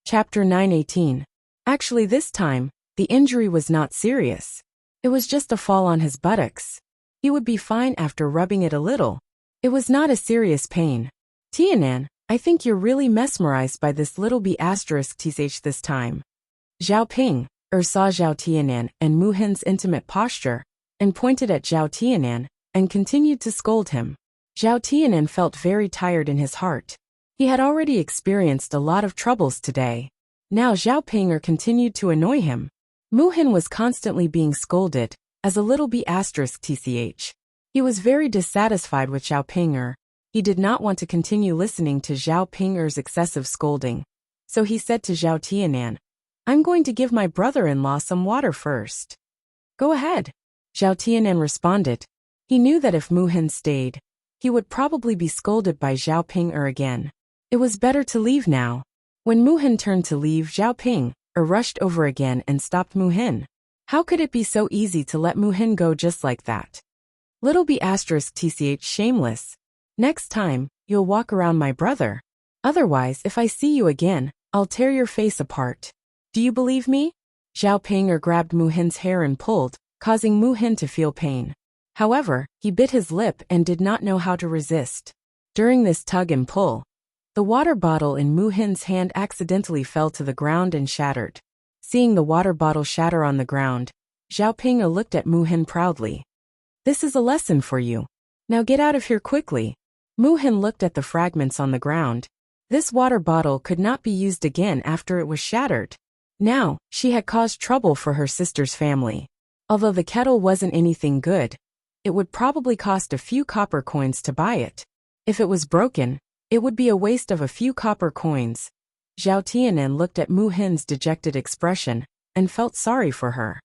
Chapter 9:18. Actually this time, the injury was not serious. It was just a fall on his buttocks. He would be fine after rubbing it a little. It was not a serious pain. Tianan, I think you're really mesmerized by this little b*th this time. Zhao Ping, saw Zhao Tianan and Mu Hin's intimate posture, and pointed at Zhao Tianan, and continued to scold him. Zhao Tianan felt very tired in his heart. He had already experienced a lot of troubles today. Now Zhao Ping continued to annoy him. Mu Hin was constantly being scolded, as a little b*th. He was very dissatisfied with Zhao Ping. He did not want to continue listening to Zhao Ping's excessive scolding. So he said to Zhao Tianan, I'm going to give my brother-in-law some water first. Go ahead. Zhao Tianan responded. He knew that if Mu Hin stayed, he would probably be scolded by Zhao Ping again. It was better to leave now. When Mu Hin turned to leave, Zhao Ping rushed over again and stopped Mu Hin. How could it be so easy to let Mu Hin go just like that? Little b*th shameless. Next time, you'll walk around my brother. Otherwise, if I see you again, I'll tear your face apart. Do you believe me? Zhao Ping grabbed Mu Hin's hair and pulled, causing Mu Hin to feel pain. However, he bit his lip and did not know how to resist. During this tug and pull, the water bottle in Mu Hin's hand accidentally fell to the ground and shattered. Seeing the water bottle shatter on the ground, Zhao Ping looked at Mu Hin proudly. This is a lesson for you. Now get out of here quickly. Mu Hin looked at the fragments on the ground. This water bottle could not be used again after it was shattered. Now, she had caused trouble for her sister's family. Although the kettle wasn't anything good, it would probably cost a few copper coins to buy it. If it was broken, it would be a waste of a few copper coins. Zhao Tianan looked at Mu Hin's dejected expression and felt sorry for her.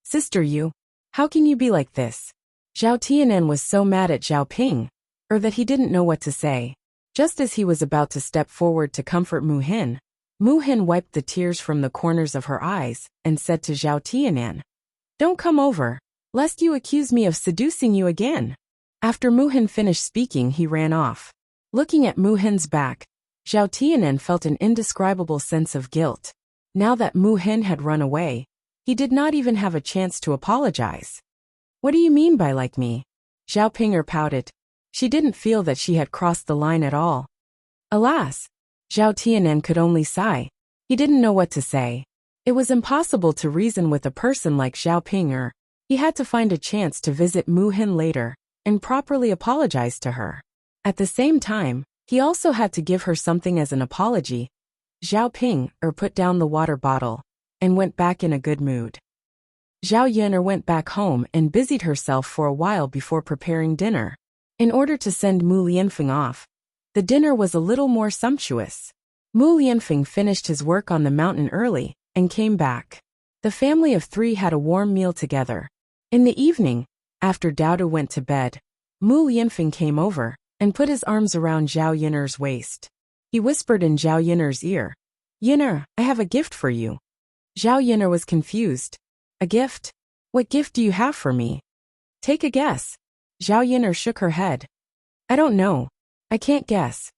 Sister you, how can you be like this? Zhao Tianan was so mad at Zhao Ping, that he didn't know what to say. Just as he was about to step forward to comfort Mu Hin wiped the tears from the corners of her eyes and said to Zhao Tianan, Don't come over, lest you accuse me of seducing you again. After Mu Hin finished speaking, he ran off. Looking at Mu Hin's back, Zhao Tianan felt an indescribable sense of guilt. Now that Mu Hin had run away, he did not even have a chance to apologize. What do you mean by like me? Zhao Ping pouted. She didn't feel that she had crossed the line at all. Alas! Zhao Tianan could only sigh. He didn't know what to say. It was impossible to reason with a person like Zhao Ping. He had to find a chance to visit Mu Hin later and properly apologize to her. At the same time, he also had to give her something as an apology. Zhao Ping put down the water bottle and went back in a good mood. Zhao Yun went back home and busied herself for a while before preparing dinner. In order to send Mu Lianfeng off, the dinner was a little more sumptuous. Mu Lianfeng finished his work on the mountain early and came back. The family of three had a warm meal together. In the evening, after Dao went to bed, Mu Lianfeng came over and put his arms around Zhao Yun's waist. He whispered in Zhao Yun's ear, Yun, I have a gift for you. Zhao Yun was confused. A gift? What gift do you have for me? Take a guess. Zhao Yun shook her head. I don't know. I can't guess.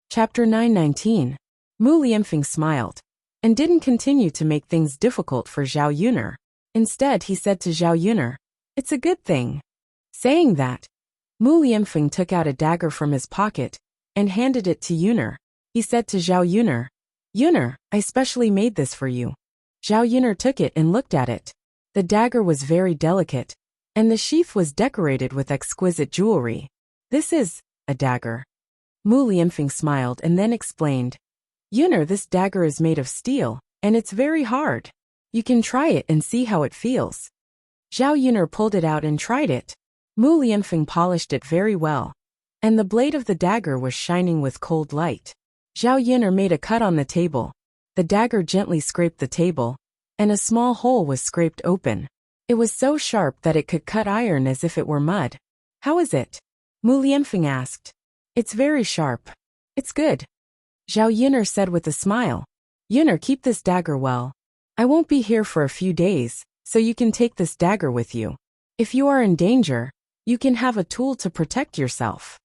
Chapter 9:19. Mu Lianfeng smiled and didn't continue to make things difficult for Zhao Yun. Instead, he said to Zhao Yun, It's a good thing. Saying that, Mu Lianfeng took out a dagger from his pocket and handed it to Yun. He said to Zhao Yun, Yun, I specially made this for you. Zhao Yun took it and looked at it. The dagger was very delicate, and the sheath was decorated with exquisite jewelry. This is a dagger. Mu Lianfeng smiled and then explained, Yun, this dagger is made of steel, and it's very hard. You can try it and see how it feels. Zhao Yun pulled it out and tried it. Mu Lianfeng polished it very well, and the blade of the dagger was shining with cold light. Zhao Yun made a cut on the table. The dagger gently scraped the table, and a small hole was scraped open. It was so sharp that it could cut iron as if it were mud. How is it? Mu Lianfeng asked. It's very sharp. It's good. Zhao Yun said with a smile. Yun, keep this dagger well. I won't be here for a few days, so you can take this dagger with you. If you are in danger, you can have a tool to protect yourself.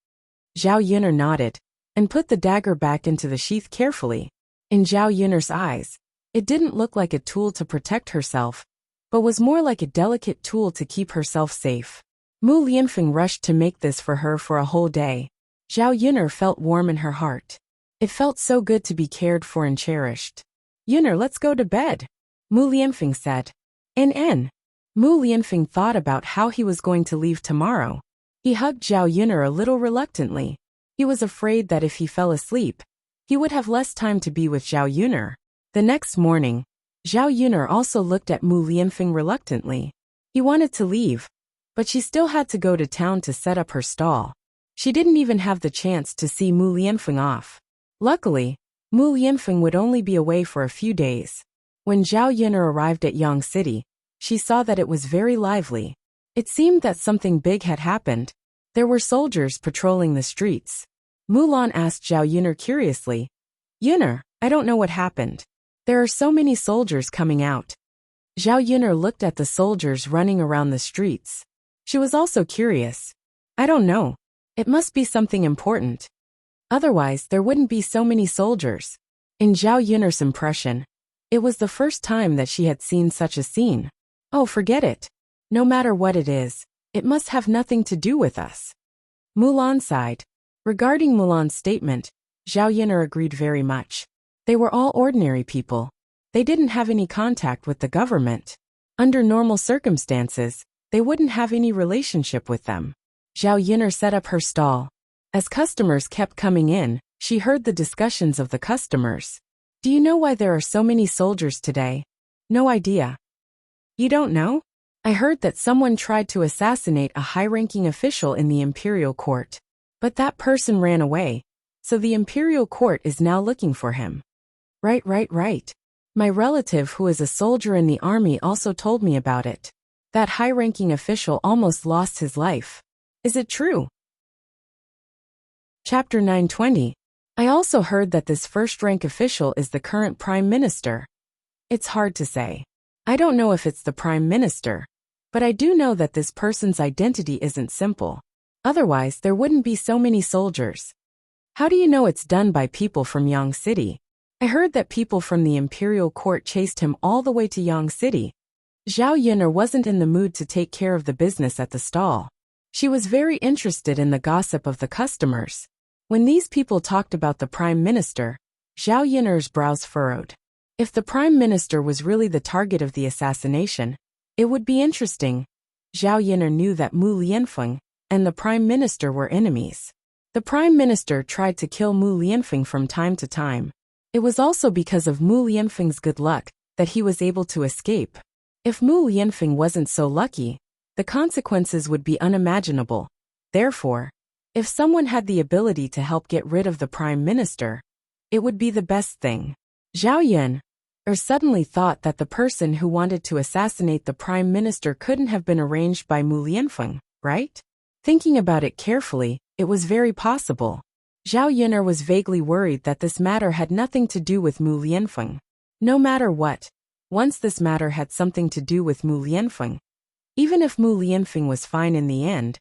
Zhao Yun nodded and put the dagger back into the sheath carefully. In Zhao Yun'er's eyes, it didn't look like a tool to protect herself, but was more like a delicate tool to keep herself safe. Mu Lianfeng rushed to make this for her for a whole day. Zhao Yun'er felt warm in her heart. It felt so good to be cared for and cherished. "Yun'er, let's go to bed," Mu Lianfeng said. Mu Lianfeng thought about how he was going to leave tomorrow. He hugged Zhao Yun'er a little reluctantly. He was afraid that if he fell asleep, he would have less time to be with Zhao Yun'er. The next morning, Zhao Yun'er also looked at Mu Lianfeng reluctantly. He wanted to leave, but she still had to go to town to set up her stall. She didn't even have the chance to see Mu Lianfeng off. Luckily, Mu Lianfeng would only be away for a few days. When Zhao Yun'er arrived at Yang City, she saw that it was very lively. It seemed that something big had happened. There were soldiers patrolling the streets. Mulan asked Zhao Yun'er curiously, "Yun'er, I don't know what happened. There are so many soldiers coming out." Zhao Yun'er looked at the soldiers running around the streets. She was also curious. "I don't know. It must be something important. Otherwise, there wouldn't be so many soldiers." In Zhao Yun'er's impression, it was the first time that she had seen such a scene. "Oh, forget it. No matter what it is, it must have nothing to do with us." Mulan sighed. Regarding Mulan's statement, Zhao Yun'er agreed very much. They were all ordinary people. They didn't have any contact with the government. Under normal circumstances, they wouldn't have any relationship with them. Zhao Yun'er set up her stall. As customers kept coming in, she heard the discussions of the customers. "Do you know why there are so many soldiers today?" "No idea." "You don't know?" "I heard that someone tried to assassinate a high-ranking official in the imperial court. But that person ran away, so the imperial court is now looking for him." Right. My relative who is a soldier in the army also told me about it. That high-ranking official almost lost his life. Is it true? Chapter 920. I also heard that this first-rank official is the current prime minister. It's hard to say. I don't know if it's the prime minister, but I do know that this person's identity isn't simple. Otherwise, there wouldn't be so many soldiers. How do you know it's done by people from Yang City? I heard that people from the imperial court chased him all the way to Yang City. Zhao Yun'er wasn't in the mood to take care of the business at the stall. She was very interested in the gossip of the customers. When these people talked about the prime minister, Zhao Yun'er's brows furrowed. If the prime minister was really the target of the assassination, it would be interesting. Zhao Yun'er knew that Mu Lianfeng and the prime minister were enemies. The prime minister tried to kill Mu Lianfeng from time to time. It was also because of Mu Lianfeng's good luck that he was able to escape. If Mu Lianfeng wasn't so lucky, the consequences would be unimaginable. Therefore, if someone had the ability to help get rid of the prime minister, it would be the best thing. Zhao Yun'er suddenly thought that the person who wanted to assassinate the prime minister couldn't have been arranged by Mu Lianfeng, right? Thinking about it carefully, it was very possible. Zhao Yun'er was vaguely worried that this matter had nothing to do with Mu Lianfeng. No matter what, once this matter had something to do with Mu Lianfeng, even if Mu Lianfeng was fine in the end,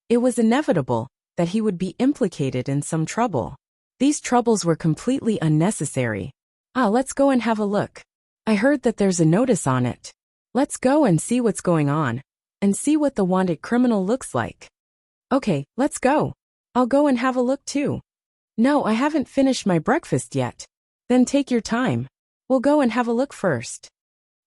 it was inevitable that he would be implicated in some trouble. These troubles were completely unnecessary. Let's go and have a look. I heard that there's a notice on it. Let's go and see what's going on, and see what the wanted criminal looks like. Okay, let's go. I'll go and have a look too. No, I haven't finished my breakfast yet. Then take your time. We'll go and have a look first.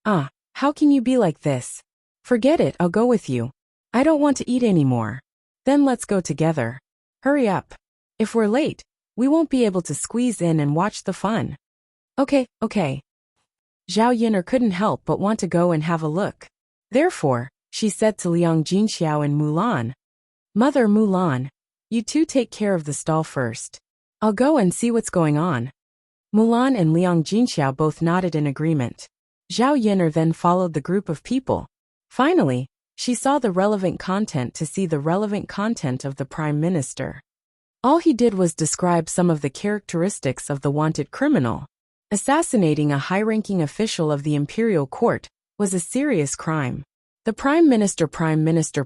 How can you be like this? Forget it, I'll go with you. I don't want to eat anymore. Then let's go together. Hurry up. If we're late, we won't be able to squeeze in and watch the fun. Okay. Zhao Yun'er couldn't help but want to go and have a look. Therefore, she said to Liang Jinxiao and Mulan, "Mother Mulan, you two take care of the stall first. I'll go and see what's going on." Mulan and Liang Jinxiao both nodded in agreement. Zhao Yun'er then followed the group of people. Finally, she saw the relevant content to see the relevant content of the Prime Minister. All he did was describe some of the characteristics of the wanted criminal. Assassinating a high-ranking official of the imperial court was a serious crime. The Prime Minister, the Prime Minister,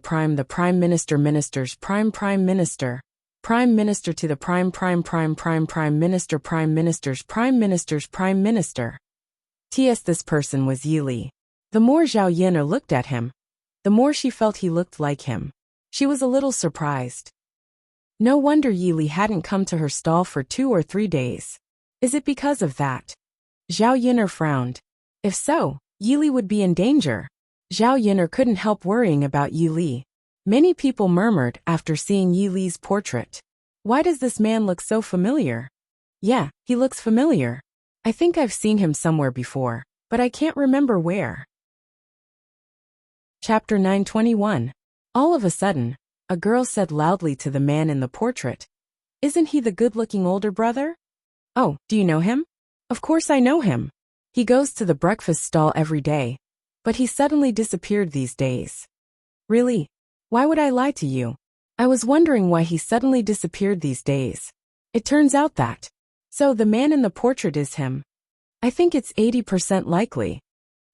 Prime Minister to the Prime Minister Prime Minister's Prime Minister's Prime Minister. T.S. This person was Yi Li. The more Zhao Yin'er looked at him, the more she felt he looked like him. She was a little surprised. No wonder Yi Li hadn't come to her stall for 2 or 3 days. Is it because of that? Zhao Yin'er frowned. If so, Yi Li would be in danger. Zhao Yin'er couldn't help worrying about Yi Li. Many people murmured after seeing Yi Li's portrait. Why does this man look so familiar? Yeah, he looks familiar. I think I've seen him somewhere before, but I can't remember where. Chapter 921. All of a sudden, a girl said loudly to the man in the portrait, "Isn't he the good-looking older brother?" "Oh, do you know him?" "Of course I know him. He goes to the breakfast stall every day, but he suddenly disappeared these days." "Really? Why would I lie to you? I was wondering why he suddenly disappeared these days. It turns out that. So the man in the portrait is him. I think it's 80% likely."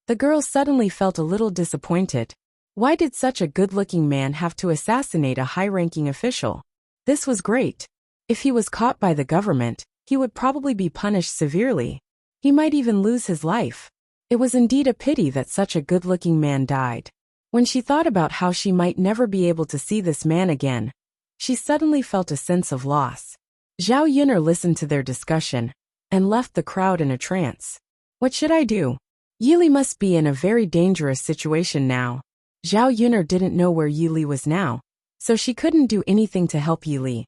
The girl suddenly felt a little disappointed. Why did such a good-looking man have to assassinate a high-ranking official? This was great. If he was caught by the government, he would probably be punished severely. He might even lose his life. It was indeed a pity that such a good-looking man died. When she thought about how she might never be able to see this man again, she suddenly felt a sense of loss. Zhao Yin'er listened to their discussion and left the crowd in a trance. What should I do? Yi Li must be in a very dangerous situation now. Zhao Yin'er didn't know where Yi Li was now, so she couldn't do anything to help Yi Li.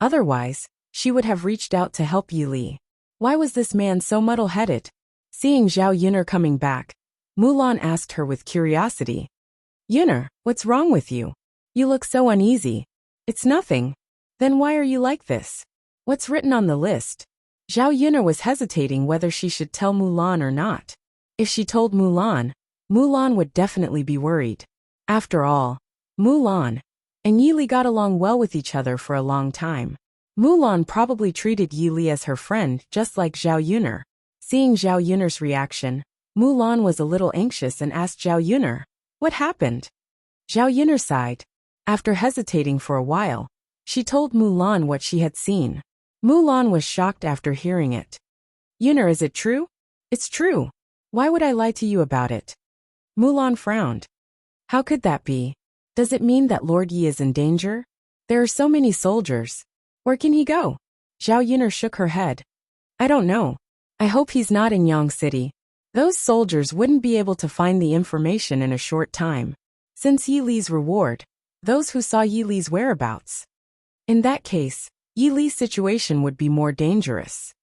Otherwise, she would have reached out to help Yi Li. Why was this man so muddle-headed? Seeing Zhao Yin'er coming back, Mulan asked her with curiosity. "Yin'er, what's wrong with you? You look so uneasy." "It's nothing." "Then why are you like this? What's written on the list?" Zhao Yin'er was hesitating whether she should tell Mulan or not. If she told Mulan, Mulan would definitely be worried. After all, Mulan and Yi Li got along well with each other for a long time. Mulan probably treated Yi Li as her friend just like Zhao Yin'er. Seeing Zhao Yin'er's reaction, Mulan was a little anxious and asked Zhao Yin'er, "What happened?" Zhao Yin'er sighed. After hesitating for a while, she told Mulan what she had seen. Mulan was shocked after hearing it. "Yin'er, is it true?" "It's true. Why would I lie to you about it?" Mulan frowned. "How could that be? Does it mean that Lord Yi is in danger? There are so many soldiers. Where can he go?" Zhao Yin'er shook her head. "I don't know. I hope he's not in Yang City. Those soldiers wouldn't be able to find the information in a short time. Since Yi Li's reward, those who saw Yi Li's whereabouts. In that case, Yi Li's situation would be more dangerous.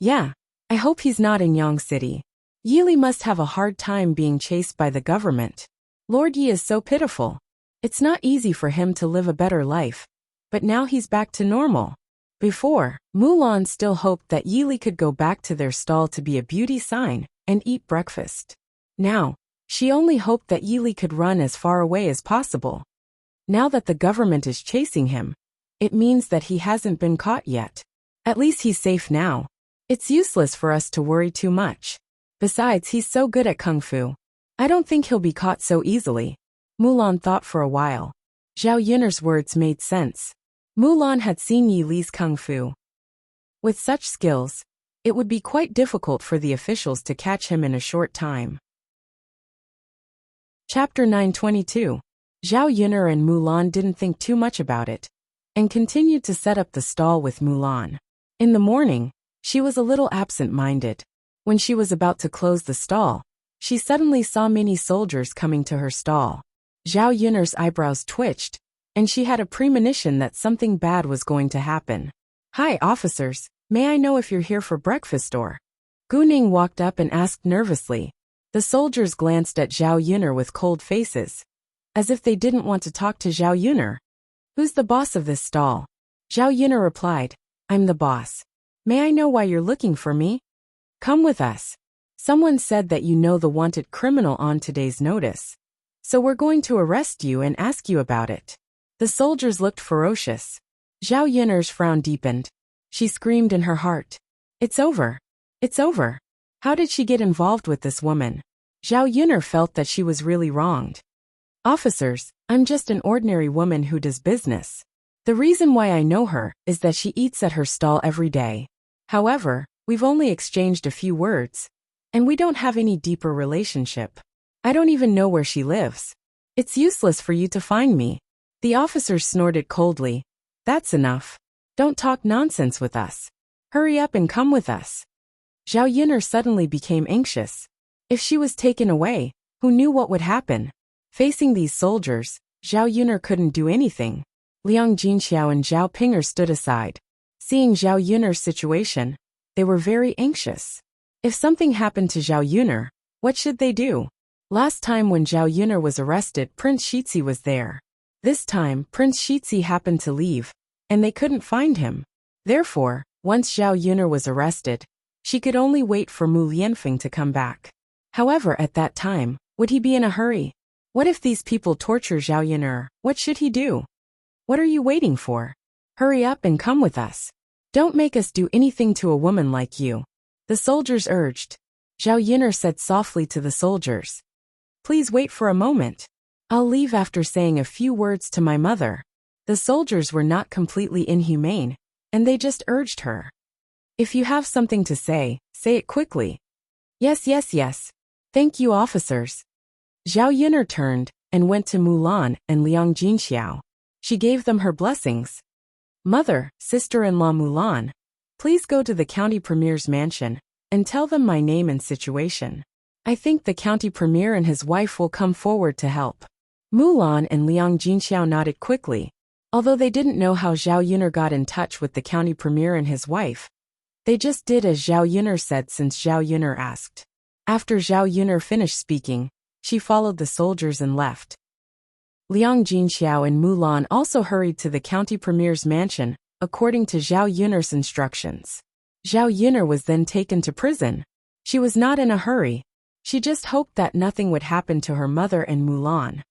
Yeah, I hope he's not in Yang City. Yi Li must have a hard time being chased by the government. Lord Yi is so pitiful. It's not easy for him to live a better life. But now he's back to normal." Before, Mulan still hoped that Yi Li could go back to their stall to be a beauty sign and eat breakfast. Now, she only hoped that Yi Li could run as far away as possible. Now that the government is chasing him, it means that he hasn't been caught yet. At least he's safe now. It's useless for us to worry too much. Besides, he's so good at kung fu. I don't think he'll be caught so easily. Mulan thought for a while. Zhao Yin'er's words made sense. Mulan had seen Yi Li's kung fu. With such skills, it would be quite difficult for the officials to catch him in a short time. Chapter 922. Zhao Yin'er and Mulan didn't think too much about it, and continued to set up the stall with Mulan. In the morning, she was a little absent-minded. When she was about to close the stall, she suddenly saw many soldiers coming to her stall. Zhao Yin'er's eyebrows twitched, and she had a premonition that something bad was going to happen. "Hi, officers. May I know if you're here for breakfast or?" Gu Ning walked up and asked nervously. The soldiers glanced at Zhao Yin'er with cold faces, as if they didn't want to talk to Zhao Yin'er. "Who's the boss of this stall?" Zhao Yin'er replied, "I'm the boss. May I know why you're looking for me?" "Come with us. Someone said that you know the wanted criminal on today's notice. So we're going to arrest you and ask you about it." The soldiers looked ferocious. Zhao Yin'er's frown deepened. She screamed in her heart. "It's over. It's over. How did she get involved with this woman?" Zhao Yin'er felt that she was really wronged. "Officers, I'm just an ordinary woman who does business. The reason why I know her is that she eats at her stall every day. However, we've only exchanged a few words, and we don't have any deeper relationship. I don't even know where she lives. It's useless for you to find me." The officer snorted coldly. "That's enough. Don't talk nonsense with us. Hurry up and come with us." Zhao Yun'er suddenly became anxious. If she was taken away, who knew what would happen? Facing these soldiers, Zhao Yun'er couldn't do anything. Liang Jinxiao and Zhao Ping'er stood aside. Seeing Zhao Yun'er's situation, they were very anxious. If something happened to Zhao Yun'er, what should they do? Last time when Zhao Yun'er was arrested, Prince Shizhi was there. This time, Prince Shizhi happened to leave, and they couldn't find him. Therefore, once Zhao Yun'er was arrested, she could only wait for Mu Lianfeng to come back. However, at that time, would he be in a hurry? What if these people torture Zhao Yun'er? What should he do? What are you waiting for? Hurry up and come with us. Don't make us do anything to a woman like you. The soldiers urged. Zhao Yun'er said softly to the soldiers, "Please wait for a moment. I'll leave after saying a few words to my mother." The soldiers were not completely inhumane, and they just urged her. "If you have something to say it quickly." Yes. Thank you, officers." Zhao Yun'er turned and went to Mulan and Liang Jinxiao. She gave them her blessings. "Mother, sister-in-law Mulan, please go to the county premier's mansion and tell them my name and situation. I think the county premier and his wife will come forward to help." Mulan and Liang Jinxiao nodded quickly. Although they didn't know how Zhao Yun'er got in touch with the county premier and his wife, they just did as Zhao Yun'er said since Zhao Yun'er asked. After Zhao Yun'er finished speaking, she followed the soldiers and left. Liang Jinxiao and Mulan also hurried to the county premier's mansion, according to Zhao Yun'er's instructions. Zhao Yun'er was then taken to prison. She was not in a hurry. She just hoped that nothing would happen to her mother and Mulan.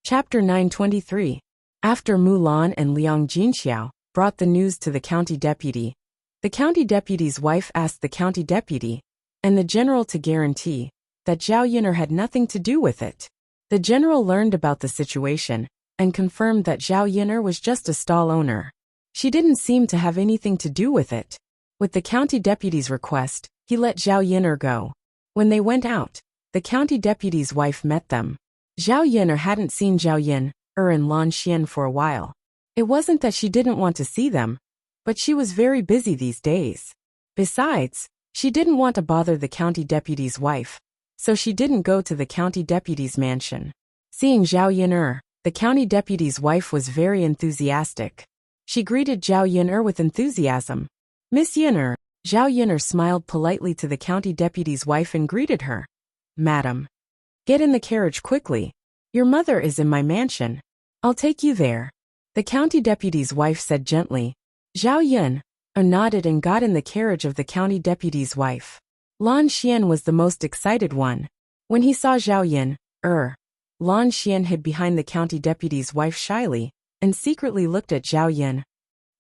Chapter 923. After Mulan and Liang Jinxiao brought the news to the county deputy, the county deputy's wife asked the county deputy and the general to guarantee that Zhao Yun'er had nothing to do with it. The general learned about the situation and confirmed that Zhao Yun'er was just a stall owner. She didn't seem to have anything to do with it. With the county deputy's request, he let Zhao Yun'er go. When they went out, the county deputy's wife met them. Zhao Yun'er hadn't seen Zhao Yun'er and Lan Xian for a while. It wasn't that she didn't want to see them, but she was very busy these days. Besides, she didn't want to bother the county deputy's wife, so she didn't go to the county deputy's mansion. Seeing Zhao Yun'er, the county deputy's wife was very enthusiastic. She greeted Zhao Yun'er with enthusiasm. "Miss Yun'er." Zhao Yun'er smiled politely to the county deputy's wife and greeted her. "Madam, get in the carriage quickly. Your mother is in my mansion. I'll take you there." The county deputy's wife said gently. Zhao Yun'er nodded and got in the carriage of the county deputy's wife. Lan Xian was the most excited one. When he saw Zhao Yun'er, Lan Xian hid behind the county deputy's wife shyly and secretly looked at Zhao Yun'er.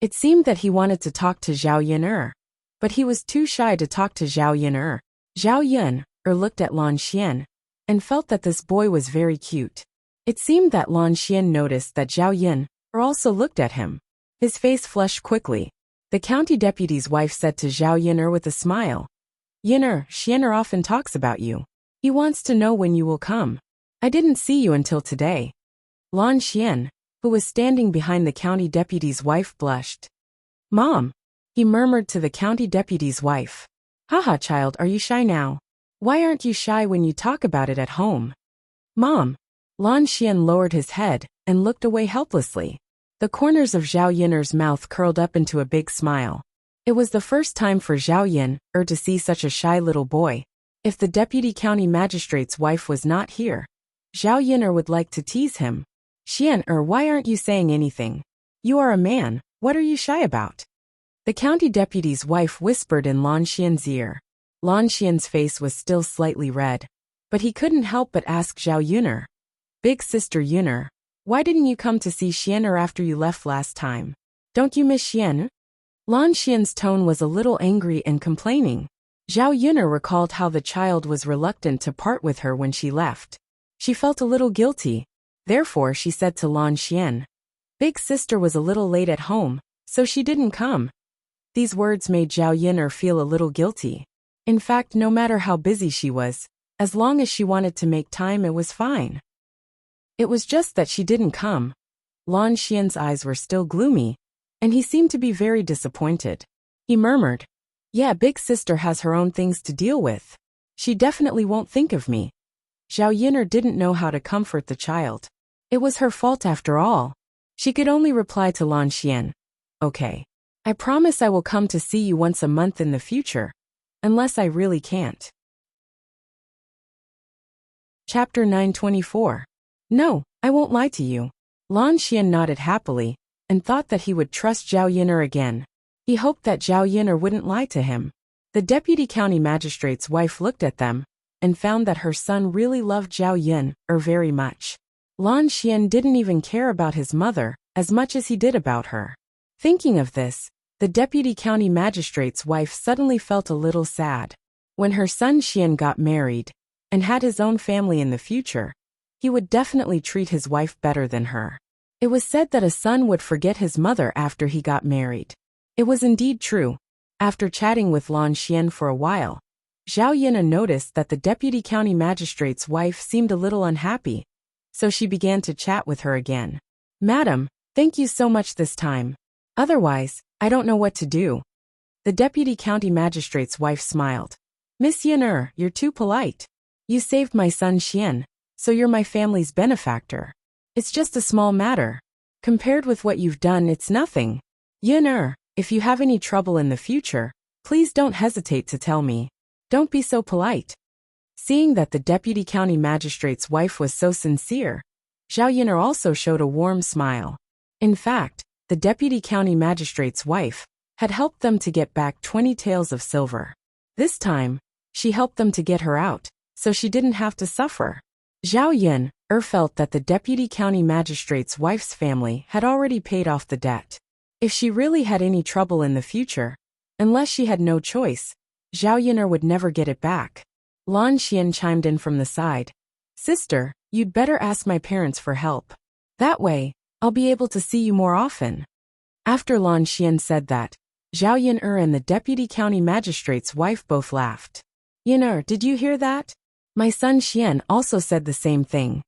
It seemed that he wanted to talk to Zhao Yun'er, but he was too shy to talk to Zhao Yun'er. Zhao Yun'er looked at Lan Xian and felt that this boy was very cute. It seemed that Lan Xian noticed that Zhao Yun'er also looked at him. His face flushed quickly. The county deputy's wife said to Zhao Yun'er with a smile, "Yun'er, Xian'er often talks about you. He wants to know when you will come. I didn't see you until today." Lan Xian, who was standing behind the county deputy's wife, blushed. "Mom," he murmured to the county deputy's wife. "Haha, child, are you shy now? Why aren't you shy when you talk about it at home?" "Mom." Lan Xian lowered his head and looked away helplessly. The corners of Zhao Yun'er's mouth curled up into a big smile. It was the first time for Zhao Yun'er to see such a shy little boy. If the deputy county magistrate's wife was not here, Zhao Yun'er would like to tease him. "Xian'er, why aren't you saying anything? You are a man, what are you shy about?" The county deputy's wife whispered in Lan Xian's ear. Lan Xian's face was still slightly red, but he couldn't help but ask Zhao Yun'er, "Big sister Yun'er, why didn't you come to see Xian'er after you left last time? Don't you miss Xian?" Lan Xian's tone was a little angry and complaining. Zhao Yun'er recalled how the child was reluctant to part with her when she left. She felt a little guilty. Therefore she said to Lan Xian, Big sister was a little late at home, so she didn't come. These words made Zhao Yin'er feel a little guilty. In fact, no matter how busy she was, as long as she wanted to make time, it was fine. It was just that she didn't come. Lan Xian's eyes were still gloomy, and he seemed to be very disappointed. He murmured, "Yeah, big sister has her own things to deal with. She definitely won't think of me." Zhao Yin'er didn't know how to comfort the child. It was her fault after all. She could only reply to Lan Xian, "Okay. I promise I will come to see you once a month in the future, unless I really can't." Chapter 924. No, I won't lie to you. Lan Xian nodded happily, and thought that he would trust Zhao Yin'er again. He hoped that Zhao Yin'er wouldn't lie to him. The deputy county magistrate's wife looked at them, and found that her son really loved Zhao Yin'er very much. Lan Xian didn't even care about his mother as much as he did about her. Thinking of this, the deputy county magistrate's wife suddenly felt a little sad. When her son Xian got married and had his own family in the future, he would definitely treat his wife better than her. It was said that a son would forget his mother after he got married. It was indeed true. After chatting with Lan Xian for a while, Zhao Yin'er noticed that the deputy county magistrate's wife seemed a little unhappy, so she began to chat with her again. "Madam, thank you so much this time. Otherwise, I don't know what to do." The deputy county magistrate's wife smiled. "Miss Yin'er, you're too polite. You saved my son Xian, so you're my family's benefactor. It's just a small matter. Compared with what you've done, it's nothing. Yin'er, if you have any trouble in the future, please don't hesitate to tell me. Don't be so polite." Seeing that the deputy county magistrate's wife was so sincere, Zhao Yin'er also showed a warm smile. In fact, the deputy county magistrate's wife had helped them to get back 20 taels of silver. This time, she helped them to get her out, so she didn't have to suffer. Zhao Yin'er felt that the deputy county magistrate's wife's family had already paid off the debt. If she really had any trouble in the future, unless she had no choice, Zhao Yin'er would never get it back. Lan Xian chimed in from the side. "Sister, you'd better ask my parents for help. That way, I'll be able to see you more often." After Lan Xian said that, Zhao Yin'er and the deputy county magistrate's wife both laughed. "Yin'er, did you hear that? My son Xian also said the same thing."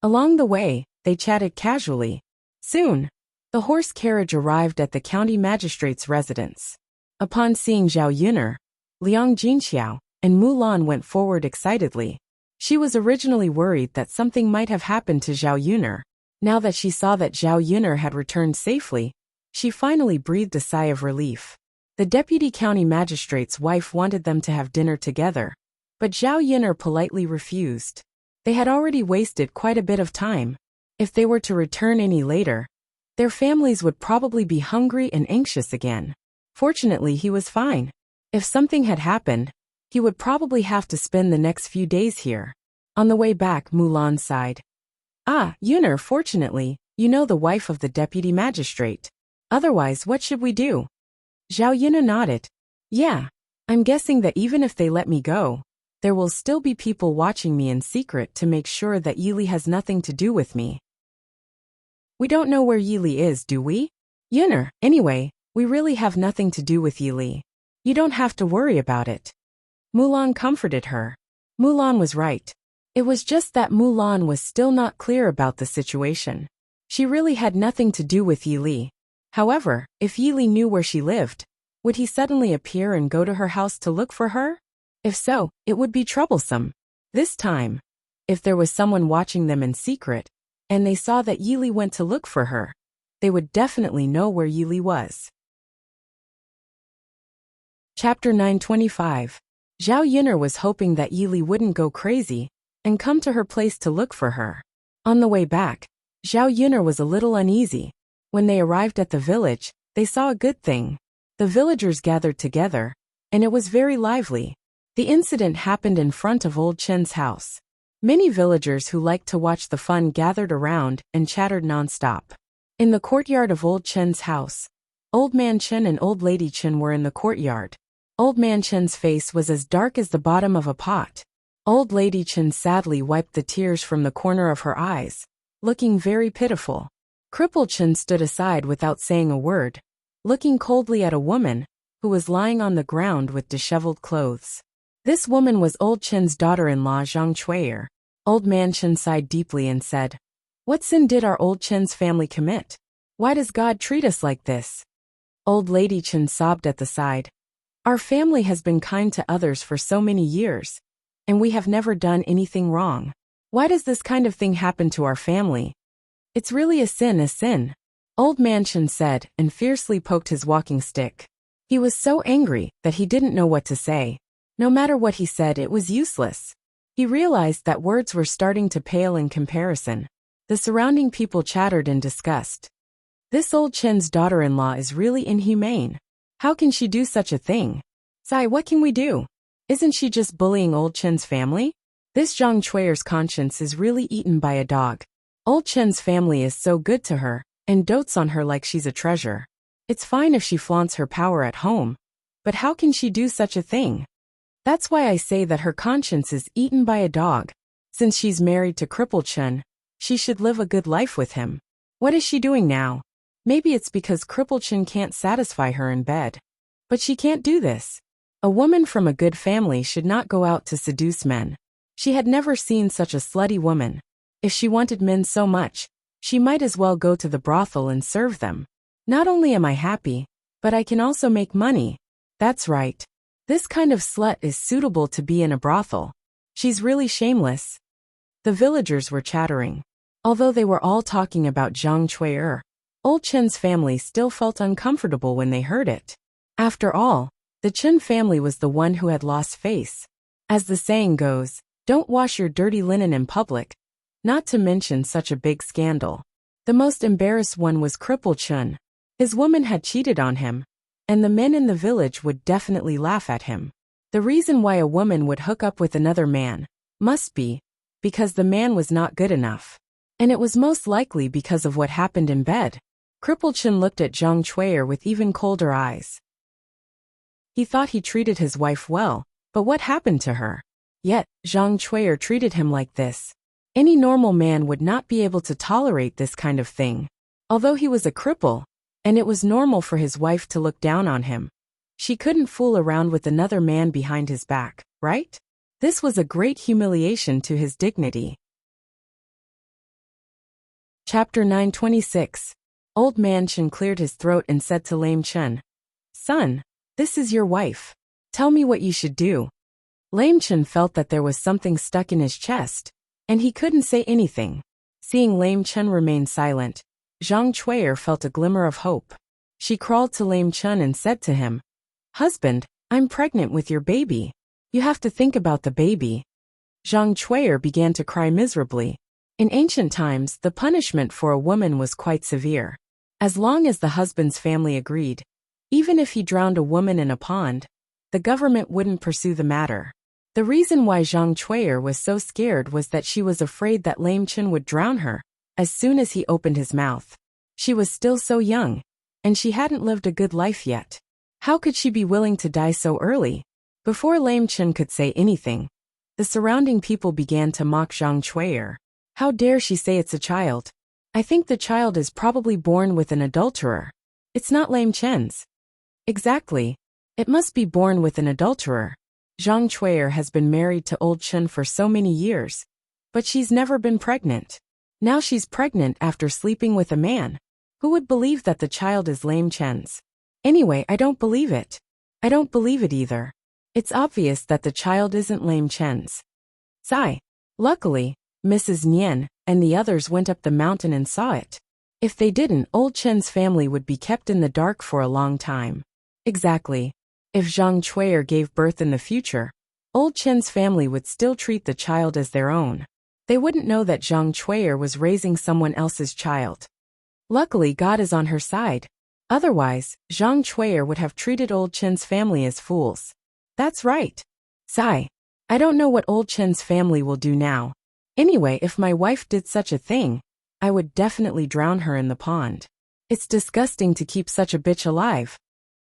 Along the way, they chatted casually. Soon, the horse carriage arrived at the county magistrate's residence. Upon seeing Zhao Yin'er, Liang Jinxiao and Mulan went forward excitedly. She was originally worried that something might have happened to Zhao Yin'er. Now that she saw that Zhao Yin'er had returned safely, she finally breathed a sigh of relief. The deputy county magistrate's wife wanted them to have dinner together, but Zhao Yin'er politely refused. They had already wasted quite a bit of time. If they were to return any later, their families would probably be hungry and anxious again. Fortunately, he was fine. If something had happened, he would probably have to spend the next few days here. On the way back, Mulan sighed. "Ah, Yin'er, fortunately, you know the wife of the deputy magistrate. Otherwise, what should we do?" Zhao Yin'er nodded. "Yeah, I'm guessing that even if they let me go, there will still be people watching me in secret to make sure that Yili has nothing to do with me. We don't know where Yili is, do we? Yin'er, anyway, we really have nothing to do with Yili. You don't have to worry about it." Mulan comforted her. Mulan was right. It was just that Mulan was still not clear about the situation. She really had nothing to do with Yili. However, if Yili knew where she lived, would he suddenly appear and go to her house to look for her? If so, it would be troublesome. This time, if there was someone watching them in secret, and they saw that Yili went to look for her, they would definitely know where Yili was. Chapter 925. Zhao Yin'er was hoping that Yili wouldn't go crazy and come to her place to look for her. On the way back, Zhao Yin'er was a little uneasy. When they arrived at the village, they saw a good thing. The villagers gathered together, and it was very lively. The incident happened in front of Old Chen's house. Many villagers who liked to watch the fun gathered around and chattered non-stop. In the courtyard of Old Chen's house, Old Man Chen and Old Lady Chen were in the courtyard. Old Man Chen's face was as dark as the bottom of a pot. Old Lady Chen sadly wiped the tears from the corner of her eyes, looking very pitiful. Cripple Chen stood aside without saying a word, looking coldly at a woman who was lying on the ground with disheveled clothes. This woman was Old Chen's daughter-in-law Zhang Chui'er. Old Man Chen sighed deeply and said, "What sin did our Old Chen's family commit? Why does God treat us like this?" Old Lady Chen sobbed at the side. "Our family has been kind to others for so many years, and we have never done anything wrong. Why does this kind of thing happen to our family? It's really a sin. Old Man Chen said and fiercely poked his walking stick. He was so angry that he didn't know what to say. No matter what he said, it was useless. He realized that words were starting to pale in comparison. The surrounding people chattered in disgust. This Old Chen's daughter-in-law is really inhumane. How can she do such a thing? Sai, what can we do? Isn't she just bullying Old Chen's family? This Zhang Chui'er's conscience is really eaten by a dog. Old Chen's family is so good to her and dotes on her like she's a treasure. It's fine if she flaunts her power at home, but how can she do such a thing? That's why I say that her conscience is eaten by a dog. Since she's married to Cripple Chen, she should live a good life with him. What is she doing now? Maybe it's because Cripple Chen can't satisfy her in bed. But she can't do this. A woman from a good family should not go out to seduce men. She had never seen such a slutty woman. If she wanted men so much, she might as well go to the brothel and serve them. Not only am I happy, but I can also make money. That's right. This kind of slut is suitable to be in a brothel. She's really shameless. The villagers were chattering. Although they were all talking about Zhang Chui'er, Old Chen's family still felt uncomfortable when they heard it. After all, the Chen family was the one who had lost face. As the saying goes, don't wash your dirty linen in public, not to mention such a big scandal. The most embarrassed one was Cripple Chen. His woman had cheated on him, and the men in the village would definitely laugh at him. The reason why a woman would hook up with another man must be because the man was not good enough. And it was most likely because of what happened in bed. Cripple Chen looked at Zhang Chui'er with even colder eyes. He thought he treated his wife well, but what happened to her? Yet, Zhang Chui'er treated him like this. Any normal man would not be able to tolerate this kind of thing. Although he was a cripple, and it was normal for his wife to look down on him, she couldn't fool around with another man behind his back, right? This was a great humiliation to his dignity. Chapter 926. Old Man Chen cleared his throat and said to Lame Chen, "Son, this is your wife. Tell me what you should do." Lame Chen felt that there was something stuck in his chest, and he couldn't say anything. Seeing Lame Chen remain silent, Zhang Chui'er felt a glimmer of hope. She crawled to Lame Chen and said to him, "Husband, I'm pregnant with your baby. You have to think about the baby." Zhang Chui'er began to cry miserably. In ancient times, the punishment for a woman was quite severe. As long as the husband's family agreed, even if he drowned a woman in a pond, the government wouldn't pursue the matter. The reason why Zhang Chui'er was so scared was that she was afraid that Lame Chen would drown her as soon as he opened his mouth. She was still so young, and she hadn't lived a good life yet. How could she be willing to die so early? Before Lame Chen could say anything, the surrounding people began to mock Zhang Chui'er. How dare she say it's a child? I think the child is probably born with an adulterer. It's not Lame Chen's. Exactly. It must be born with an adulterer. Zhang Chui'er has been married to Old Chen for so many years, but she's never been pregnant. Now she's pregnant after sleeping with a man. Who would believe that the child is Lame Chen's? Anyway, I don't believe it. I don't believe it either. It's obvious that the child isn't Lame Chen's. Sigh. Luckily, Mrs. Nian and the others went up the mountain and saw it. If they didn't, Old Chen's family would be kept in the dark for a long time. Exactly. If Zhang Chui'er gave birth in the future, Old Chen's family would still treat the child as their own. They wouldn't know that Zhang Chui'er was raising someone else's child. Luckily, God is on her side. Otherwise, Zhang Chui'er would have treated Old Chen's family as fools. That's right. Sigh. I don't know what Old Chen's family will do now. Anyway, if my wife did such a thing, I would definitely drown her in the pond. It's disgusting to keep such a bitch alive.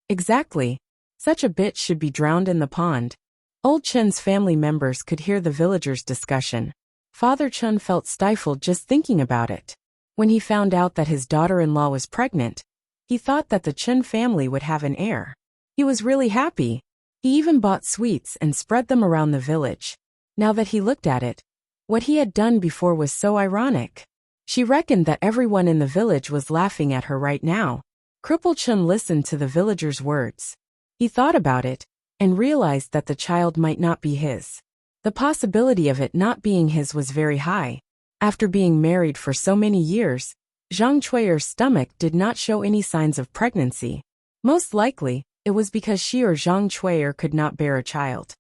Exactly. Such a bitch should be drowned in the pond. Old Chen's family members could hear the villagers' discussion. Father Chen felt stifled just thinking about it. When he found out that his daughter-in-law was pregnant, he thought that the Chen family would have an heir. He was really happy. He even bought sweets and spread them around the village. Now that he looked at it, what he had done before was so ironic. She reckoned that everyone in the village was laughing at her right now. Cripple Chen listened to the villagers' words. He thought about it and realized that the child might not be his. The possibility of it not being his was very high. After being married for so many years, Zhang Chui'er's stomach did not show any signs of pregnancy. Most likely, it was because she or Zhang Chui'er could not bear a child.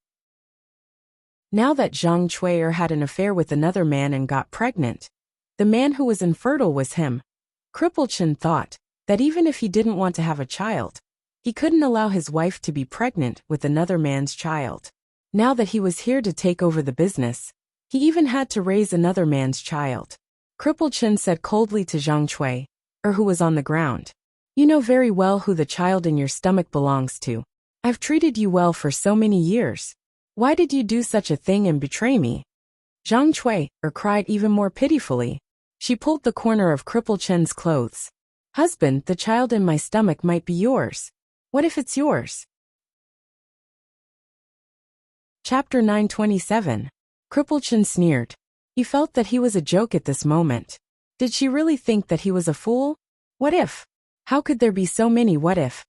Now that Zhang Chui'er had an affair with another man and got pregnant, the man who was infertile was him. Cripple Chen thought that even if he didn't want to have a child, he couldn't allow his wife to be pregnant with another man's child. Now that he was here to take over the business, he even had to raise another man's child. Cripple Chen said coldly to Zhang Chui'er, who was on the ground, "You know very well who the child in your stomach belongs to. I've treated you well for so many years. Why did you do such a thing and betray me?" Zhang Chui'er cried even more pitifully. She pulled the corner of Cripple Chen's clothes. "Husband, the child in my stomach might be yours. What if it's yours?" Chapter 927. Cripple Chen sneered. He felt that he was a joke at this moment. Did she really think that he was a fool? What if? How could there be so many what if?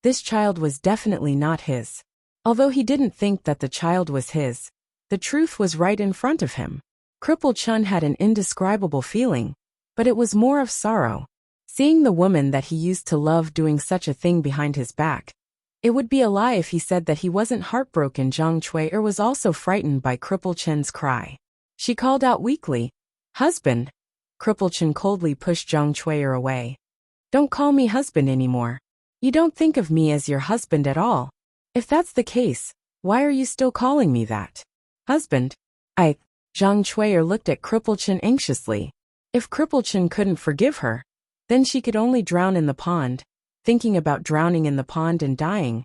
This child was definitely not his. Although he didn't think that the child was his, the truth was right in front of him. Cripple Chen had an indescribable feeling, but it was more of sorrow. Seeing the woman that he used to love doing such a thing behind his back. It would be a lie if he said that he wasn't heartbroken. Zhang Chui'er was also frightened by Cripple Chen's cry. She called out weakly, "Husband." Cripple Chen coldly pushed Zhang Chui'er away. "Don't call me husband anymore. You don't think of me as your husband at all. If that's the case, why are you still calling me that? Husband?" Zhang Chui'er looked at Cripple Chen anxiously. If Cripple Chen couldn't forgive her, then she could only drown in the pond. Thinking about drowning in the pond and dying,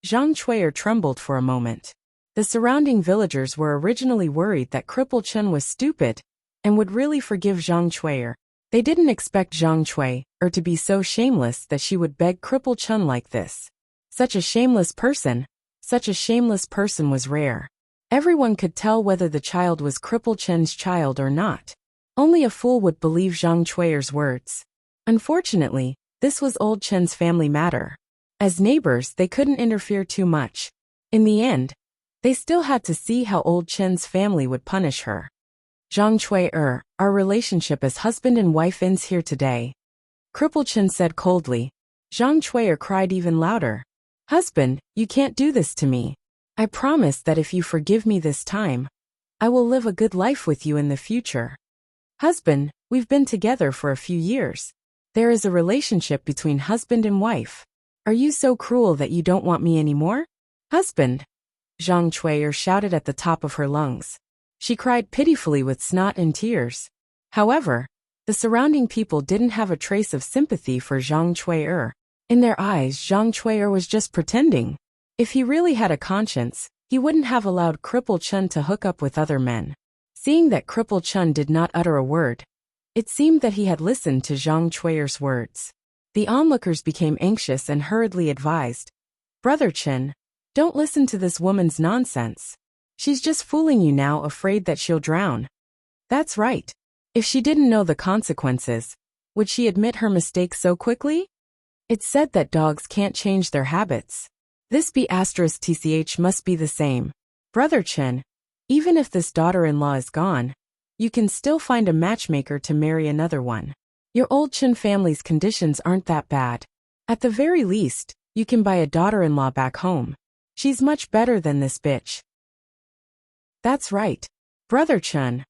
Zhang Chui'er trembled for a moment. The surrounding villagers were originally worried that Cripple Chen was stupid and would really forgive Zhang Chui'er. They didn't expect Zhang Chui'er to be so shameless that she would beg Cripple Chen like this. Such a shameless person was rare. Everyone could tell whether the child was Cripple Chen's child or not. Only a fool would believe Zhang Chui'er's words. Unfortunately, this was old Chen's family matter. As neighbors, they couldn't interfere too much. In the end, they still had to see how old Chen's family would punish her. "Zhang Chui'er, our relationship as husband and wife ends here today," Cripple Chen said coldly. Zhang Chui'er cried even louder. "Husband, you can't do this to me. I promise that if you forgive me this time, I will live a good life with you in the future. Husband, we've been together for a few years. There is a relationship between husband and wife. Are you so cruel that you don't want me anymore? Husband!" Zhang Chui'er shouted at the top of her lungs. She cried pitifully with snot and tears. However, the surrounding people didn't have a trace of sympathy for Zhang Chui'er. In their eyes, Zhang Chui'er was just pretending. If he really had a conscience, he wouldn't have allowed Cripple Chen to hook up with other men. Seeing that Cripple Chen did not utter a word, it seemed that he had listened to Zhang Chui'er's words. The onlookers became anxious and hurriedly advised, "Brother Chen, don't listen to this woman's nonsense. She's just fooling you now, afraid that she'll drown." That's right. If she didn't know the consequences, would she admit her mistake so quickly? It's said that dogs can't change their habits. This B***TCH must be the same. Brother Chen, even if this daughter-in-law is gone, you can still find a matchmaker to marry another one. Your old Chen family's conditions aren't that bad. At the very least, you can buy a daughter-in-law back home. She's much better than this bitch. That's right. Brother Chen.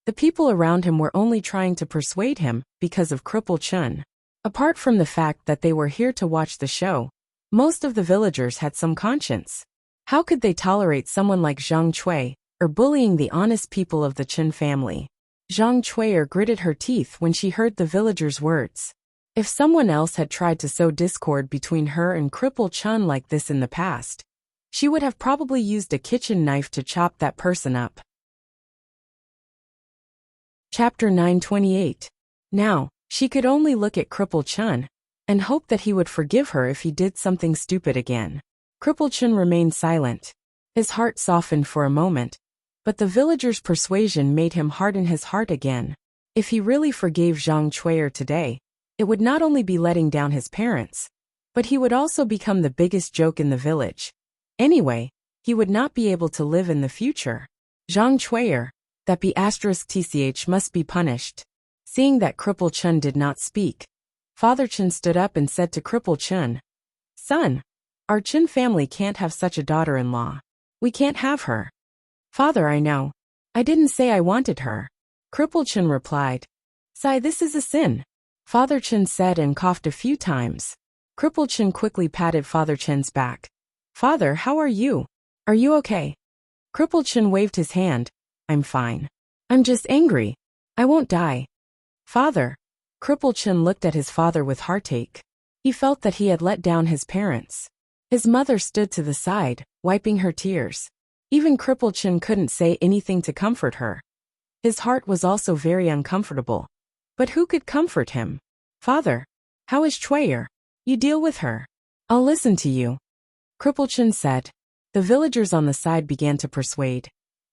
The people around him were only trying to persuade him because of Cripple Chen. Apart from the fact that they were here to watch the show, most of the villagers had some conscience. How could they tolerate someone like Zhang Chui'er bullying the honest people of the Chen family? Zhang Chui'er gritted her teeth when she heard the villagers' words. If someone else had tried to sow discord between her and Cripple Chen like this in the past, she would have probably used a kitchen knife to chop that person up. Chapter 928. Now, She could only look at Cripple Chun and hope that he would forgive her if he did something stupid again. Cripple Chun remained silent. His heart softened for a moment, but the villager's persuasion made him harden his heart again. If he really forgave Zhang Chui'er today, it would not only be letting down his parents, but he would also become the biggest joke in the village. Anyway, he would not be able to live in the future. Zhang Chui'er, that *tch must be punished. Seeing that Cripple Chun did not speak, Father Chun stood up and said to Cripple Chun, "Son, our Chun family can't have such a daughter-in-law. We can't have her." "Father, I know. I didn't say I wanted her." Cripple Chun replied. "Sai, this is a sin." Father Chun said and coughed a few times. Cripple Chun quickly patted Father Chun's back. "Father, how are you? Are you okay?" Cripple Chun waved his hand. "I'm fine. I'm just angry. I won't die." "Father." Cripple Chun looked at his father with heartache. He felt that he had let down his parents. His mother stood to the side, wiping her tears. Even Cripple Chun couldn't say anything to comfort her. His heart was also very uncomfortable. But who could comfort him? "Father, how is Chui'er? You deal with her. I'll listen to you," Cripple Chun said. The villagers on the side began to persuade.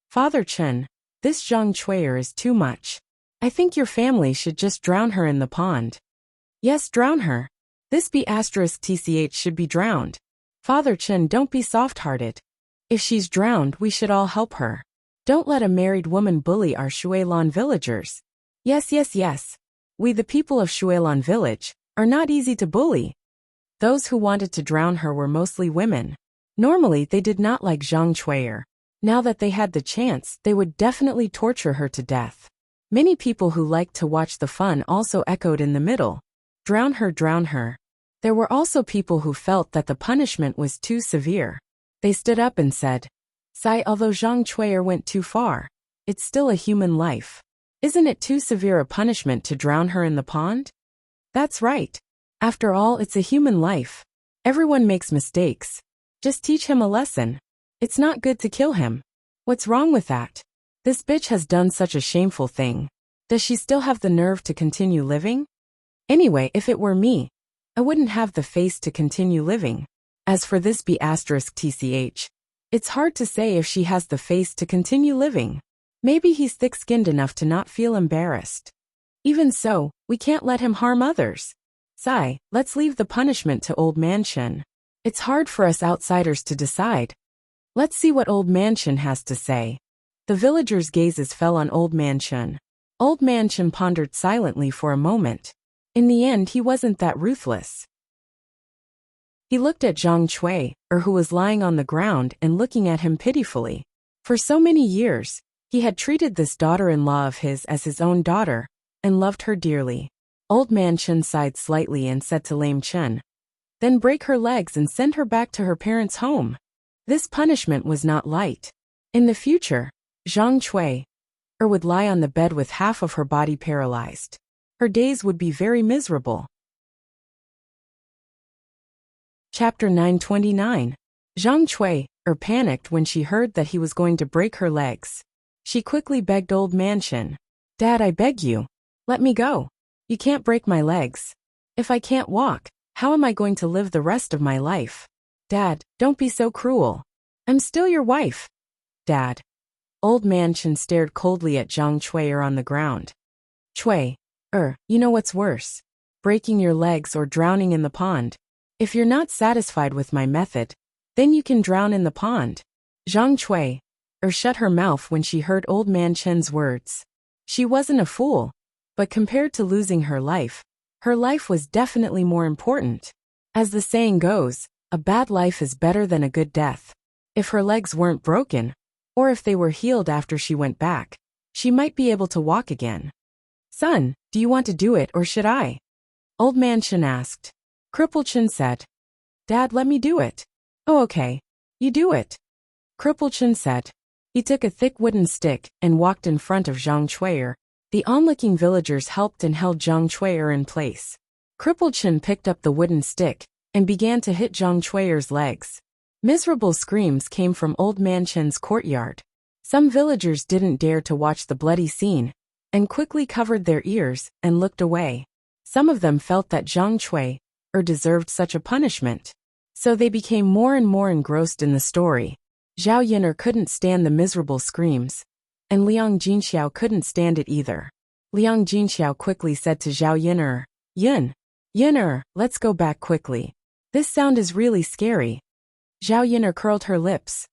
"Father Chun, this Zhang Chui'er is too much. I think your family should just drown her in the pond." "Yes, drown her. This *tch should be drowned." "Father Chun, don't be soft-hearted. If she's drowned, we should all help her. Don't let a married woman bully our Shuilan villagers." Yes. We the people of Shuilan village are not easy to bully." Those who wanted to drown her were mostly women. Normally they did not like Zhang Chui'er. Now that they had the chance, they would definitely torture her to death. Many people who liked to watch the fun also echoed in the middle. Drown her, drown her. There were also people who felt that the punishment was too severe. They stood up and said, "Sai, although Zhang Chui'er went too far, it's still a human life. Isn't it too severe a punishment to drown her in the pond?" "That's right. After all, it's a human life. Everyone makes mistakes. Just teach him a lesson. It's not good to kill him. What's wrong with that? This bitch has done such a shameful thing. Does she still have the nerve to continue living? Anyway, if it were me, I wouldn't have the face to continue living. As for this *tch, it's hard to say if she has the face to continue living. Maybe he's thick-skinned enough to not feel embarrassed. Even so, we can't let him harm others. Sai, let's leave the punishment to Old Man Chun. It's hard for us outsiders to decide. Let's see what Old Man Chun has to say." The villagers' gazes fell on Old Man Chun. Old Man Chun pondered silently for a moment. In the end, he wasn't that ruthless. He looked at Zhang Chui'er, who was lying on the ground and looking at him pitifully. For so many years, he had treated this daughter-in-law of his as his own daughter, and loved her dearly. Old Man Chun sighed slightly and said to Lame Chun, "Then break her legs and send her back to her parents' home." This punishment was not light. In the future, Zhang Chui'er would lie on the bed with half of her body paralyzed. Her days would be very miserable. Chapter 929. Zhang Chui'er panicked when she heard that he was going to break her legs. She quickly begged Old Man Chun, "Dad, I beg you. Let me go. You can't break my legs. If I can't walk, how am I going to live the rest of my life? Dad, don't be so cruel. I'm still your wife." "Dad." Old Man Chun stared coldly at Zhang Chui'er on the ground. "Chui'er, you know what's worse? Breaking your legs or drowning in the pond. If you're not satisfied with my method, then you can drown in the pond." Zhang Chui'er shut her mouth when she heard Old Man Chun's words. She wasn't a fool, but compared to losing her life was definitely more important. As the saying goes, a bad life is better than a good death. If her legs weren't broken, or if they were healed after she went back, she might be able to walk again. "Son, do you want to do it or should I?" Old Man Chun asked. Cripple Chun said, "Dad, let me do it." "Oh, okay. You do it," Cripple Chun said. He took a thick wooden stick and walked in front of Zhang Chui'er. The onlooking villagers helped and held Zhang Chui'er in place. Cripple Chun picked up the wooden stick and began to hit Zhang Chui'er's legs. Miserable screams came from Old Man Chun's courtyard. Some villagers didn't dare to watch the bloody scene, and quickly covered their ears and looked away. Some of them felt that Zhang Cui deserved such a punishment. So they became more and more engrossed in the story. Zhao Yin'er couldn't stand the miserable screams, and Liang Jinxiao couldn't stand it either. Liang Jinxiao quickly said to Zhao Yin'er, Yin'er, let's go back quickly. This sound is really scary. Zhao Yin'er curled her lips.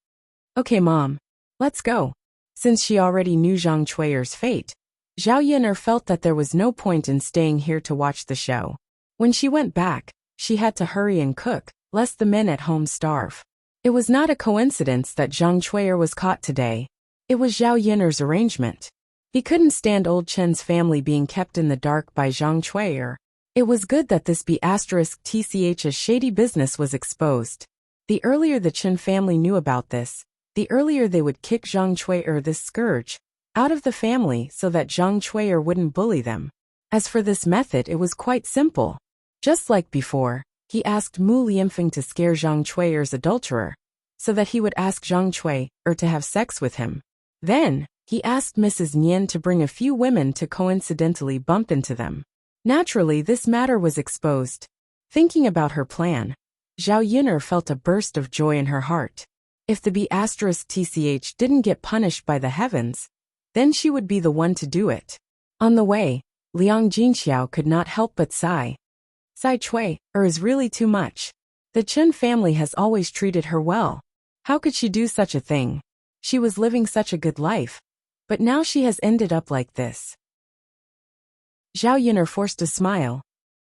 Okay, Mom. Let's go. Since she already knew Zhang Cui's fate, Zhao Yin'er felt that there was no point in staying here to watch the show. When she went back, she had to hurry and cook, lest the men at home starve. It was not a coincidence that Zhang Cui was caught today. It was Zhao Yin'er's arrangement. He couldn't stand old Chen's family being kept in the dark by Zhang Cui. It was good that this B*TCH's shady business was exposed. The earlier the Chen family knew about this, the earlier they would kick Zhang Cui, this scourge, out of the family so that Zhang Cui wouldn't bully them. As for this method, it was quite simple. Just like before, he asked Mu Lianfeng to scare Zhang Cui's adulterer, so that he would ask Zhang Cui to have sex with him. Then, he asked Mrs. Nian to bring a few women to coincidentally bump into them. Naturally, this matter was exposed. Thinking about her plan, Zhao Yin'er felt a burst of joy in her heart. If the B*TCH didn't get punished by the heavens, then she would be the one to do it. On the way, Liang Jinxiao could not help but sigh. Sai Cui is really too much. The Chen family has always treated her well. How could she do such a thing? She was living such a good life, but now she has ended up like this. Zhao Yin'er forced a smile.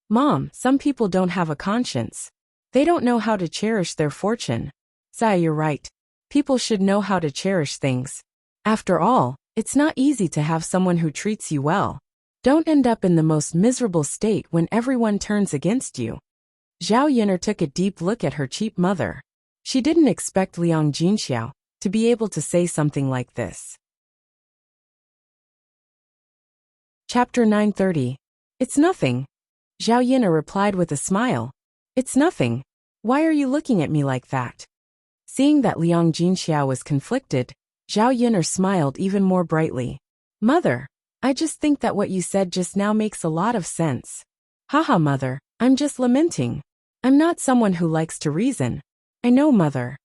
Mom, some people don't have a conscience. They don't know how to cherish their fortune. Sai, you're right. People should know how to cherish things. After all, it's not easy to have someone who treats you well. Don't end up in the most miserable state when everyone turns against you. Zhao Yin'er took a deep look at her cheap mother. She didn't expect Liang Jinxiao to be able to say something like this. Chapter 930. It's nothing. Zhao Yin'er replied with a smile. It's nothing. Why are you looking at me like that? Seeing that Liang Jinxiao was conflicted, Zhao Yin'er smiled even more brightly. Mother, I just think that what you said just now makes a lot of sense. Haha, Mother, I'm just lamenting. I'm not someone who likes to reason. I know, Mother.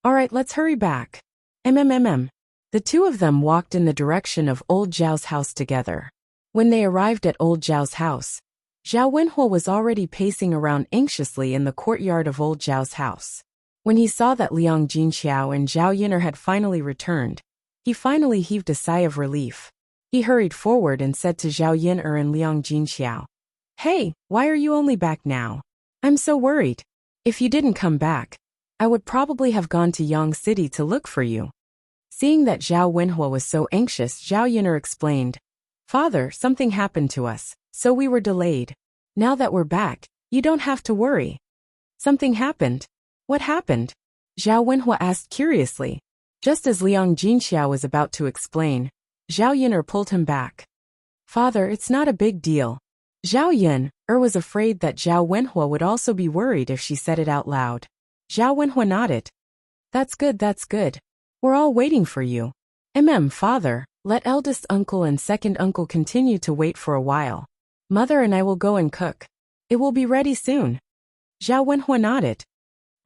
Alright, let's hurry back. The two of them walked in the direction of old Zhao's house together. When they arrived at old Zhao's house, Zhao Wenhua was already pacing around anxiously in the courtyard of old Zhao's house. When he saw that Liang Jinxiao and Zhao Yin'er had finally returned, he finally heaved a sigh of relief. He hurried forward and said to Zhao Yin'er and Liang Jinxiao, Hey, why are you only back now? I'm so worried. If you didn't come back, I would probably have gone to Yang City to look for you. Seeing that Zhao Wenhua was so anxious, Zhao Yin'er explained, Father, something happened to us, so we were delayed. Now that we're back, you don't have to worry. Something happened. What happened? Zhao Wenhua asked curiously. Just as Liang Jinxiao was about to explain, Zhao Yin'er pulled him back. Father, it's not a big deal. Zhao Yin'er was afraid that Zhao Wenhua would also be worried if she said it out loud. Zhao Wenhua nodded. That's good, that's good. We're all waiting for you. Father, let eldest uncle and second uncle continue to wait for a while. Mother and I will go and cook. It will be ready soon. Zhao Wenhua nodded.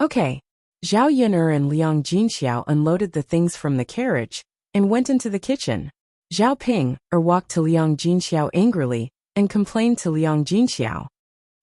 Okay. Zhao Yin'er and Liang Jinxiao unloaded the things from the carriage and went into the kitchen. Zhao Ping walked to Liang Jinxiao angrily and complained to Liang Jinxiao.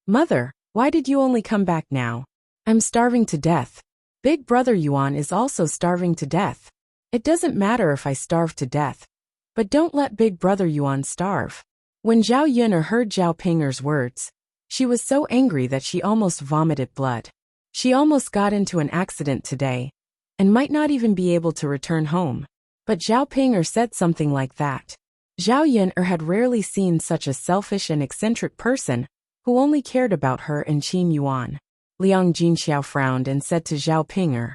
Mother, why did you only come back now? I'm starving to death. Big brother Yuan is also starving to death. It doesn't matter if I starve to death, but don't let big brother Yuan starve. When Zhao Yin'er heard Zhao Pinger's words, she was so angry that she almost vomited blood. She almost got into an accident today, and might not even be able to return home. But Zhao Pinger said something like that. Zhao Yin'er had rarely seen such a selfish and eccentric person, who only cared about her and Qin Yuan. Liang Jinxiao frowned and said to Zhao Pinger,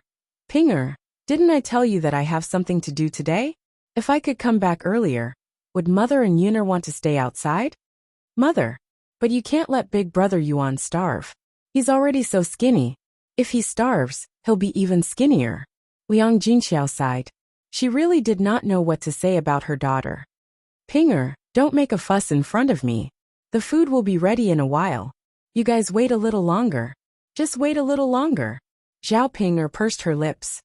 Pinger, didn't I tell you that I have something to do today? If I could come back earlier, would Mother and Yin'er want to stay outside? Mother, but you can't let big brother Yuan starve. He's already so skinny. If he starves, he'll be even skinnier. Liang Jinxiao sighed. She really did not know what to say about her daughter. Pinger, don't make a fuss in front of me. The food will be ready in a while. You guys wait a little longer. Just wait a little longer. Zhao Ping'er pursed her lips.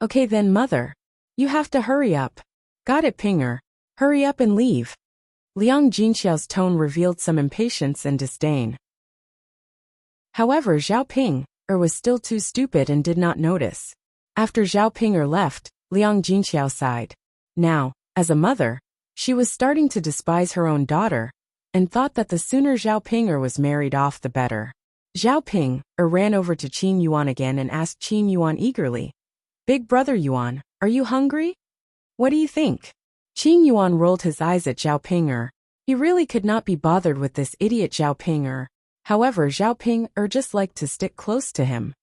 Okay then, mother. You have to hurry up. Got it, Ping'er. Hurry up and leave. Liang Jinxiao's tone revealed some impatience and disdain. However, Zhao Ping'er was still too stupid and did not notice. After Zhao Ping'er left, Liang Jinxiao sighed. Now, as a mother, she was starting to despise her own daughter, and thought that the sooner Zhao Ping'er was married off the better. Zhao Ping'er ran over to Qin Yuan again and asked Qin Yuan eagerly, Big brother Yuan, are you hungry? What do you think? Qin Yuan rolled his eyes at Zhao Ping'er. He really could not be bothered with this idiot Zhao Ping'er. However, Zhao Ping'er just liked to stick close to him.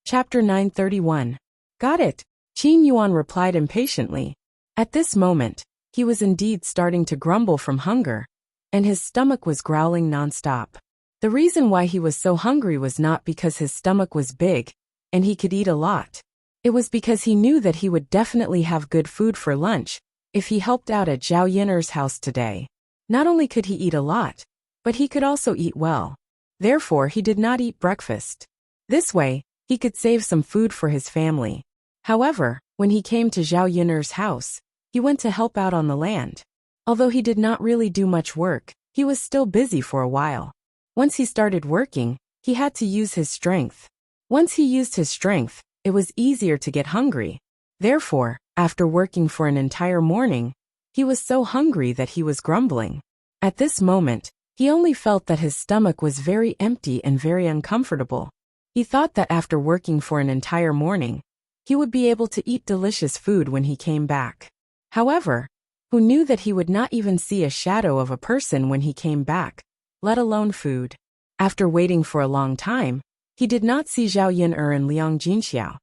Chapter 931. Got it. Qin Yuan replied impatiently. At this moment, he was indeed starting to grumble from hunger, and his stomach was growling non-stop. The reason why he was so hungry was not because his stomach was big, and he could eat a lot. It was because he knew that he would definitely have good food for lunch if he helped out at Zhao Yin'er's house today. Not only could he eat a lot, but he could also eat well. Therefore, he did not eat breakfast. This way, he could save some food for his family. However, when he came to Zhao Yin'er's house, he went to help out on the land. Although he did not really do much work, he was still busy for a while. Once he started working, he had to use his strength. Once he used his strength, it was easier to get hungry. Therefore, after working for an entire morning, he was so hungry that he was grumbling. At this moment, he only felt that his stomach was very empty and very uncomfortable. He thought that after working for an entire morning, he would be able to eat delicious food when he came back. However, who knew that he would not even see a shadow of a person when he came back, let alone food. After waiting for a long time, he did not see Zhao Yin'er and Liang Jinxiao.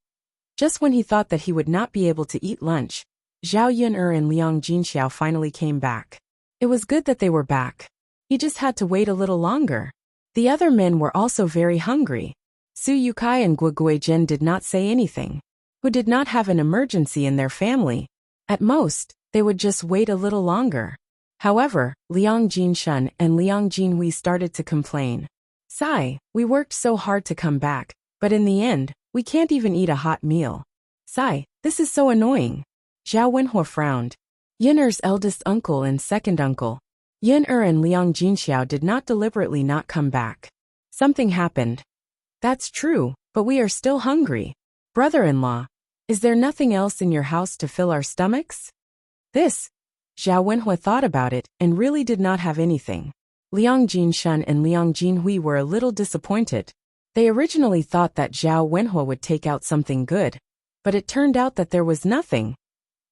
Just when he thought that he would not be able to eat lunch, Zhao Yin'er and Liang Jinxiao finally came back. It was good that they were back. He just had to wait a little longer. The other men were also very hungry. Su Yukai and Guo Guizhen did not say anything. Who did not have an emergency in their family. At most, they would just wait a little longer. However, Liang Jinshan and Liang Jinhui started to complain. Sai, we worked so hard to come back, but in the end, we can't even eat a hot meal. Sai, this is so annoying. Zhao Wenhua frowned. Yin'er's eldest uncle and second uncle, Yin'er and Liang Jinxiao, did not deliberately not come back. Something happened. That's true, but we are still hungry. Brother-in-law, is there nothing else in your house to fill our stomachs? This. Zhao Wenhua thought about it and really did not have anything. Liang Jinshan and Liang Jinhui were a little disappointed. They originally thought that Zhao Wenhua would take out something good, but it turned out that there was nothing.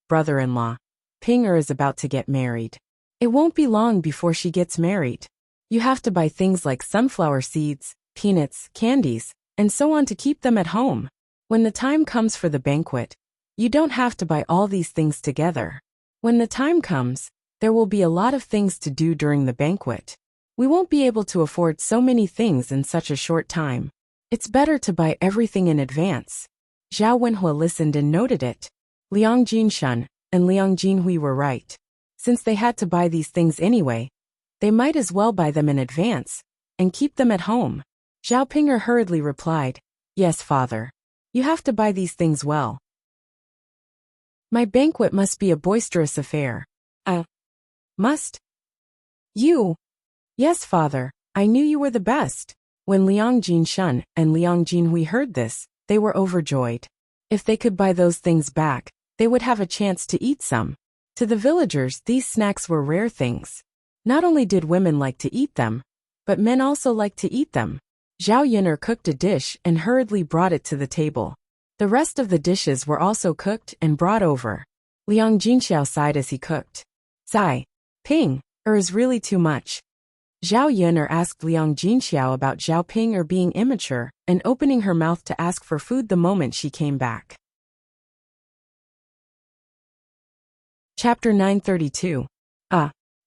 Brother-in-law, Ping'er is about to get married. It won't be long before she gets married. You have to buy things like sunflower seeds, peanuts, candies, and so on to keep them at home. When the time comes for the banquet, you don't have to buy all these things together. When the time comes, there will be a lot of things to do during the banquet. We won't be able to afford so many things in such a short time. It's better to buy everything in advance. Zhao Wenhua listened and noted it. Liang Jinshan and Liang Jinhui were right. Since they had to buy these things anyway, they might as well buy them in advance and keep them at home. Zhao Ping'er hurriedly replied, Yes, father. You have to buy these things well. My banquet must be a boisterous affair. Must? You? Yes, father, I knew you were the best. When Liang Jinshan and Liang Jinhui heard this, they were overjoyed. If they could buy those things back, they would have a chance to eat some. To the villagers, these snacks were rare things. Not only did women like to eat them, but men also liked to eat them. Zhao Yin'er cooked a dish and hurriedly brought it to the table. The rest of the dishes were also cooked and brought over. Liang Jinxiao sighed as he cooked. Sai, Ping'er is really too much. Zhao Yin'er asked Liang Jinxiao about Zhao Ping'er being immature and opening her mouth to ask for food the moment she came back. Chapter 932.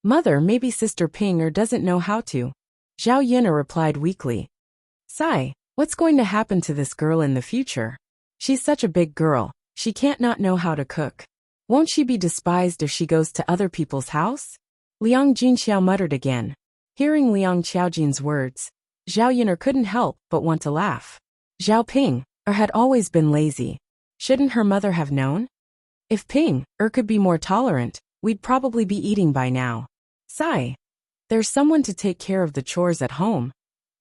Mother, maybe Sister Ping'er doesn't know how to. Zhao Yin'er replied weakly. Sai, what's going to happen to this girl in the future? She's such a big girl, she can't not know how to cook. Won't she be despised if she goes to other people's house? Liang Jinxiao muttered again. Hearing Liang Qiaojin's words, Zhao Yun'er couldn't help but want to laugh. Zhao Ping had always been lazy. Shouldn't her mother have known? If Ping could be more tolerant, we'd probably be eating by now. Sigh. There's someone to take care of the chores at home.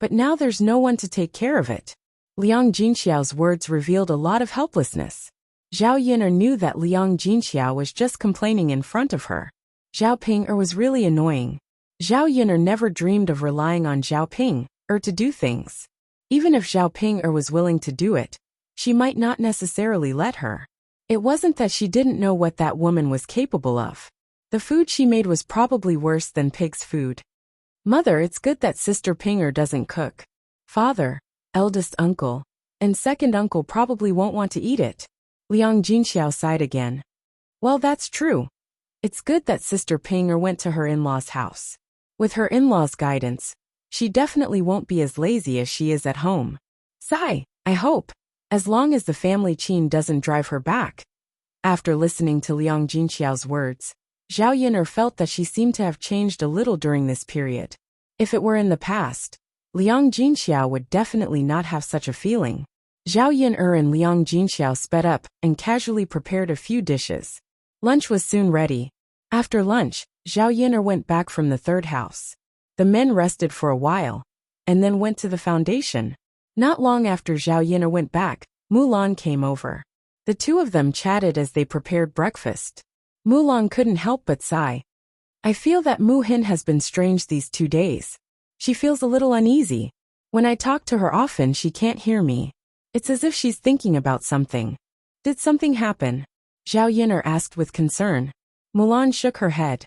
But now there's no one to take care of it. Liang Jinxiao's words revealed a lot of helplessness. Zhao Yun'er knew that Liang Jinxiao was just complaining in front of her. Zhao Ping was really annoying. Zhao Yun'er never dreamed of relying on Zhao Ping to do things. Even if Zhao Ping was willing to do it, she might not necessarily let her. It wasn't that she didn't know what that woman was capable of. The food she made was probably worse than Pig's food. Mother, it's good that Sister Pinger doesn't cook. Father, eldest uncle, and second uncle probably won't want to eat it. Liang Jinxiao sighed again. Well, that's true. It's good that Sister Pinger went to her in-laws' house. With her in-laws' guidance, she definitely won't be as lazy as she is at home. Sigh, I hope. As long as the family Qin doesn't drive her back. After listening to Liang Jinxiao's words, Zhao Yun'er felt that she seemed to have changed a little during this period. If it were in the past, Liang Jinxiao would definitely not have such a feeling. Zhao Yun'er and Liang Jinxiao sped up and casually prepared a few dishes. Lunch was soon ready. After lunch, Zhao Yun'er went back from the third house. The men rested for a while, and then went to the foundation. Not long after Zhao Yun'er went back, Mulan came over. The two of them chatted as they prepared breakfast. Mulan couldn't help but sigh. I feel that Mu Hin has been strange these 2 days. She feels a little uneasy. When I talk to her often, she can't hear me. It's as if she's thinking about something. Did something happen? Zhao Yun'er asked with concern. Mulan shook her head.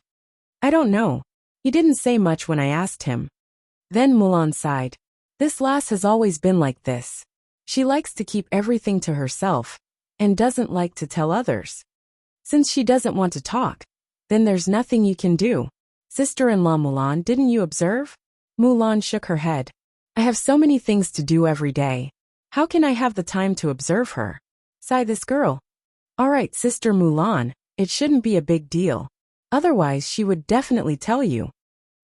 I don't know. He didn't say much when I asked him. Then Mulan sighed. This lass has always been like this. She likes to keep everything to herself, and doesn't like to tell others. Since she doesn't want to talk, then there's nothing you can do. Sister-in-law Mulan, didn't you observe? Mulan shook her head. I have so many things to do every day. How can I have the time to observe her? Sighed this girl. All right, Sister Mulan, it shouldn't be a big deal. Otherwise she would definitely tell you.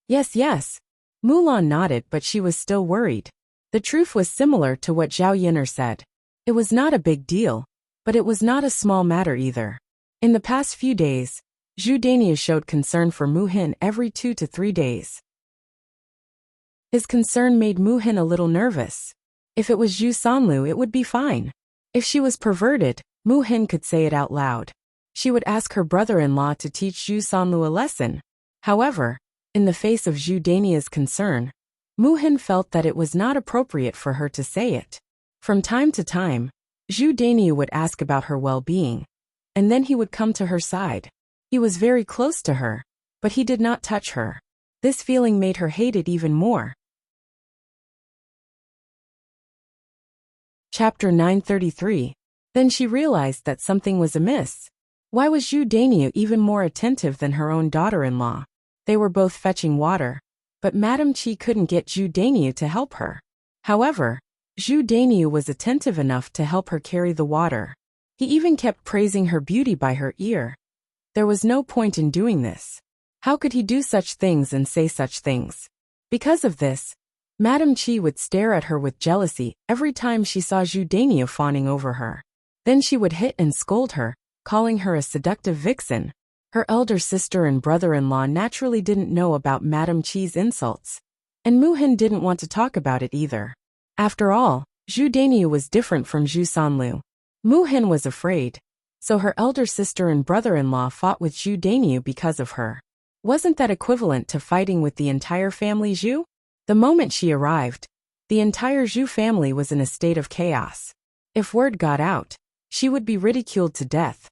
Yes. Mulan nodded, but she was still worried. The truth was similar to what Zhao Yun'er said. It was not a big deal, but it was not a small matter either. In the past few days, Zhu Dania showed concern for Mu Hin every 2 to 3 days. His concern made Mu Hin a little nervous. If it was Zhu Sanlu, it would be fine. If she was perverted, Mu Hin could say it out loud. She would ask her brother-in-law to teach Zhu Sanlu a lesson. However, in the face of Zhu Dania's concern, Mu Hin felt that it was not appropriate for her to say it. From time to time, Zhu Dania would ask about her well-being, and then he would come to her side. He was very close to her, but he did not touch her. This feeling made her hate it even more. Chapter 933. Then she realized that something was amiss. Why was Zhu Dania even more attentive than her own daughter-in-law? They were both fetching water, but Madame Qi couldn't get Zhu Dania to help her. However, Zhu Dania was attentive enough to help her carry the water. He even kept praising her beauty by her ear. There was no point in doing this. How could he do such things and say such things? Because of this, Madame Qi would stare at her with jealousy every time she saw Zhu Dania fawning over her. Then she would hit and scold her, calling her a seductive vixen. Her elder sister and brother-in-law naturally didn't know about Madame Qi's insults, and Mu Hin didn't want to talk about it either. After all, Zhu Dania was different from Zhu Sanlu. Mu Hin was afraid, so her elder sister and brother-in-law fought with Zhu Dania because of her. Wasn't that equivalent to fighting with the entire family Zhu? The moment she arrived, the entire Zhu family was in a state of chaos. If word got out, she would be ridiculed to death.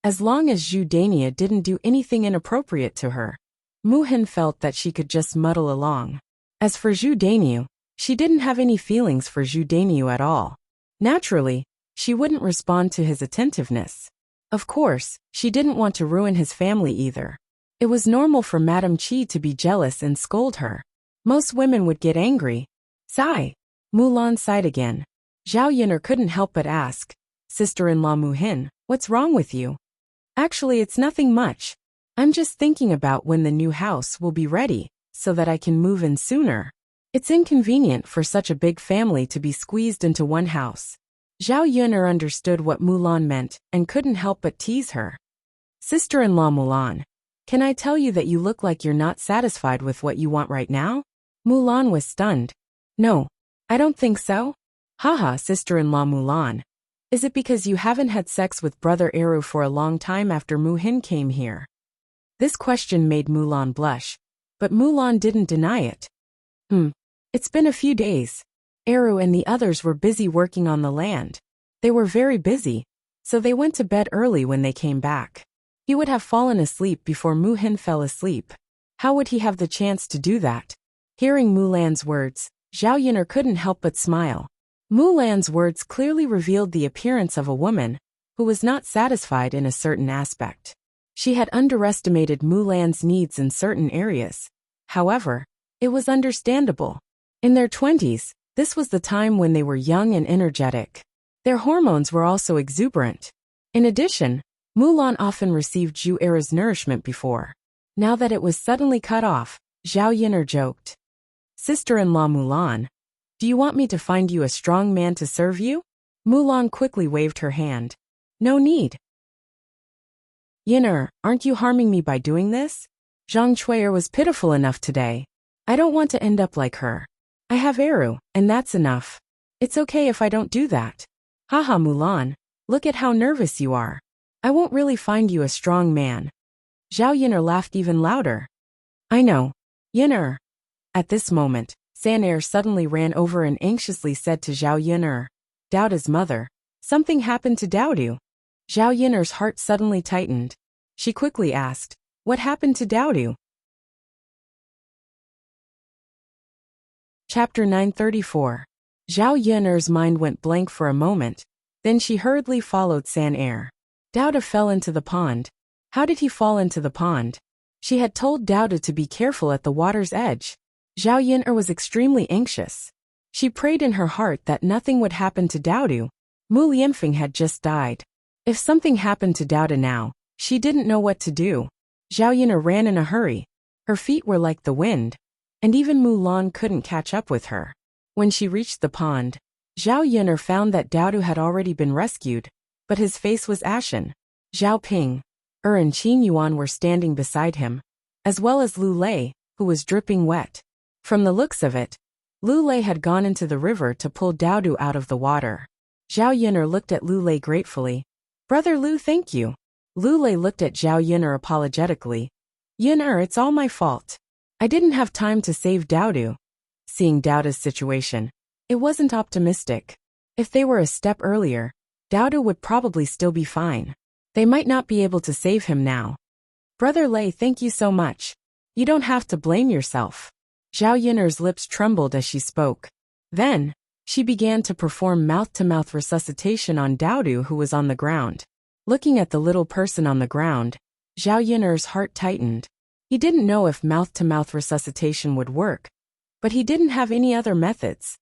As long as Zhu Dania didn't do anything inappropriate to her, Mu Hin felt that she could just muddle along. As for Zhu Dania, she didn't have any feelings for Zhu Dania at all. Naturally, she wouldn't respond to his attentiveness. Of course, she didn't want to ruin his family either. It was normal for Madame Qi to be jealous and scold her. Most women would get angry. Sigh. Mulan sighed again. Zhao Yun'er couldn't help but ask, Sister-in-law Mu Hin, what's wrong with you? Actually, it's nothing much. I'm just thinking about when the new house will be ready, so that I can move in sooner. It's inconvenient for such a big family to be squeezed into one house. Zhao Yun'er understood what Mulan meant and couldn't help but tease her. Sister-in-law Mulan, can I tell you that you look like you're not satisfied with what you want right now? Mulan was stunned. No, I don't think so. Haha, sister-in-law Mulan. Is it because you haven't had sex with brother Eru for a long time after Mu Hin came here? This question made Mulan blush, but Mulan didn't deny it. It's been a few days. Eru and the others were busy working on the land. They were very busy, so they went to bed early when they came back. He would have fallen asleep before Mu Hin fell asleep. How would he have the chance to do that? Hearing Mulan's words, Zhao Yun'er couldn't help but smile. Mulan's words clearly revealed the appearance of a woman who was not satisfied in a certain aspect. She had underestimated Mulan's needs in certain areas. However, it was understandable. In their 20s, this was the time when they were young and energetic. Their hormones were also exuberant. In addition, Mulan often received Zhu Era's nourishment before. Now that it was suddenly cut off, Zhao Yun'er joked. Sister-in-law Mulan, do you want me to find you a strong man to serve you? Mulan quickly waved her hand. No need. Yun'er, aren't you harming me by doing this? Zhang Chui'er was pitiful enough today. I don't want to end up like her. I have Eru, and that's enough. It's okay if I don't do that. Haha Mulan, look at how nervous you are. I won't really find you a strong man. Zhao Yun'er laughed even louder. I know. Yun'er. At this moment, Sanair suddenly ran over and anxiously said to Zhao Yun'er, Daoda's mother, something happened to Daodu. Zhao Yun'er's heart suddenly tightened. She quickly asked, what happened to Daodu? Chapter 934. Zhao Yun'er's mind went blank for a moment, then she hurriedly followed Sanair. Daoda fell into the pond. How did he fall into the pond? She had told Daoda to be careful at the water's edge. Zhao Yun'er was extremely anxious. She prayed in her heart that nothing would happen to Daodu. Mu Lianfeng had just died. If something happened to Daoda now, she didn't know what to do. Zhao Yun'er ran in a hurry. Her feet were like the wind, and even Mulan couldn't catch up with her. When she reached the pond, Zhao Yun'er found that Daodu had already been rescued, but his face was ashen. Zhao Ping, and Qin Yuan were standing beside him, as well as Lu Lei, who was dripping wet. From the looks of it, Lu Lei had gone into the river to pull Daodu out of the water. Zhao Yun'er looked at Lu Lei gratefully. Brother Lu, thank you. Lu Lei looked at Zhao Yun'er apologetically. Yun'er, it's all my fault. I didn't have time to save Daodu. Seeing Daoda's situation, it wasn't optimistic. If they were a step earlier, Daodu would probably still be fine. They might not be able to save him now. Brother Lei, thank you so much. You don't have to blame yourself. Zhao Yun'er's lips trembled as she spoke. Then, she began to perform mouth-to-mouth resuscitation on Daodu, who was on the ground. Looking at the little person on the ground, Zhao Yun'er's heart tightened. He didn't know if mouth-to-mouth resuscitation would work, but he didn't have any other methods.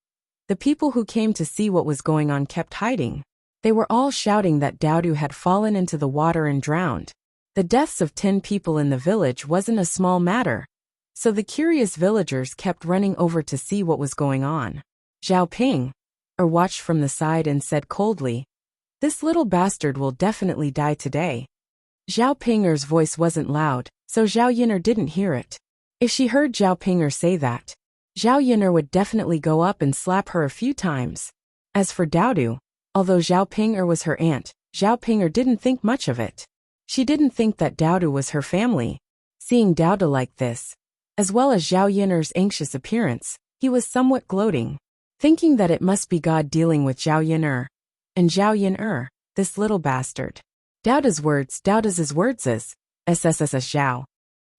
The people who came to see what was going on kept hiding. They were all shouting that Daodu had fallen into the water and drowned. The deaths of 10 people in the village wasn't a small matter, so the curious villagers kept running over to see what was going on. Zhao Ping watched from the side and said coldly, this little bastard will definitely die today. Zhao Pinger's voice wasn't loud, so Zhao Yun'er didn't hear it. If she heard Zhao Pinger say that, Zhao Yun'er would definitely go up and slap her a few times. As for Daodu, although Zhao Pinger was her aunt, Zhao Pinger didn't think much of it. She didn't think that Daodu was her family. Seeing Daodu like this, as well as Zhao Yun'er's anxious appearance, he was somewhat gloating, thinking that it must be God dealing with Zhao Yun'er. And Zhao Yun'er, this little bastard. Daoda's words is, SSSS Zhao.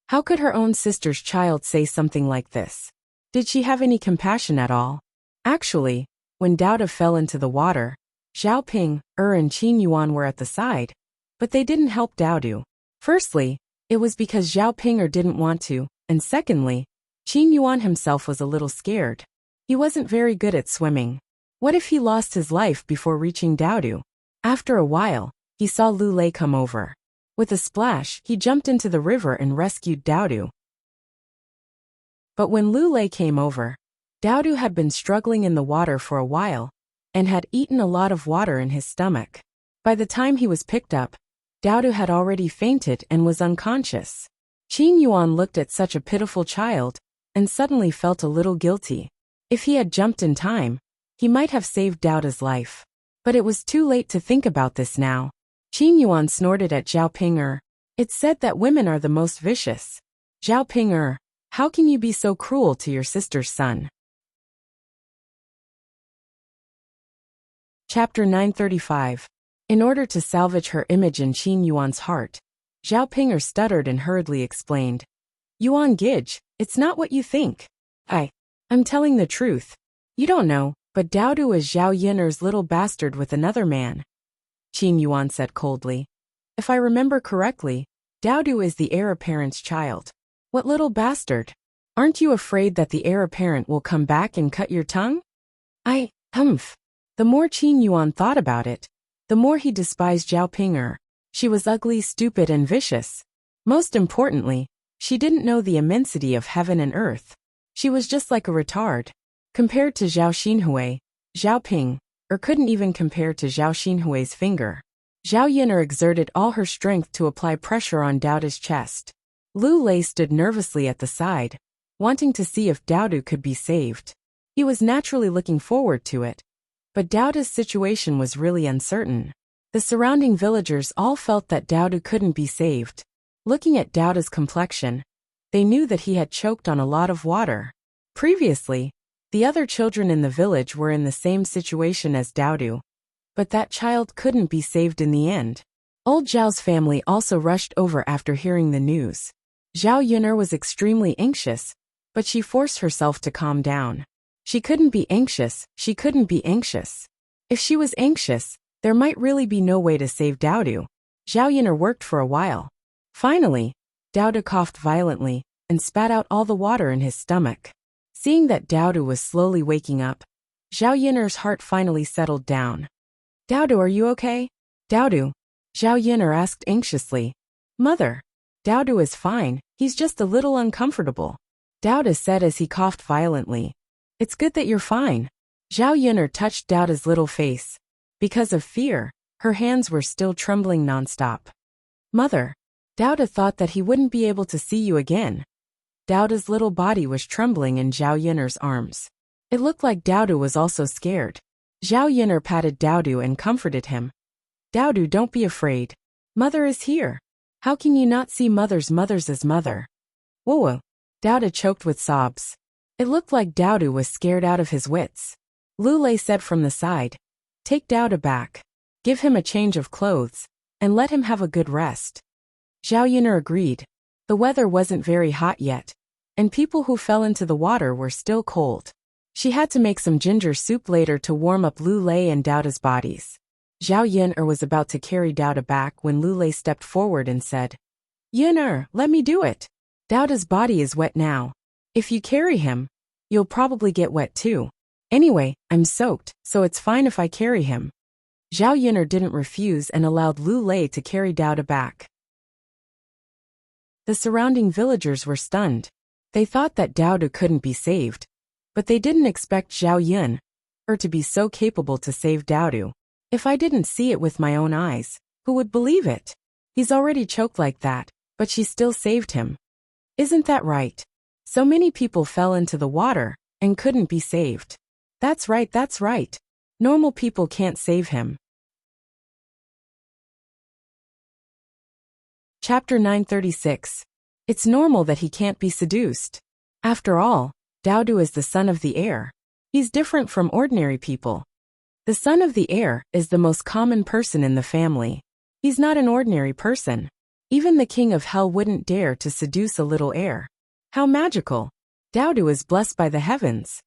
How could her own sister's child say something like this? Did she have any compassion at all? Actually, when Daoda fell into the water, Zhao Ping, and Qin Yuan were at the side, but they didn't help Daodu. Firstly, it was because Zhao Pinger didn't want to, and secondly, Qin Yuan himself was a little scared. He wasn't very good at swimming. What if he lost his life before reaching Daodu? After a while, he saw Lu Lei come over. With a splash, he jumped into the river and rescued Dowdu. But when Lu Lei came over, Dowdu had been struggling in the water for a while and had eaten a lot of water in his stomach. By the time he was picked up, Dowdu had already fainted and was unconscious. Qin Yuan looked at such a pitiful child and suddenly felt a little guilty. If he had jumped in time, he might have saved Dowdu's life. But it was too late to think about this now. Qin Yuan snorted at Zhao Ping'er. It's said that women are the most vicious. Zhao Ping'er, how can you be so cruel to your sister's son? Chapter 935. In order to salvage her image in Qin Yuan's heart, Zhao Ping'er stuttered and hurriedly explained. Yuan Gij, it's not what you think. I'm telling the truth. You don't know, but Dowdu is Zhao Yiner's little bastard with another man. Qin Yuan said coldly. If I remember correctly, Dowdu is the heir apparent's child. What little bastard? Aren't you afraid that the heir apparent will come back and cut your tongue? Humph. The more Qin Yuan thought about it, the more he despised Zhao Ping'er. She was ugly, stupid, and vicious. Most importantly, she didn't know the immensity of heaven and earth. She was just like a retard. Compared to Zhao Xinhui, Zhao Ping'er couldn't even compare to Zhao Xinhui's finger. Zhao Yiner exerted all her strength to apply pressure on Dowdu's chest. Lu Lei stood nervously at the side, wanting to see if Dowdu could be saved. He was naturally looking forward to it, but Dowdu's situation was really uncertain. The surrounding villagers all felt that Dowdu couldn't be saved. Looking at Dowdu's complexion, they knew that he had choked on a lot of water. Previously, the other children in the village were in the same situation as Dowdu, but that child couldn't be saved in the end. Old Zhao's family also rushed over after hearing the news. Zhao Yun'er was extremely anxious, but she forced herself to calm down. She couldn't be anxious. If she was anxious, there might really be no way to save Dowdu. Zhao Yun'er worked for a while. Finally, Dowdu coughed violently and spat out all the water in his stomach. Seeing that Dowdu was slowly waking up, Zhao Yun'er's heart finally settled down. Dowdu, are you okay? Dowdu? Zhao Yun'er asked anxiously. Mother. Dowdu is fine, he's just a little uncomfortable. Dowdu said as he coughed violently. It's good that you're fine. Zhao Yun'er touched Dowdu's little face. Because of fear, her hands were still trembling nonstop. Mother. Dowdu thought that he wouldn't be able to see you again. Dowdu's little body was trembling in Zhao Yun'er's arms. It looked like Dowdu was also scared. Zhao Yun'er patted Dowdu and comforted him. Dowdu, don't be afraid. Mother is here. How can you not see mother's as mother? Whoa. Dowdu choked with sobs. It looked like Dowdu was scared out of his wits. Lu Lei said from the side. Take Dowdu back. Give him a change of clothes, and let him have a good rest. Zhao Yun'er agreed. The weather wasn't very hot yet, and people who fell into the water were still cold. She had to make some ginger soup later to warm up Lu Lei and Dowdu's bodies. Zhao Yun'er was about to carry Dowdu back when Lu Lei stepped forward and said, Yun'er, let me do it. Dowdu's body is wet now. If you carry him, you'll probably get wet too. Anyway, I'm soaked, so it's fine if I carry him. Zhao Yun'er didn't refuse and allowed Lu Lei to carry Dowdu back. The surrounding villagers were stunned. They thought that Dowdu couldn't be saved, but they didn't expect Zhao Yun'er to be so capable to save Dowdu. If I didn't see it with my own eyes, who would believe it? He's already choked like that, but she still saved him. Isn't that right? So many people fell into the water and couldn't be saved. That's right. Normal people can't save him. Chapter 936. It's normal that he can't be seduced. After all, Dowdu is the son of the heir. He's different from ordinary people. The son of the heir is the most common person in the family. He's not an ordinary person. Even the king of hell wouldn't dare to seduce a little heir. How magical. Dowdu is blessed by the heavens.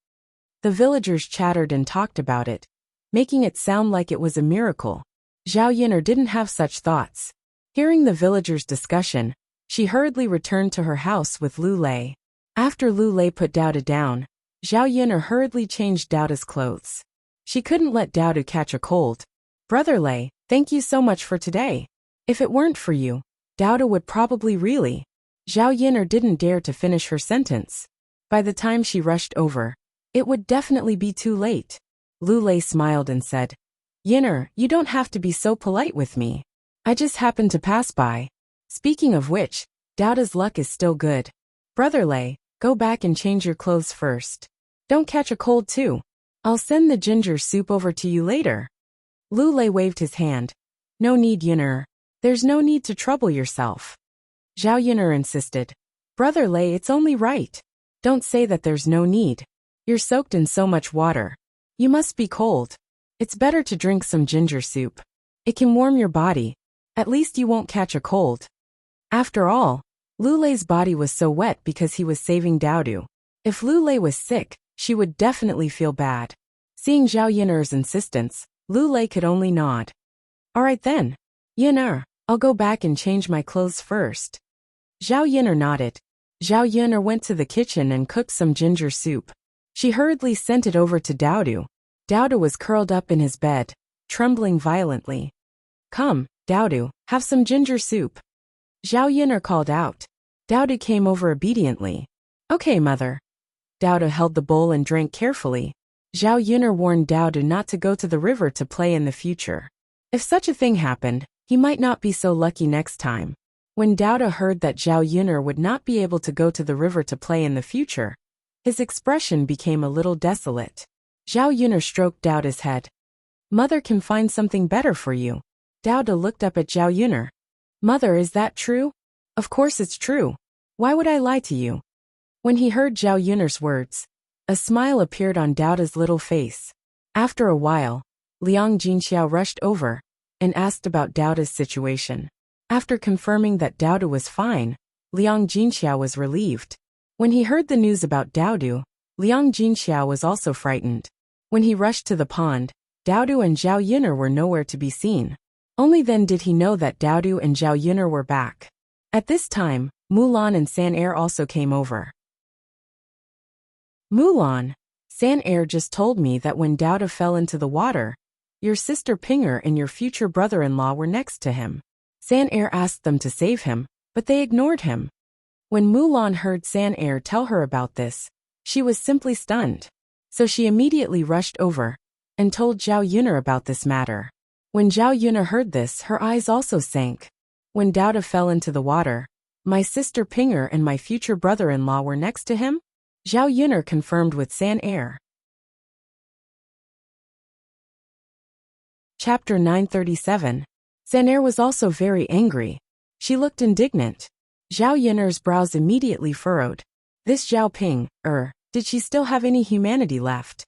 The villagers chattered and talked about it, making it sound like it was a miracle. Zhao Yun'er didn't have such thoughts. Hearing the villagers' discussion, she hurriedly returned to her house with Lu Lei. After Lu Lei put Dowdu down, Zhao Yun'er hurriedly changed Dowdu's clothes. She couldn't let Dowdu catch a cold. Brother Lei, thank you so much for today. If it weren't for you, Doubta would probably really. Zhao Yin'er didn't dare to finish her sentence. By the time she rushed over, it would definitely be too late. Lu Lei smiled and said, Yin'er, you don't have to be so polite with me. I just happened to pass by. Speaking of which, Doubta's luck is still good. Brother Lei, go back and change your clothes first. Don't catch a cold too. I'll send the ginger soup over to you later. Lu Lei waved his hand. No need, Yin'er. There's no need to trouble yourself. Zhao Yin'er insisted. Brother Lei, it's only right. Don't say that there's no need. You're soaked in so much water. You must be cold. It's better to drink some ginger soup. It can warm your body. At least you won't catch a cold. After all, Lu Lei's body was so wet because he was saving Daodu. If Lu Lei was sick, she would definitely feel bad. Seeing Zhao Yin'er's insistence, Lu Lei could only nod. Alright then. Yin'er, I'll go back and change my clothes first. Zhao Yin'er nodded. Zhao Yin'er went to the kitchen and cooked some ginger soup. She hurriedly sent it over to Daodu. Daodu was curled up in his bed, trembling violently. Come, Daodu, have some ginger soup. Zhao Yin'er called out. Daodu came over obediently. Okay, mother. Daodu held the bowl and drank carefully. Zhao Yin'er warned Daodu not to go to the river to play in the future. If such a thing happened, he might not be so lucky next time. When Daodu heard that Zhao Yin'er would not be able to go to the river to play in the future, his expression became a little desolate. Zhao Yin'er stroked Daodu's head. Mother can find something better for you. Daodu looked up at Zhao Yin'er. Mother, is that true? Of course it's true. Why would I lie to you? When he heard Zhao Yin'er's words, a smile appeared on Daodu's little face. After a while, Liang Jinxiao rushed over and asked about Daodu's situation. After confirming that Daodu was fine, Liang Jinxiao was relieved. When he heard the news about Daodu, Liang Jinxiao was also frightened. When he rushed to the pond, Daodu and Zhao Yin'er were nowhere to be seen. Only then did he know that Daodu and Zhao Yin'er were back. At this time, Mulan and San Er also came over. Mulan, San Er just told me that when Daodu fell into the water, your sister Pinger and your future brother-in-law were next to him. San Er asked them to save him, but they ignored him. When Mulan heard San Er tell her about this, she was simply stunned. So she immediately rushed over and told Zhao Yin'er about this matter. When Zhao Yin'er heard this, her eyes also sank. When Daodu fell into the water, my sister Pinger and my future brother-in-law were next to him? Zhao Yin'er confirmed with San Er. Chapter 937. San Er was also very angry. She looked indignant. Zhao Yin'er's brows immediately furrowed. This Zhao Ping, did she still have any humanity left?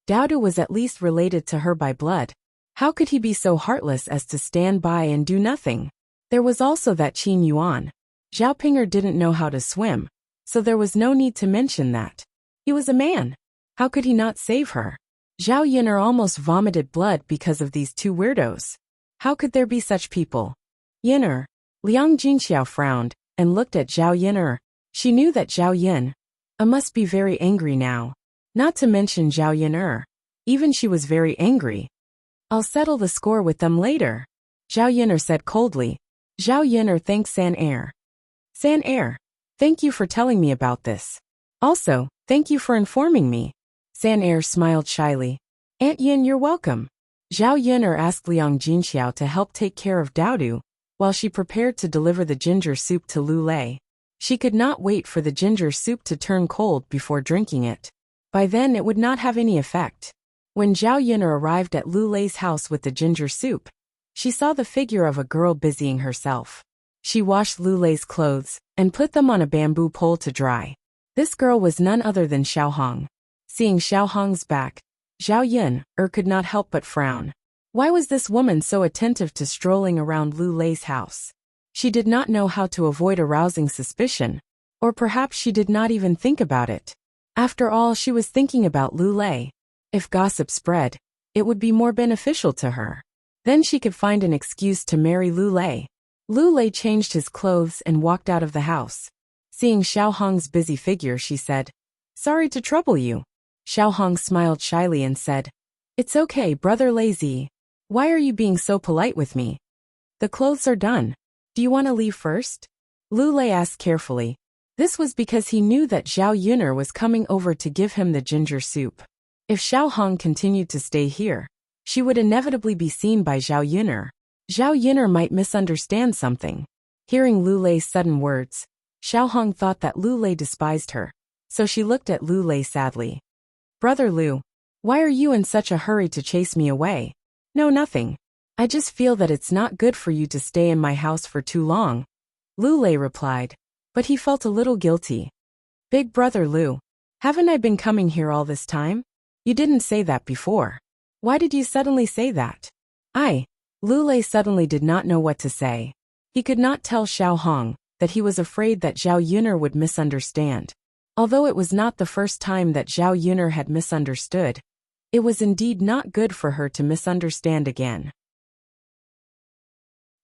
Daodu was at least related to her by blood. How could he be so heartless as to stand by and do nothing? There was also that Qin Yuan. Zhao Pinger didn't know how to swim, so there was no need to mention that. He was a man. How could he not save her? Zhao Yin'er almost vomited blood because of these two weirdos. How could there be such people? Yin'er. Liang Jinxiao frowned and looked at Zhao Yin'er. She knew that Zhao Yin must be very angry now. Not to mention Zhao Yin'er. Even she was very angry. I'll settle the score with them later, Zhao Yin'er said coldly. Zhao Yin'er thanked San Er. San Er, thank you for telling me about this. Also, thank you for informing me. San Er smiled shyly. Aunt Yin, you're welcome. Zhao Yin'er asked Liang Jinxiao to help take care of Daodu, while she prepared to deliver the ginger soup to Lu Lei. She could not wait for the ginger soup to turn cold before drinking it. By then it would not have any effect. When Zhao Yin'er arrived at Lu Lei's house with the ginger soup, she saw the figure of a girl busying herself. She washed Lu Lei's clothes and put them on a bamboo pole to dry. This girl was none other than Xiao Hong. Seeing Xiao Hong's back, Zhao Yin'er could not help but frown. Why was this woman so attentive to strolling around Lu Lei's house? She did not know how to avoid arousing suspicion, or perhaps she did not even think about it. After all, she was thinking about Lu Lei. If gossip spread, it would be more beneficial to her. Then she could find an excuse to marry Lu Lei. Lu Lei changed his clothes and walked out of the house. Seeing Xiao Hong's busy figure, she said, "Sorry to trouble you." Xiao Hong smiled shyly and said, "It's okay, brother Lazy. Why are you being so polite with me? The clothes are done. Do you want to leave first? Lu Lei asked carefully. This was because he knew that Zhao Yuner was coming over to give him the ginger soup. If Xiao Hong continued to stay here, she would inevitably be seen by Zhao Yuner. Zhao Yuner might misunderstand something. Hearing Lu Lei's sudden words, Xiao Hong thought that Lu Lei despised her, so she looked at Lu Lei sadly. Brother Lu, why are you in such a hurry to chase me away? No, nothing. I just feel that it's not good for you to stay in my house for too long. Lu Lei replied, but he felt a little guilty. Big brother Lu, haven't I been coming here all this time? You didn't say that before. Why did you suddenly say that? Lu Lei suddenly did not know what to say. He could not tell Xiao Hong that he was afraid that Zhao Yuner would misunderstand. Although it was not the first time that Zhao Yuner had misunderstood, it was indeed not good for her to misunderstand again.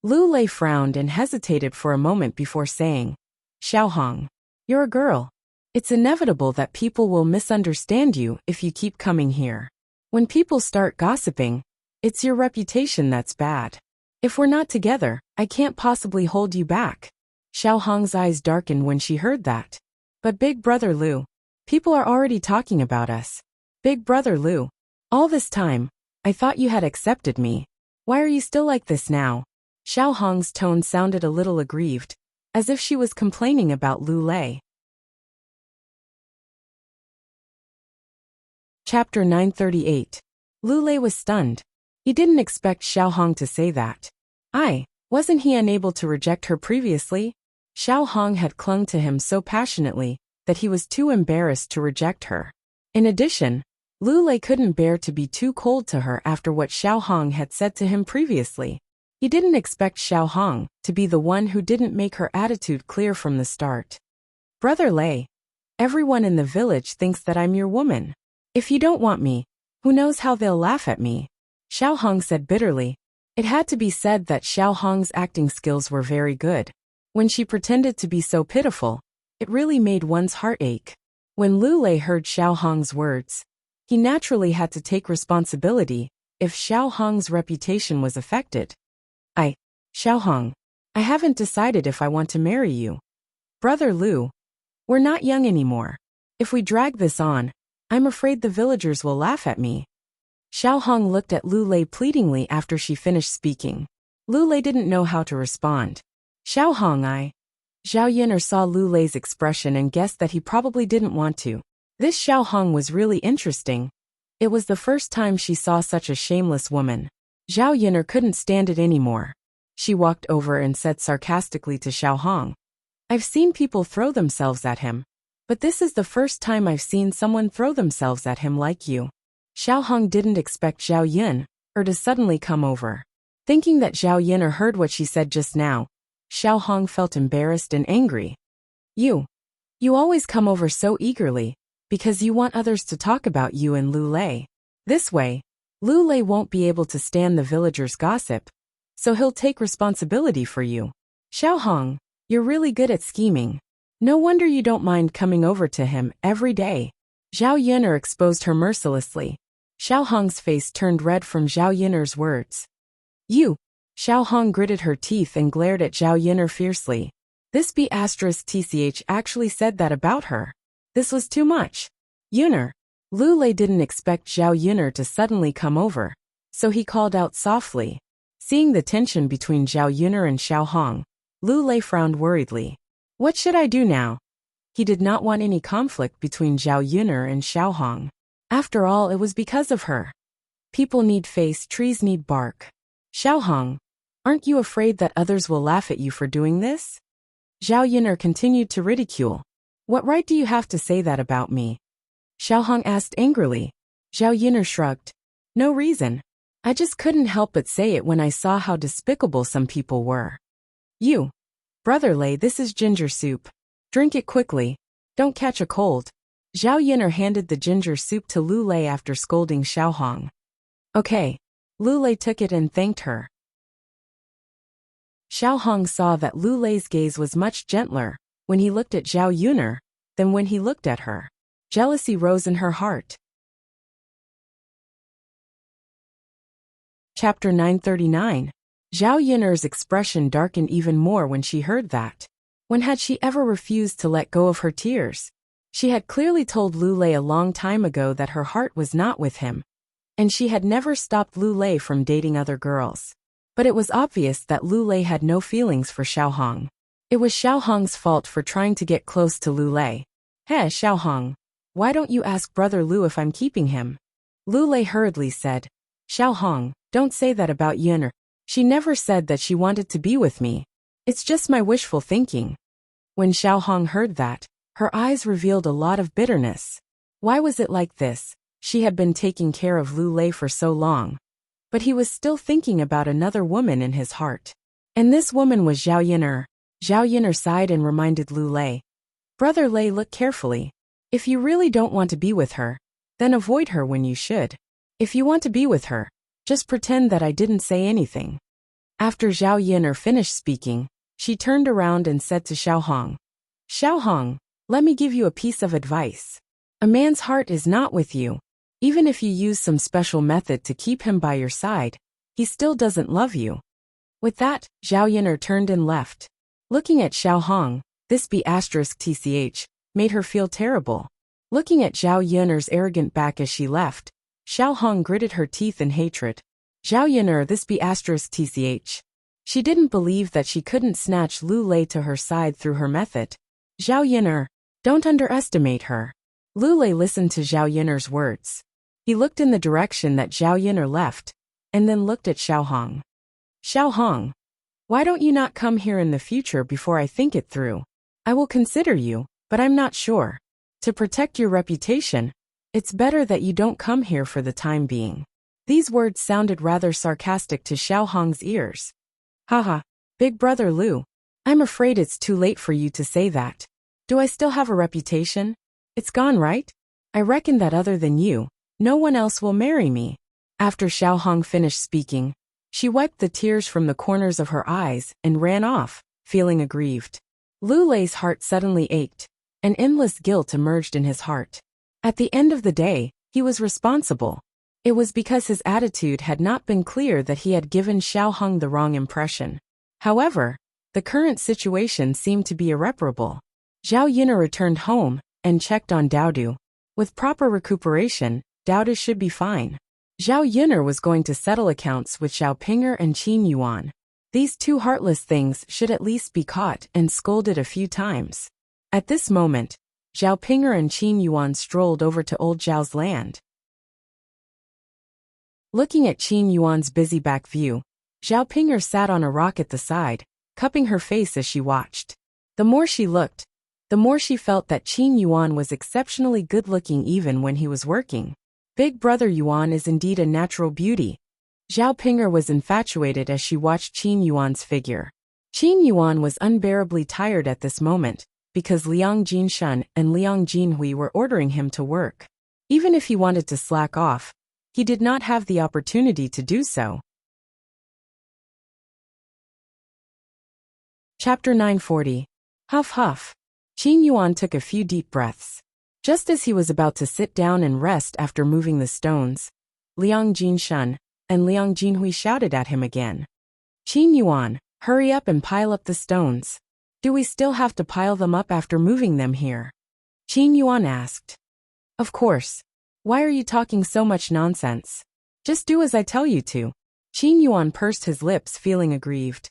Lu Lei frowned and hesitated for a moment before saying, Xiao Hong, you're a girl. It's inevitable that people will misunderstand you if you keep coming here. When people start gossiping, it's your reputation that's bad. If we're not together, I can't possibly hold you back. Xiao Hong's eyes darkened when she heard that. But Big Brother Lu, people are already talking about us. Big Brother Lu, all this time, I thought you had accepted me. Why are you still like this now? Xiao Hong's tone sounded a little aggrieved, as if she was complaining about Lu Lei. Chapter 938. Lu Lei was stunned. He didn't expect Xiao Hong to say that. Wasn't he unable to reject her previously? Xiao Hong had clung to him so passionately that he was too embarrassed to reject her. In addition, Lu Lei couldn't bear to be too cold to her after what Xiao Hong had said to him previously. He didn't expect Xiao Hong to be the one who didn't make her attitude clear from the start. Brother Lei, everyone in the village thinks that I'm your woman. If you don't want me, who knows how they'll laugh at me? Xiao Hong said bitterly. It had to be said that Xiao Hong's acting skills were very good. When she pretended to be so pitiful, it really made one's heart ache. When Lu Lei heard Xiao Hong's words, he naturally had to take responsibility if Xiao Hong's reputation was affected. Xiao Hong, I haven't decided if I want to marry you. Brother Lu, we're not young anymore. If we drag this on, I'm afraid the villagers will laugh at me. Xiao Hong looked at Lu Lei pleadingly after she finished speaking. Lu Lei didn't know how to respond. Xiao Hong, Zhao Yuner saw Lu Lei's expression and guessed that he probably didn't want to. This Xiao Hong was really interesting. It was the first time she saw such a shameless woman. Zhao Yuner couldn't stand it anymore. She walked over and said sarcastically to Xiao Hong, I've seen people throw themselves at him, but this is the first time I've seen someone throw themselves at him like you. Xiao Hong didn't expect Zhao Yuner to suddenly come over. Thinking that Zhao Yuner heard what she said just now, Xiao Hong felt embarrassed and angry. You always come over so eagerly, because you want others to talk about you and Lu Lei. This way, Lu Lei won't be able to stand the villagers' gossip, so he'll take responsibility for you. Xiao Hong, you're really good at scheming. No wonder you don't mind coming over to him every day. Zhao Yuner exposed her mercilessly. Xiao Hong's face turned red from Zhao Yuner's words. You! Xiao Hong gritted her teeth and glared at Zhao Yuner fiercely. This B***TCH actually said that about her. This was too much. Yuner! Lu Lei didn't expect Zhao Yuner to suddenly come over, so he called out softly. Seeing the tension between Zhao Yuner and Xiao Hong, Lu Lei frowned worriedly. What should I do now? He did not want any conflict between Zhao Yuner and Xiao Hong. After all, it was because of her. People need face, trees need bark. Xiao Hong, aren't you afraid that others will laugh at you for doing this? Zhao Yuner continued to ridicule. What right do you have to say that about me? Xiao Hong asked angrily. Zhao Yuner shrugged. No reason. I just couldn't help but say it when I saw how despicable some people were. You. Brother Lei, this is ginger soup. Drink it quickly. Don't catch a cold. Zhao Yuner handed the ginger soup to Lu Lei after scolding Xiao Hong. Okay. Lu Lei took it and thanked her. Xiao Hong saw that Lu Lei's gaze was much gentler when he looked at Zhao Yuner than when he looked at her. Jealousy rose in her heart. Chapter 939. Zhao Yin'er's expression darkened even more when she heard that. When had she ever refused to let go of her tears? She had clearly told Lu Lei a long time ago that her heart was not with him, and she had never stopped Lu Lei from dating other girls. But it was obvious that Lu Lei had no feelings for Xiaohong. It was Xiaohong's fault for trying to get close to Lu Lei. Hey, Xiaohong, why don't you ask Brother Lu if I'm keeping him? Lu Lei hurriedly said. Xiaohong, don't say that about Yin'er. She never said that she wanted to be with me. It's just my wishful thinking. When Xiaohong heard that, her eyes revealed a lot of bitterness. Why was it like this? She had been taking care of Lu Lei for so long. But he was still thinking about another woman in his heart. And this woman was Zhao Yin'er. Zhao Yin'er sighed and reminded Lu Lei. Brother Lei, look carefully. If you really don't want to be with her, then avoid her when you should. If you want to be with her, just pretend that I didn't say anything. After Zhao Yin'er finished speaking, she turned around and said to Xiaohong. Xiaohong, let me give you a piece of advice. A man's heart is not with you. Even if you use some special method to keep him by your side, he still doesn't love you. With that, Zhao Yin'er turned and left. Looking at Xiaohong, this B***TCH, made her feel terrible. Looking at Zhao Yin'er's arrogant back as she left, Xiaohong gritted her teeth in hatred. Zhao Yin'er, this B***TCH. She didn't believe that she couldn't snatch Lu Lei to her side through her method. Zhao Yin'er, don't underestimate her. Lu Lei listened to Zhao Yin'er's words. He looked in the direction that Zhao Yin'er left, and then looked at Xiaohong. Xiaohong, why don't you not come here in the future before I think it through? I will consider you, but I'm not sure. To protect your reputation, it's better that you don't come here for the time being. These words sounded rather sarcastic to Xiaohong's ears. Haha, Big Brother Lu, I'm afraid it's too late for you to say that. Do I still have a reputation? It's gone, right? I reckon that other than you, no one else will marry me. After Xiaohong finished speaking, she wiped the tears from the corners of her eyes and ran off, feeling aggrieved. Lu Lei's heart suddenly ached. An endless guilt emerged in his heart. At the end of the day, he was responsible. It was because his attitude had not been clear that he had given Xiaohong the wrong impression. However, the current situation seemed to be irreparable. Zhao Yin'er returned home and checked on Daodu. With proper recuperation, Daodu should be fine. Zhao Yin'er was going to settle accounts with Zhao Ping'er and Qin Yuan. These two heartless things should at least be caught and scolded a few times. At this moment, Zhao Ping'er and Qin Yuan strolled over to old Zhao's land. Looking at Qin Yuan's busy back view, Zhao Ping'er sat on a rock at the side, cupping her face as she watched. The more she looked, the more she felt that Qin Yuan was exceptionally good-looking even when he was working. Big Brother Yuan is indeed a natural beauty. Zhao Ping'er was infatuated as she watched Qin Yuan's figure. Qin Yuan was unbearably tired at this moment, because Liang Jinshun and Liang Jinhui were ordering him to work. Even if he wanted to slack off, he did not have the opportunity to do so. Chapter 940. Huff huff. Qin Yuan took a few deep breaths. Just as he was about to sit down and rest after moving the stones, Liang Jinshun and Liang Jinhui shouted at him again. Qin Yuan, hurry up and pile up the stones. Do we still have to pile them up after moving them here? Qin Yuan asked. Of course. Why are you talking so much nonsense? Just do as I tell you to. Qin Yuan pursed his lips, feeling aggrieved.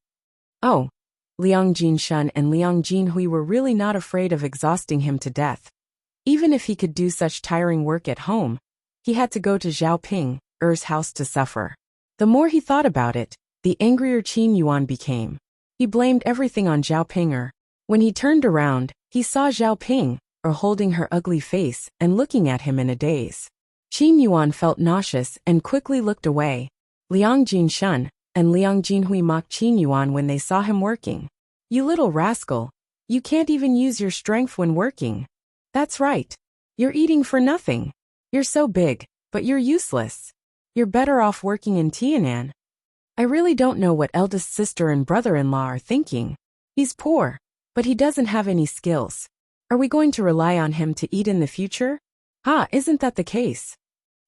Oh. Liang Jinshun and Liang Jinhui were really not afraid of exhausting him to death. Even if he could do such tiring work at home, he had to go to Zhao Ping'er's house to suffer. The more he thought about it, the angrier Qin Yuan became. He blamed everything on Zhao Ping'er. When he turned around, he saw Zhao Ping'er holding her ugly face and looking at him in a daze. Qin Yuan felt nauseous and quickly looked away. Liang Jinshun and Liang Jinhui mocked Qin Yuan when they saw him working. You little rascal, you can't even use your strength when working. That's right. You're eating for nothing. You're so big, but you're useless. You're better off working in Tianan. I really don't know what eldest sister and brother-in-law are thinking. He's poor, but he doesn't have any skills. Are we going to rely on him to eat in the future? Isn't that the case?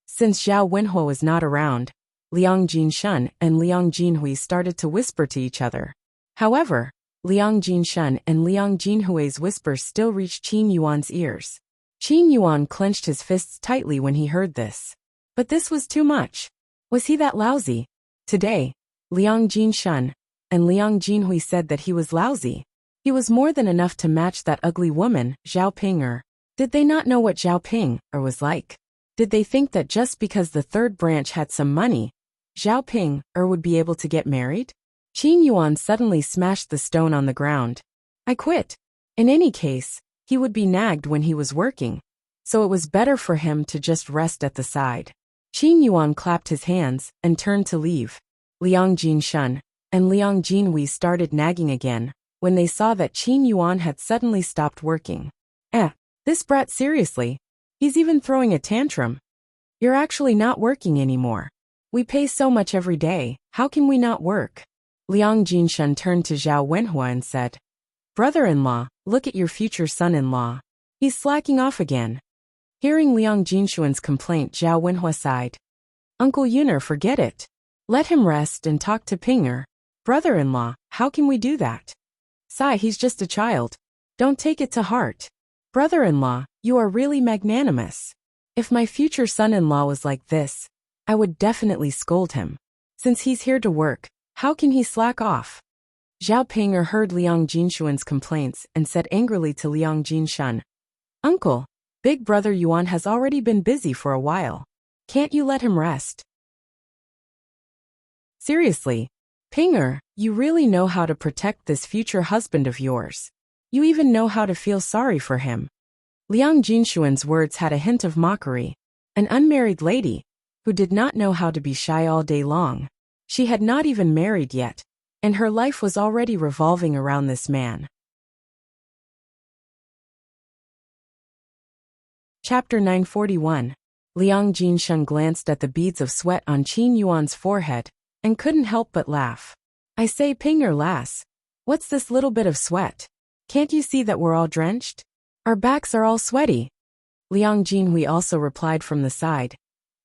Since Zhao Wenhuo is not around, Liang Jinshun and Liang Jinhui started to whisper to each other. However, Liang Jinshun and Liang Jinhui's whispers still reached Qin Yuan's ears. Qin Yuan clenched his fists tightly when he heard this. But this was too much. Was he that lousy? Today, Liang Jinshun and Liang Jinhui said that he was lousy. He was more than enough to match that ugly woman, Zhao Ping. Did they not know what Zhao Ping was like? Did they think that just because the third branch had some money, Zhao Ping would be able to get married? Qin Yuan suddenly smashed the stone on the ground. I quit. In any case, he would be nagged when he was working, so it was better for him to just rest at the side. Qin Yuan clapped his hands and turned to leave. Liang Jinshun and Liang Jinhui started nagging again when they saw that Qin Yuan had suddenly stopped working. This brat seriously? He's even throwing a tantrum. You're actually not working anymore. We pay so much every day, how can we not work? Liang Jinshun turned to Zhao Wenhua and said, Brother-in-law, look at your future son-in-law. He's slacking off again. Hearing Liang Jinshun's complaint, Zhao Wenhua sighed. Uncle Yuner, forget it. Let him rest and talk to Pinger. Brother-in-law, how can we do that? Sigh, he's just a child. Don't take it to heart. Brother-in-law, you are really magnanimous. If my future son-in-law was like this, I would definitely scold him. Since he's here to work, how can he slack off? Zhao Pinger heard Liang Jinshun's complaints and said angrily to Liang Jinshun, Uncle, Big Brother Yuan has already been busy for a while. Can't you let him rest? Seriously, Pinger, you really know how to protect this future husband of yours. You even know how to feel sorry for him. Liang Jinshun's words had a hint of mockery. An unmarried lady, who did not know how to be shy all day long. She had not even married yet, and her life was already revolving around this man. Chapter 941. Liang Jinshun glanced at the beads of sweat on Qin Yuan's forehead and couldn't help but laugh. I say, Pinger lass, what's this little bit of sweat? Can't you see that we're all drenched? Our backs are all sweaty. Liang Jinhui also replied from the side.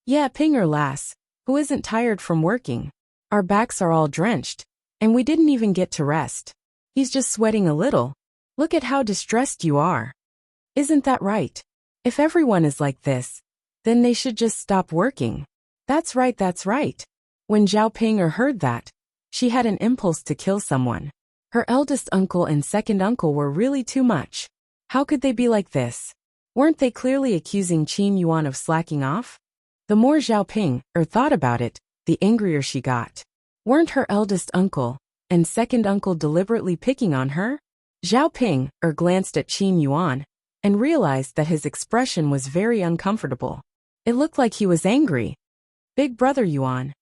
Yeah, Pinger lass, who isn't tired from working? Our backs are all drenched, and we didn't even get to rest. He's just sweating a little. Look at how distressed you are. Isn't that right? If everyone is like this, then they should just stop working. That's right, that's right. When Zhao Pinger heard that, she had an impulse to kill someone. Her eldest uncle and second uncle were really too much. How could they be like this? Weren't they clearly accusing Qin Yuan of slacking off? The more Zhao Pinger thought about it, the angrier she got. Weren't her eldest uncle and second uncle deliberately picking on her? Zhao Pinger glanced at Qin Yuan and realized that his expression was very uncomfortable. It looked like he was angry. Big Brother Yuan.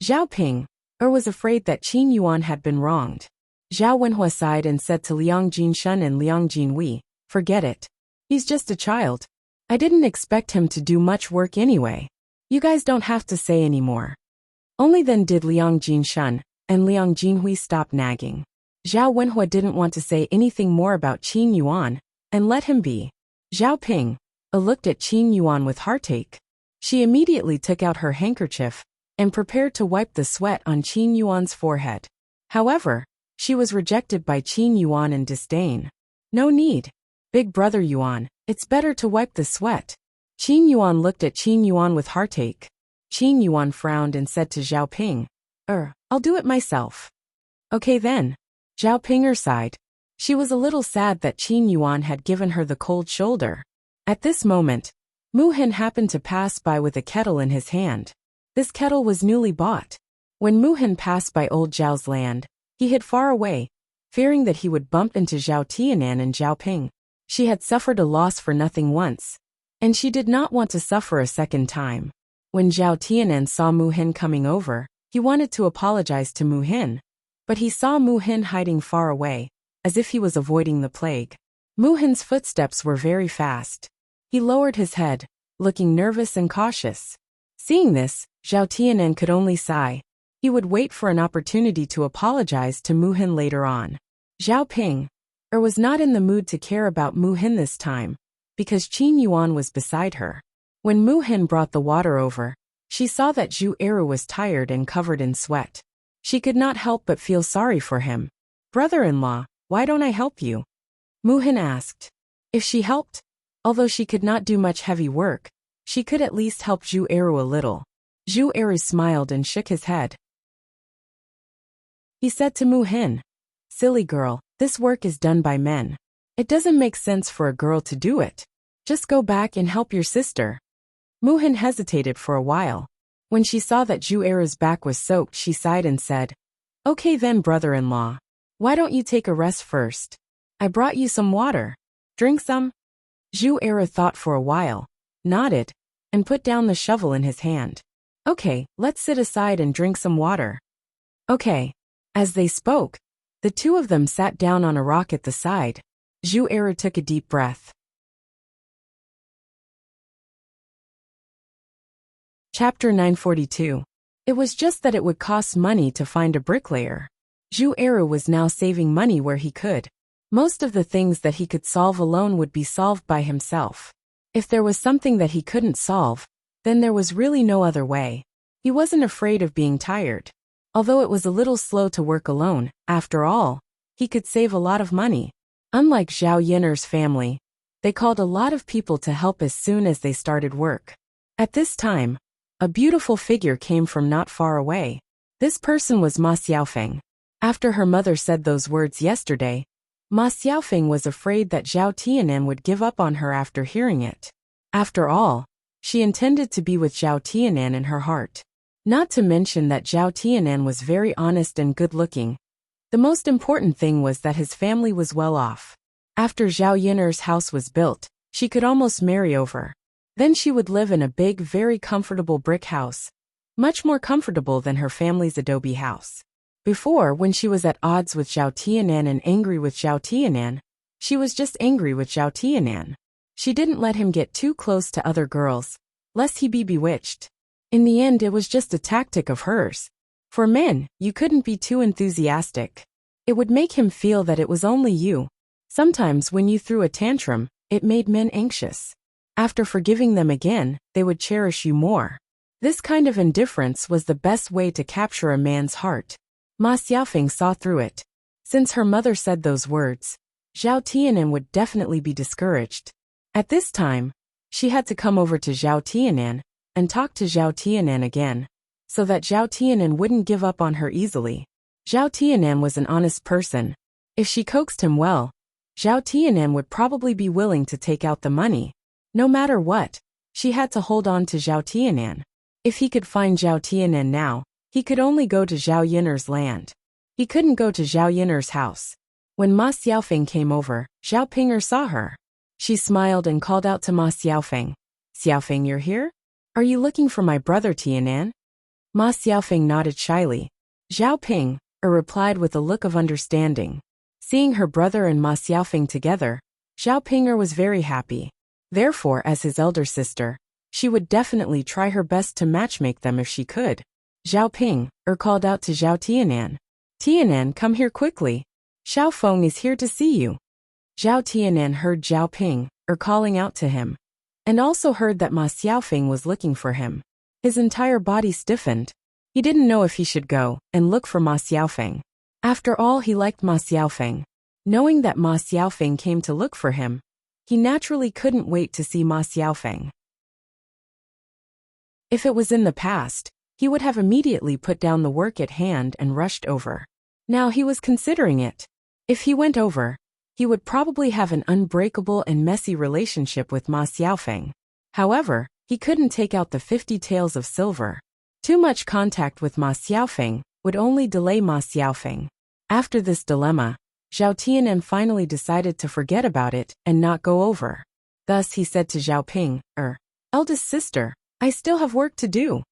Zhao Pinger was afraid that Qin Yuan had been wronged. Zhao Wenhua sighed and said to Liang Jinshun and Liang Jinhui, forget it. He's just a child. I didn't expect him to do much work anyway. You guys don't have to say anymore. Only then did Liang Jinshun and Liang Jinhui stop nagging. Zhao Wenhua didn't want to say anything more about Qin Yuan and let him be. Zhao Pinger looked at Qin Yuan with heartache. She immediately took out her handkerchief and prepared to wipe the sweat on Qin Yuan's forehead. However, she was rejected by Qin Yuan in disdain. No need. Big Brother Yuan, it's better to wipe the sweat. Qin Yuan looked at Qin Yuan with heartache. Qin Yuan frowned and said to Zhao Pinger, I'll do it myself. Okay then. Zhao Pinger sighed. She was a little sad that Qin Yuan had given her the cold shoulder. At this moment, Mu Hin happened to pass by with a kettle in his hand. This kettle was newly bought. When Mu Hin passed by old Zhao's land, he hid far away, fearing that he would bump into Zhao Tianan and Zhao Ping. She had suffered a loss for nothing once, and she did not want to suffer a second time. When Zhao Tianan saw Mu Hin coming over, he wanted to apologize to Mu Hin, but he saw Mu Hin hiding far away, as if he was avoiding the plague. Mu Hin's footsteps were very fast. He lowered his head, looking nervous and cautious. Seeing this, Zhao Tianan could only sigh. He would wait for an opportunity to apologize to Mu Hin later on. Zhao Pinger was not in the mood to care about Mu Hin this time, because Qin Yuan was beside her. When Mu Hin brought the water over, She saw that Zhu Eru was tired and covered in sweat. She could not help but feel sorry for him. "Brother-in-law, why don't I help you?" Muhin asked. If she helped, although she could not do much heavy work, she could at least help Zhu Eru a little. Zhu Eru smiled and shook his head. He said to Muhin, "Silly girl, this work is done by men. It doesn't make sense for a girl to do it. Just go back and help your sister." Muhin hesitated for a while. When she saw that Zhu Eru's back was soaked, she sighed and said, "Okay then, brother-in-law. Why don't you take a rest first? I brought you some water. Drink some?" Zhu Eru thought for a while, nodded, and put down the shovel in his hand. "Okay, let's sit aside and drink some water." "Okay." As they spoke, the two of them sat down on a rock at the side. Zhu Eru took a deep breath. Chapter 942. It was just that it would cost money to find a bricklayer. Zhu Eru was now saving money where he could. Most of the things that he could solve alone would be solved by himself. If there was something that he couldn't solve, then there was really no other way. He wasn't afraid of being tired. Although it was a little slow to work alone, after all, he could save a lot of money. Unlike Zhao Yiner's family, they called a lot of people to help as soon as they started work. At this time, a beautiful figure came from not far away. This person was Ma Xiaofeng. After her mother said those words yesterday, Ma Xiaofeng was afraid that Zhao Tianan would give up on her after hearing it. After all, she intended to be with Zhao Tianan in her heart. Not to mention that Zhao Tianan was very honest and good-looking. The most important thing was that his family was well off. After Zhao Yiner's house was built, she could almost marry over. Then she would live in a big, very comfortable brick house, much more comfortable than her family's adobe house. Before, when she was at odds with Zhao Tianan and angry with Zhao Tianan, she was just angry with Zhao Tianan. She didn't let him get too close to other girls, lest he be bewitched. In the end, it was just a tactic of hers. For men, you couldn't be too enthusiastic. It would make him feel that it was only you. Sometimes when you threw a tantrum, it made men anxious. After forgiving them again, they would cherish you more. This kind of indifference was the best way to capture a man's heart. Ma Xiaofeng saw through it. Since her mother said those words, Zhao Tianan would definitely be discouraged. At this time, she had to come over to Zhao Tianan and talk to Zhao Tianan again, so that Zhao Tianan wouldn't give up on her easily. Zhao Tianan was an honest person. If she coaxed him well, Zhao Tianan would probably be willing to take out the money. No matter what, she had to hold on to Zhao Tianan. If he could find Zhao Tianan now, he could only go to Zhao Yiner's land. He couldn't go to Zhao Yiner's house. When Ma Xiaofeng came over, Zhao Ping'er saw her. She smiled and called out to Ma Xiaofeng. "Xiaofeng, you're here? Are you looking for my brother Tianan?" Ma Xiaofeng nodded shyly. Zhao Ping'er replied with a look of understanding. Seeing her brother and Ma Xiaofeng together, Zhao Ping'er was very happy. Therefore, as his elder sister, she would definitely try her best to matchmake them if she could. Zhao Ping'er called out to Zhao Tianan. "Tianan, come here quickly. Xiao Feng is here to see you." Zhao Tianan heard Zhao Ping'er calling out to him, and also heard that Ma Xiaofeng was looking for him. His entire body stiffened. He didn't know if he should go and look for Ma Xiaofeng. After all, he liked Ma Xiaofeng. Knowing that Ma Xiaofeng came to look for him, he naturally couldn't wait to see Ma Xiaofeng. If it was in the past, he would have immediately put down the work at hand and rushed over. Now he was considering it. If he went over, he would probably have an unbreakable and messy relationship with Ma Xiaofeng. However, he couldn't take out the 50 taels of silver. Too much contact with Ma Xiaofeng would only delay Ma Xiaofeng. After this dilemma, Zhao Tianan finally decided to forget about it and not go over. Thus he said to Zhao Ping'er, "Eldest sister, I still have work to do."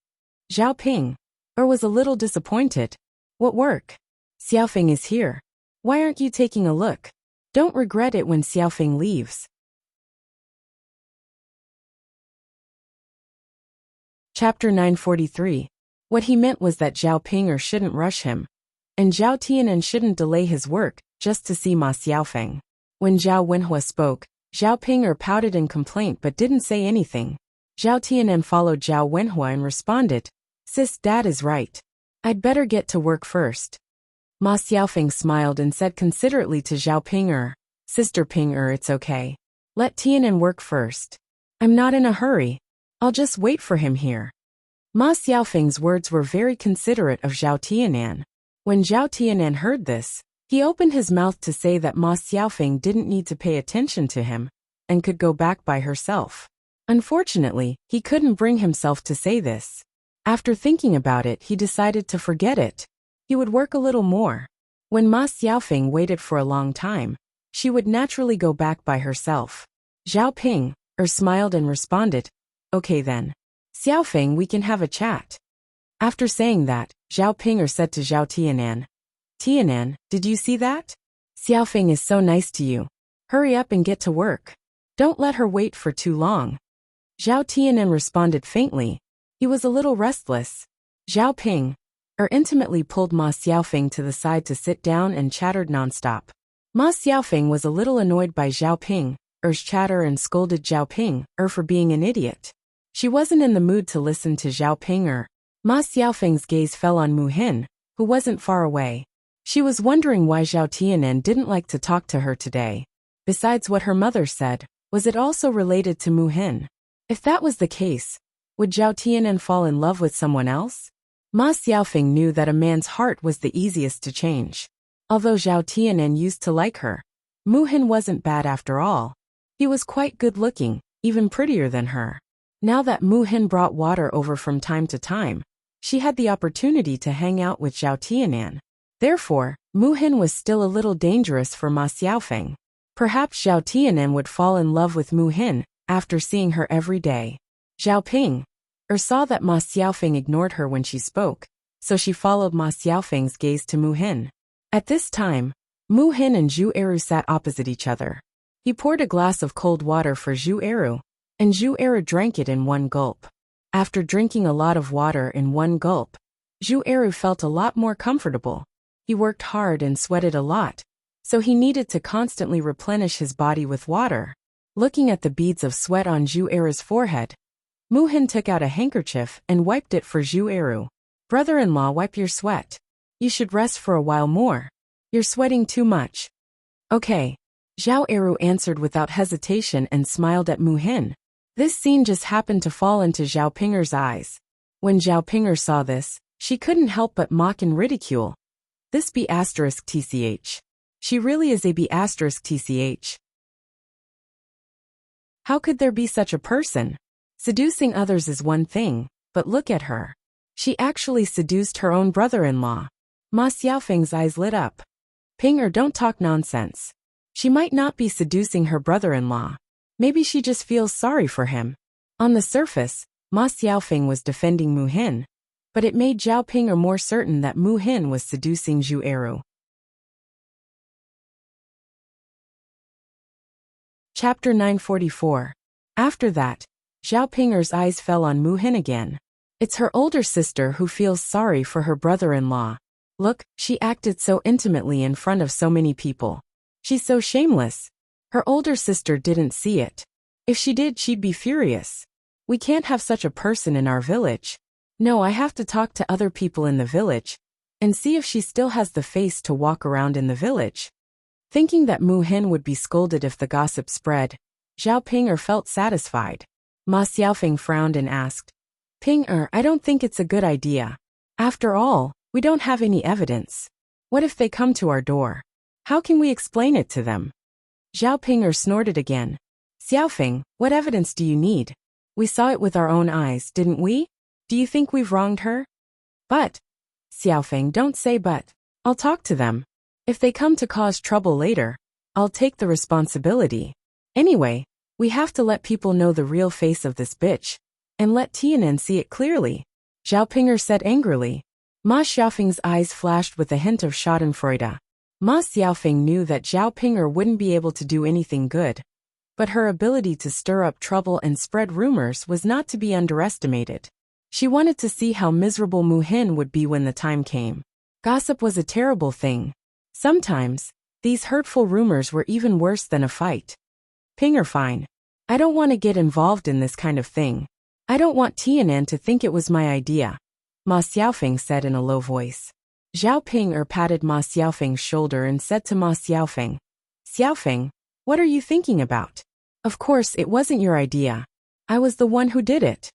Zhao Ping'er was a little disappointed. "What work? Xiaofeng is here. Why aren't you taking a look? Don't regret it when Xiaofeng leaves." Chapter 943. What he meant was that Zhao Ping'er shouldn't rush him, and Zhao Tianan shouldn't delay his work just to see Ma Xiaofeng. When Zhao Wenhua spoke, Zhao Ping'er pouted in complaint but didn't say anything. Zhao Tianan followed Zhao Wenhua and responded, "Sis, Dad is right. I'd better get to work first." Ma Xiaofeng smiled and said considerately to Zhao Ping'er, "Sister Ping'er, it's okay. Let Tianan work first. I'm not in a hurry. I'll just wait for him here." Ma Xiaofeng's words were very considerate of Zhao Tianan. When Zhao Tianan heard this, he opened his mouth to say that Ma Xiaofeng didn't need to pay attention to him and could go back by herself. Unfortunately, he couldn't bring himself to say this. After thinking about it, he decided to forget it. He would work a little more. When Ma Xiaofeng waited for a long time, she would naturally go back by herself. Zhao Ping'er smiled and responded, "Okay then. Xiaofeng, we can have a chat." After saying that, Zhao Ping'er said to Zhao Tianan, "Tianan, did you see that? Xiaofeng is so nice to you. Hurry up and get to work. Don't let her wait for too long." Zhao Tianan responded faintly. He was a little restless. Zhao Ping'er intimately pulled Ma Xiaofeng to the side to sit down and chattered nonstop. Ma Xiaofeng was a little annoyed by Zhao Ping'er's chatter and scolded Zhao Ping'er for being an idiot. She wasn't in the mood to listen to Zhao Ping'er. Ma Xiaofeng's gaze fell on Mu Hin, who wasn't far away. She was wondering why Zhao Tianan didn't like to talk to her today. Besides what her mother said, was it also related to Mu Hin? If that was the case, would Zhao Tianan fall in love with someone else? Ma Xiaofeng knew that a man's heart was the easiest to change. Although Zhao Tianan used to like her, Mu Hin wasn't bad after all. He was quite good-looking, even prettier than her. Now that Mu Hin brought water over from time to time, she had the opportunity to hang out with Zhao Tianan. Therefore, Mu Hin was still a little dangerous for Ma Xiaofeng. Perhaps Zhao Tianan would fall in love with Mu Hin after seeing her every day. Zhao Ping'er saw that Ma Xiaofeng ignored her when she spoke, so she followed Ma Xiaofeng's gaze to Mu Hin. At this time, Mu Hin and Zhu Eru sat opposite each other. He poured a glass of cold water for Zhu Eru, and Zhu Eru drank it in one gulp. After drinking a lot of water in one gulp, Zhu Eru felt a lot more comfortable. He worked hard and sweated a lot, so he needed to constantly replenish his body with water. Looking at the beads of sweat on Zhu Eru's forehead, Mu Hin took out a handkerchief and wiped it for Zhu Eru. "Brother-in-law, wipe your sweat. You should rest for a while more. You're sweating too much." "Okay." Zhao Eru answered without hesitation and smiled at Mu Hin. This scene just happened to fall into Zhao Ping'er's eyes. When Zhao Ping'er saw this, she couldn't help but mock and ridicule. This B** tch. She really is a B** tch. How could there be such a person? Seducing others is one thing, but look at her. She actually seduced her own brother-in-law. Ma Xiaofeng's eyes lit up. "Ping'er, don't talk nonsense. She might not be seducing her brother-in-law. Maybe she just feels sorry for him." On the surface, Ma Xiaofeng was defending Mu Hin, but it made Zhao Ping'er more certain that Mu Hin was seducing Zhu Eru. Chapter 944. After that, Zhao Ping'er's eyes fell on Mu Hin again. It's her older sister who feels sorry for her brother-in-law. Look, she acted so intimately in front of so many people. She's so shameless. Her older sister didn't see it. If she did, she'd be furious. We can't have such a person in our village. No, I have to talk to other people in the village and see if she still has the face to walk around in the village. Thinking that Mu Hin would be scolded if the gossip spread, Zhao Ping'er felt satisfied. Ma Xiaofeng frowned and asked, "Ping'er, I don't think it's a good idea. After all, we don't have any evidence. What if they come to our door? How can we explain it to them?" Zhao Ping'er snorted again. "Xiaofeng, what evidence do you need? We saw it with our own eyes, didn't we? Do you think we've wronged her?" "But," Xiaofeng, don't say but. I'll talk to them. If they come to cause trouble later, I'll take the responsibility. Anyway, we have to let people know the real face of this bitch, and let Tianan see it clearly," Zhao Ping'er said angrily. Ma Xiaofeng's eyes flashed with a hint of schadenfreude. Ma Xiaofeng knew that Zhao Ping'er wouldn't be able to do anything good, but her ability to stir up trouble and spread rumors was not to be underestimated. She wanted to see how miserable Mu Hin would be when the time came. Gossip was a terrible thing. Sometimes, these hurtful rumors were even worse than a fight. "Ping'er, fine. I don't want to get involved in this kind of thing. I don't want Tianan to think it was my idea, Ma Xiaofeng said in a low voice. Zhao Ping patted Ma Xiaofeng's shoulder and said to Ma Xiaofeng, Xiaofeng, what are you thinking about? Of course it wasn't your idea. I was the one who did it.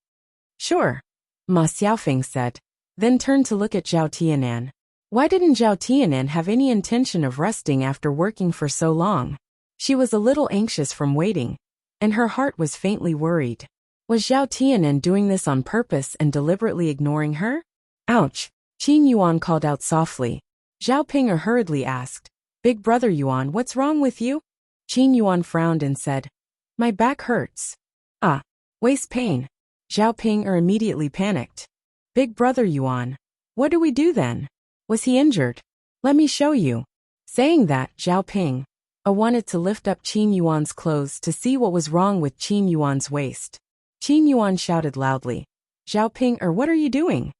Sure, Ma Xiaofeng said, then turned to look at Zhao Tianan. Why didn't Zhao Tianan have any intention of resting after working for so long? She was a little anxious from waiting, and her heart was faintly worried. Was Zhao Tianan doing this on purpose and deliberately ignoring her? Ouch! Qin Yuan called out softly. Zhao Ping hurriedly asked, Big brother Yuan, what's wrong with you? Qin Yuan frowned and said, My back hurts. Ah, waist pain. Zhao Ping immediately panicked. Big brother Yuan, what do we do then? Was he injured? Let me show you. Saying that, Zhao Ping wanted to lift up Qin Yuan's clothes to see what was wrong with Qin Yuan's waist. Qin Yuan shouted loudly, Zhao Ping, what are you doing?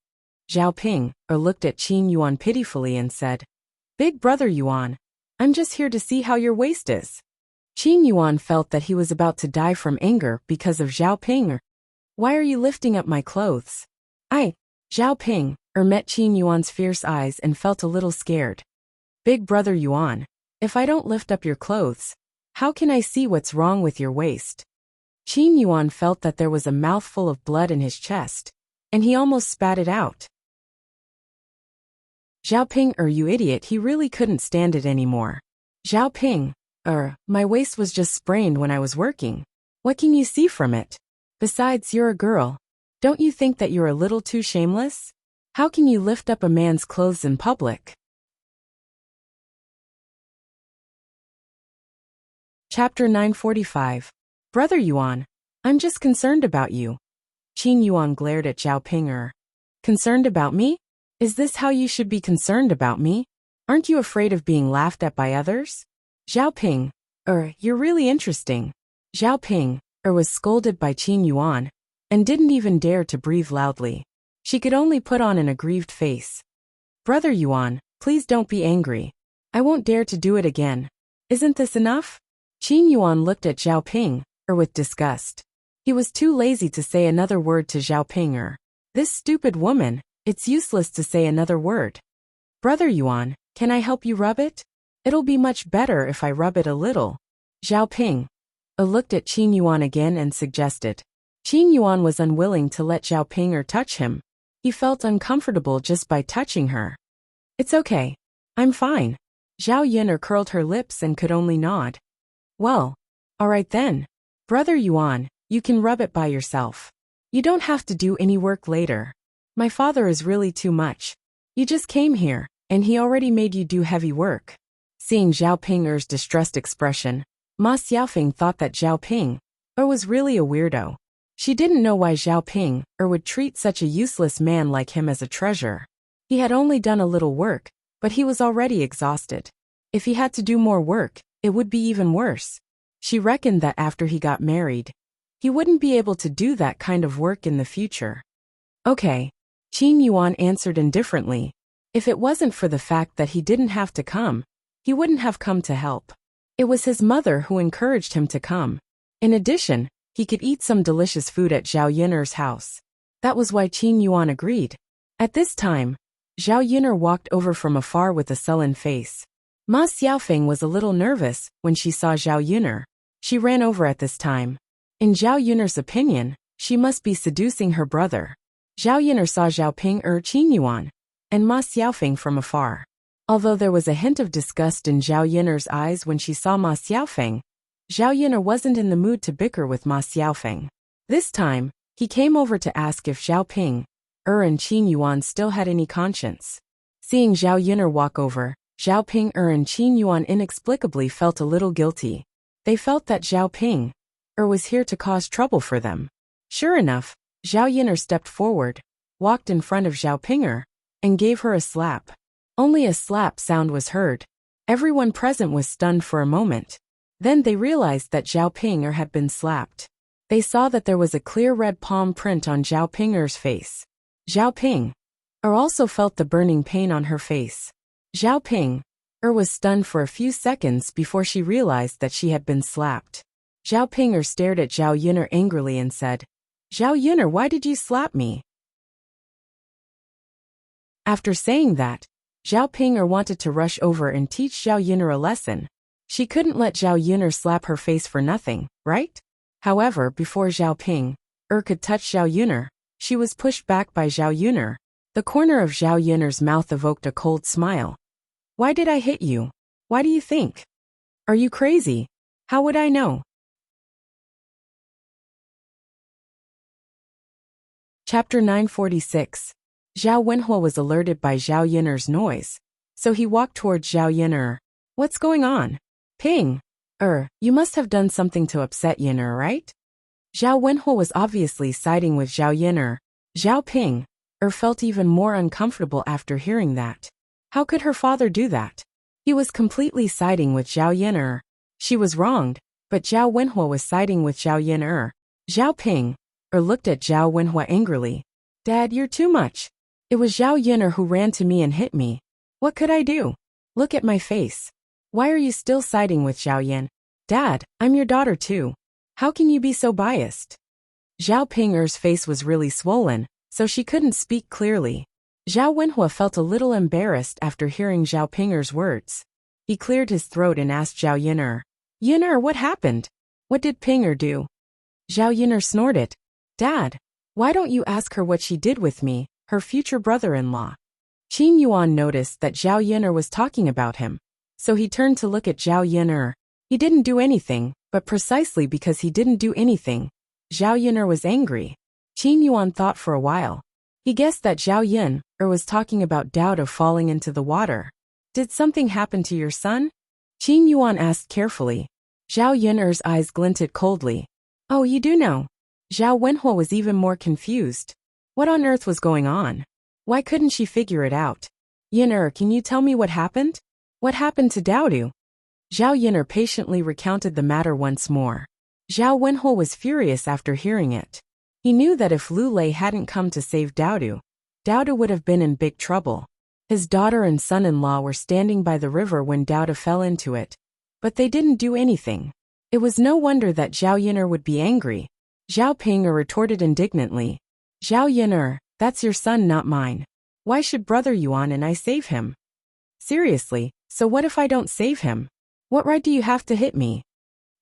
Zhao Ping looked at Qin Yuan pitifully and said, Big brother Yuan, I'm just here to see how your waist is. Qin Yuan felt that he was about to die from anger because of Zhao Ping. Why are you lifting up my clothes? Zhao Ping met Qin Yuan's fierce eyes and felt a little scared. Big brother Yuan, if I don't lift up your clothes, how can I see what's wrong with your waist? Qin Yuan felt that there was a mouthful of blood in his chest, and he almost spat it out. Zhao Ping, you idiot, he really couldn't stand it anymore. Zhao Ping, my waist was just sprained when I was working. What can you see from it? Besides, you're a girl. Don't you think that you're a little too shameless? How can you lift up a man's clothes in public? Chapter 945. Brother Yuan, I'm just concerned about you. Qin Yuan glared at Zhao Ping. Concerned about me? Is this how you should be concerned about me? Aren't you afraid of being laughed at by others? Zhao Ping, you're really interesting. Zhao Ping, was scolded by Qin Yuan, and didn't even dare to breathe loudly. She could only put on an aggrieved face. Brother Yuan, please don't be angry. I won't dare to do it again. Isn't this enough? Qin Yuan looked at Zhao Ping, with disgust. He was too lazy to say another word to Zhao Ping. This stupid woman, it's useless to say another word. Brother Yuan, can I help you rub it? It'll be much better if I rub it a little. Zhao Ping looked at Qin Yuan again and suggested. Qin Yuan was unwilling to let Zhao Ping touch him. He felt uncomfortable just by touching her. It's okay. I'm fine. Zhao Yin curled her lips and could only nod. Well, all right then. Brother Yuan, you can rub it by yourself. You don't have to do any work later. My father is really too much. You just came here, and he already made you do heavy work. Seeing Zhao Ping's distressed expression, Ma Xiaofeng thought that Zhao Ping was really a weirdo. She didn't know why Zhao Ping would treat such a useless man like him as a treasure. He had only done a little work, but he was already exhausted. If he had to do more work, it would be even worse. She reckoned that after he got married, he wouldn't be able to do that kind of work in the future. Okay, Qin Yuan answered indifferently. If it wasn't for the fact that he didn't have to come, he wouldn't have come to help. It was his mother who encouraged him to come. In addition, he could eat some delicious food at Zhao Yin's house. That was why Qin Yuan agreed. At this time, Zhao Yin walked over from afar with a sullen face. Ma Xiaofeng was a little nervous when she saw Zhao Yin. She ran over at this time. In Zhao Yin's opinion, she must be seducing her brother. Zhao Yin saw Zhao Ping Qin Yuan, and Ma Xiaofeng from afar. Although there was a hint of disgust in Zhao Yin's eyes when she saw Ma Xiaofeng, Zhao Yin wasn't in the mood to bicker with Ma Xiaofeng. This time, he came over to ask if Zhao Ping and Qin Yuan still had any conscience. Seeing Zhao Yin walk over, Zhao Ping and Qin Yuan inexplicably felt a little guilty. They felt that Zhao Ping was here to cause trouble for them. Sure enough, Zhao Yin stepped forward, walked in front of Zhao Ping, and gave her a slap. Only a slap sound was heard. Everyone present was stunned for a moment. Then they realized that Zhao Ping had been slapped. They saw that there was a clear red palm print on Zhao Ping's face. Zhao Ping also felt the burning pain on her face. Zhao Ping was stunned for a few seconds before she realized that she had been slapped. Zhao Ping stared at Zhao Yin angrily and said, Zhao Yun'er, why did you slap me? After saying that, Zhao Ping'er wanted to rush over and teach Zhao Yun'er a lesson. She couldn't let Zhao Yun'er slap her face for nothing, right? However, before Zhao Ping'er could touch Zhao Yun'er, she was pushed back by Zhao Yun'er. The corner of Zhao Yun'er's mouth evoked a cold smile. Why did I hit you? Why do you think? Are you crazy? How would I know? Chapter 946. Zhao Wenhua was alerted by Zhao Yun'er's noise, so he walked towards Zhao Yun'er. What's going on? You must have done something to upset Yun'er, right? Zhao Wenhua was obviously siding with Zhao Yun'er. Zhao Ping'er felt even more uncomfortable after hearing that. How could her father do that? He was completely siding with Zhao Yun'er. She was wronged, but Zhao Wenhua was siding with Zhao Yun'er. Zhao Ping'er looked at Zhao Wenhua angrily. Dad, you're too much. It was Zhao Yun'er who ran to me and hit me. What could I do? Look at my face. Why are you still siding with Zhao Yun? Dad, I'm your daughter too. How can you be so biased? Zhao Ping'er's face was really swollen, so she couldn't speak clearly. Zhao Wenhua felt a little embarrassed after hearing Zhao Ping'er's words. He cleared his throat and asked Zhao Yun'er. Yun'er, what happened? What did Ping'er do? Zhao Yun'er snorted. Dad, why don't you ask her what she did with me, her future brother-in-law? Qin Yuan noticed that Zhao Yun'er was talking about him, so he turned to look at Zhao Yun'er. He didn't do anything, but precisely because he didn't do anything, Zhao Yun'er was angry. Qin Yuan thought for a while. He guessed that Zhao Yun'er was talking about doubt of falling into the water. Did something happen to your son? Qin Yuan asked carefully. Zhao Yun'er's eyes glinted coldly. Oh, you do know. Zhao Wenhua was even more confused. What on earth was going on? Why couldn't she figure it out? Yun'er, can you tell me what happened? What happened to Daodu? Zhao Yun'er patiently recounted the matter once more. Zhao Wenhua was furious after hearing it. He knew that if Lu Lei hadn't come to save Daodu, Daodu would have been in big trouble. His daughter and son-in-law were standing by the river when Daodu fell into it, but they didn't do anything. It was no wonder that Zhao Yun'er would be angry. Zhao Ping'er retorted indignantly. Zhao Yun'er, that's your son, not mine. Why should Brother Yuan and I save him? Seriously, so what if I don't save him? What right do you have to hit me?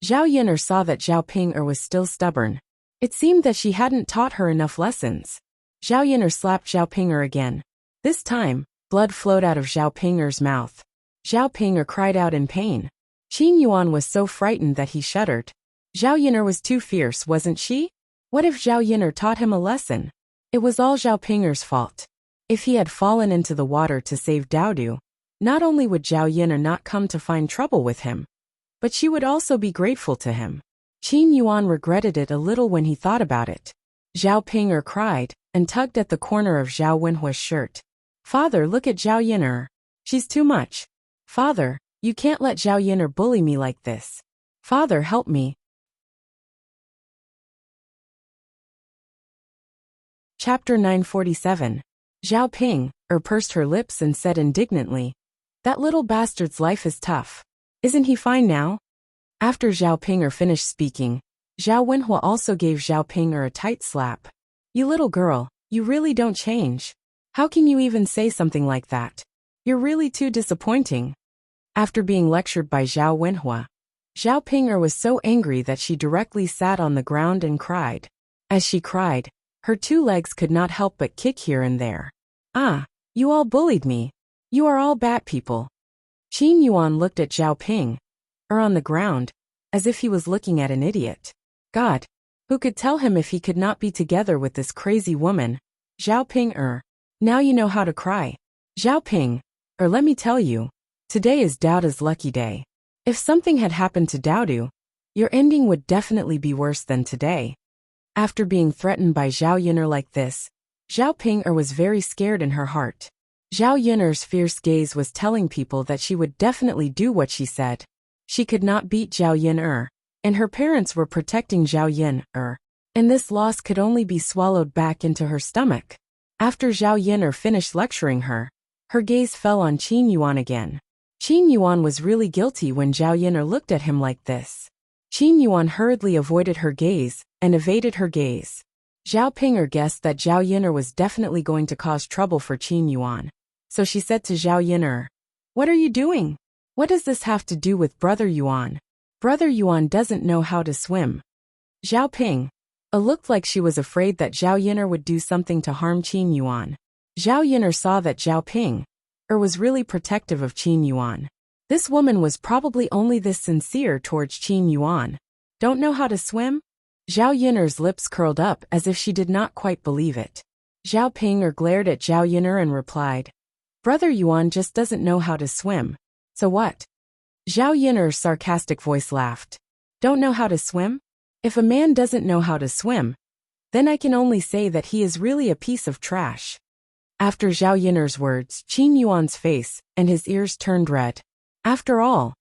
Zhao Yun'er saw that Zhao Ping'er was still stubborn. It seemed that she hadn't taught her enough lessons. Zhao Yun'er slapped Zhao Ping'er again. This time, blood flowed out of Zhao Ping'er's mouth. Zhao Ping'er cried out in pain. Qin Yuan was so frightened that he shuddered. Zhao Yun'er was too fierce, wasn't she? What if Zhao Yun'er taught him a lesson? It was all Zhao Ping'er's fault. If he had fallen into the water to save Daodu, not only would Zhao Yun'er not come to find trouble with him, but she would also be grateful to him. Qin Yuan regretted it a little when he thought about it. Zhao Ping'er cried and tugged at the corner of Zhao Wenhua's shirt. Father, look at Zhao Yun'er. She's too much. Father, you can't let Zhao Yun'er bully me like this. Father, help me. Chapter 947. Zhao Ping'er pursed her lips and said indignantly, that little bastard's life is tough. Isn't he fine now? After Zhao Ping'er finished speaking, Zhao Wenhua also gave Zhao Ping'er a tight slap. You little girl, you really don't change. How can you even say something like that? You're really too disappointing. After being lectured by Zhao Wenhua, Zhao Ping'er was so angry that she directly sat on the ground and cried. As she cried, her two legs could not help but kick here and there. Ah, you all bullied me. You are all bad people. Qin Yuan looked at Zhao Ping'er on the ground, as if he was looking at an idiot. God, who could tell him if he could not be together with this crazy woman? Zhao Ping'er, now you know how to cry. Zhao Ping'er, let me tell you, today is Daodu's lucky day. If something had happened to Daodu, your ending would definitely be worse than today. After being threatened by Zhao Yun'er like this, Zhao Ping'er was very scared in her heart. Zhao Yun'er's fierce gaze was telling people that she would definitely do what she said. She could not beat Zhao Yun'er, and her parents were protecting Zhao Yun'er, and this loss could only be swallowed back into her stomach. After Zhao Yun'er finished lecturing her, her gaze fell on Qin Yuan again. Qin Yuan was really guilty when Zhao Yun'er looked at him like this. Qin Yuan hurriedly avoided her gaze and evaded her gaze. Zhao Ping'er guessed that Zhao Yin'er was definitely going to cause trouble for Qin Yuan. So she said to Zhao Yin'er, "What are you doing? What does this have to do with Brother Yuan? Brother Yuan doesn't know how to swim." Zhao Ping looked like she was afraid that Zhao Yin'er would do something to harm Qin Yuan. Zhao Yin'er saw that Zhao Ping was really protective of Qin Yuan. This woman was probably only this sincere towards Qin Yuan. Don't know how to swim? Zhao Yin'er's lips curled up as if she did not quite believe it. Zhao Ping'er glared at Zhao Yin'er and replied, "Brother Yuan just doesn't know how to swim. So what?" Zhao Yin'er's sarcastic voice laughed. "Don't know how to swim? If a man doesn't know how to swim, then I can only say that he is really a piece of trash." After Zhao Yin'er's words, Qin Yuan's face and his ears turned red. After all,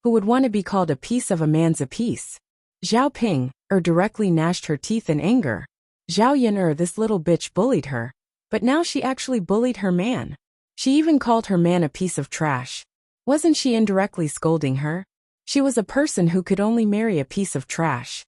who would want to be called a piece of a man's a piece? Zhao Ping directly gnashed her teeth in anger. Zhao Yin'er, this little bitch, bullied her, but now she actually bullied her man. She even called her man a piece of trash. Wasn't she indirectly scolding her? She was a person who could only marry a piece of trash.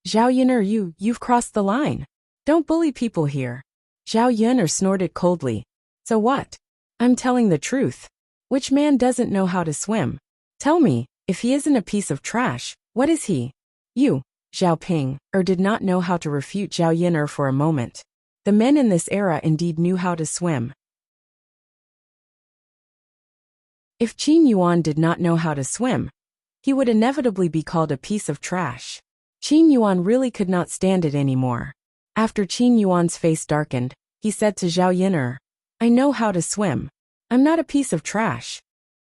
Zhao Yin'er, you've crossed the line. Don't bully people here. Zhao Yin'er snorted coldly. So what? I'm telling the truth. Which man doesn't know how to swim? Tell me, if he isn't a piece of trash, what is he? You, Zhao Ping, did not know how to refute Zhao Yin'er for a moment. The men in this era indeed knew how to swim. If Qin Yuan did not know how to swim, he would inevitably be called a piece of trash. Qin Yuan really could not stand it anymore. After Qin Yuan's face darkened, he said to Zhao Yin'er, "I know how to swim. I'm not a piece of trash."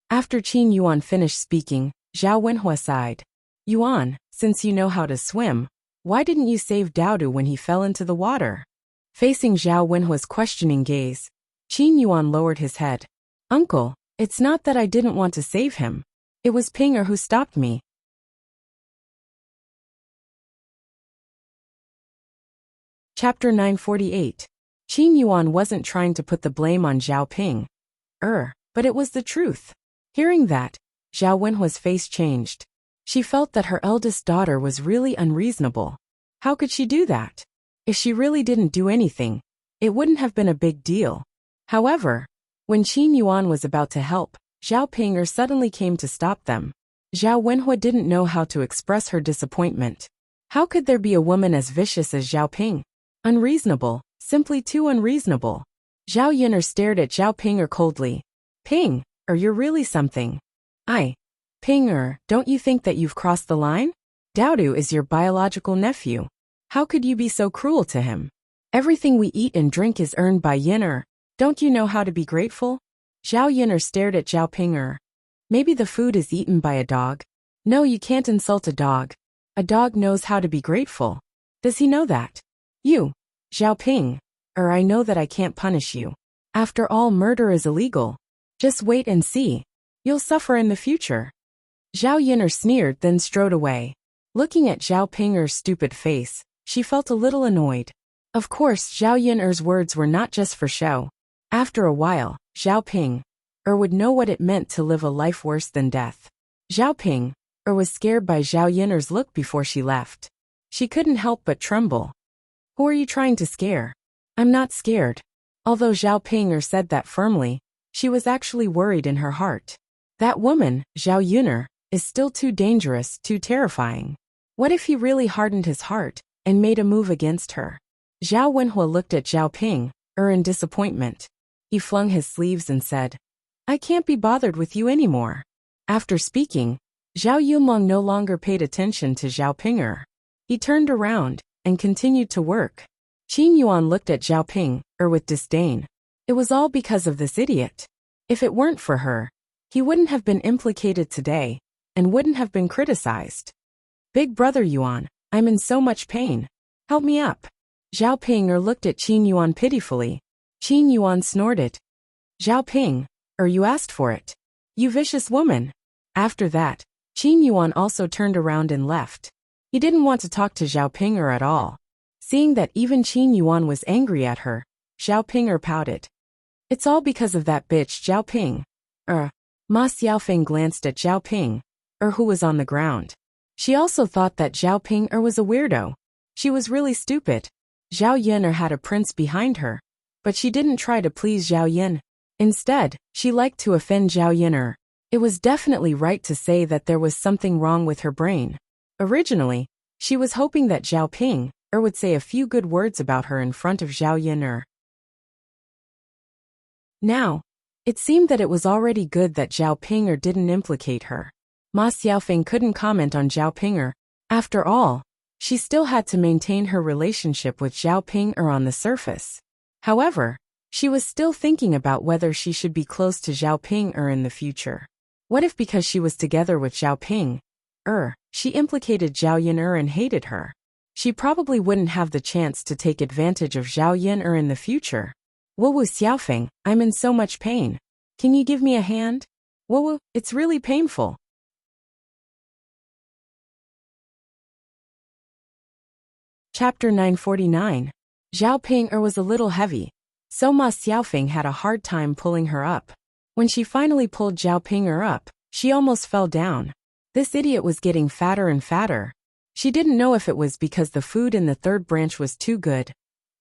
After Qin Yuan finished speaking, Zhao Wenhua sighed. "Yuan, since you know how to swim, why didn't you save Daodu when he fell into the water?" Facing Zhao Wenhua's questioning gaze, Qin Yuan lowered his head. "Uncle, it's not that I didn't want to save him. It was Ping'er who stopped me." Chapter 948. Qin Yuan wasn't trying to put the blame on Zhao Ping. But it was the truth. Hearing that, Zhao Wenhua's face changed. She felt that her eldest daughter was really unreasonable. How could she do that? If she really didn't do anything, it wouldn't have been a big deal. However, when Qin Yuan was about to help, Zhao Ping'er suddenly came to stop them. Zhao Wenhua didn't know how to express her disappointment. How could there be a woman as vicious as Zhao Ping? Unreasonable, simply too unreasonable. Zhao Yin'er stared at Zhao Ping'er coldly. "Ping, you're really something." Ping'er, don't you think that you've crossed the line? Daodu is your biological nephew. How could you be so cruel to him? Everything we eat and drink is earned by Yin'er. Don't you know how to be grateful? Zhao Yin'er stared at Zhao Ping'er. Maybe the food is eaten by a dog. No, you can't insult a dog. A dog knows how to be grateful. Does he know that? You, Zhao Ping, I know that I can't punish you. After all, murder is illegal. Just wait and see. You'll suffer in the future. Zhao Yin'er sneered, then strode away. Looking at Zhao Ping'er's stupid face, she felt a little annoyed. Of course, Zhao Yin'er's words were not just for show. After a while, Zhao Ping would know what it meant to live a life worse than death. Zhao Ping was scared by Zhao Yin'er's look before she left. She couldn't help but tremble. Who are you trying to scare? I'm not scared. Although Zhao Ping'er said that firmly, she was actually worried in her heart. That woman, Zhao Yin'er, is still too dangerous, too terrifying. What if he really hardened his heart and made a move against her? Zhao Wenhua looked at Zhao Ping in disappointment. He flung his sleeves and said, "I can't be bothered with you anymore." After speaking, Zhao Yunlong no longer paid attention to Zhao Ping'er. He turned around and continued to work. Qin Yuan looked at Zhao Ping with disdain. It was all because of this idiot. If it weren't for her, he wouldn't have been implicated today and wouldn't have been criticized. "Big brother Yuan, I'm in so much pain. Help me up." Zhao Ping'er looked at Qin Yuan pitifully. Qin Yuan snorted. "Zhao Ping, you asked for it. You vicious woman." After that, Qin Yuan also turned around and left. He didn't want to talk to Zhao Ping'er at all. Seeing that even Qin Yuan was angry at her, Zhao Ping'er pouted. "It's all because of that bitch Zhao Ping." Ma Xiaofeng glanced at Zhao Ping, who was on the ground. She also thought that Zhao Ping was a weirdo. She was really stupid. Zhao Yin'er had a prince behind her, but she didn't try to please Zhao Yin. Instead, she liked to offend Zhao Yin'er. It was definitely right to say that there was something wrong with her brain. Originally, she was hoping that Zhao Ping would say a few good words about her in front of Zhao Yin'er. Now, it seemed that it was already good that Zhao Ping didn't implicate her. Ma Xiaofeng couldn't comment on Zhao Ping. After all, she still had to maintain her relationship with Zhao Ping on the surface. However, she was still thinking about whether she should be close to Zhao Ping in the future. What if because she was together with Zhao Ping she implicated Zhao Yin'er and hated her? She probably wouldn't have the chance to take advantage of Zhao Yin'er in the future. Wu Xiaofeng, I'm in so much pain. Can you give me a hand? Wu, it's really painful. Chapter 949. Zhao Ping was a little heavy, so Ma Xiaofeng had a hard time pulling her up. When she finally pulled Zhao Ping up, she almost fell down. This idiot was getting fatter and fatter. She didn't know if it was because the food in the third branch was too good,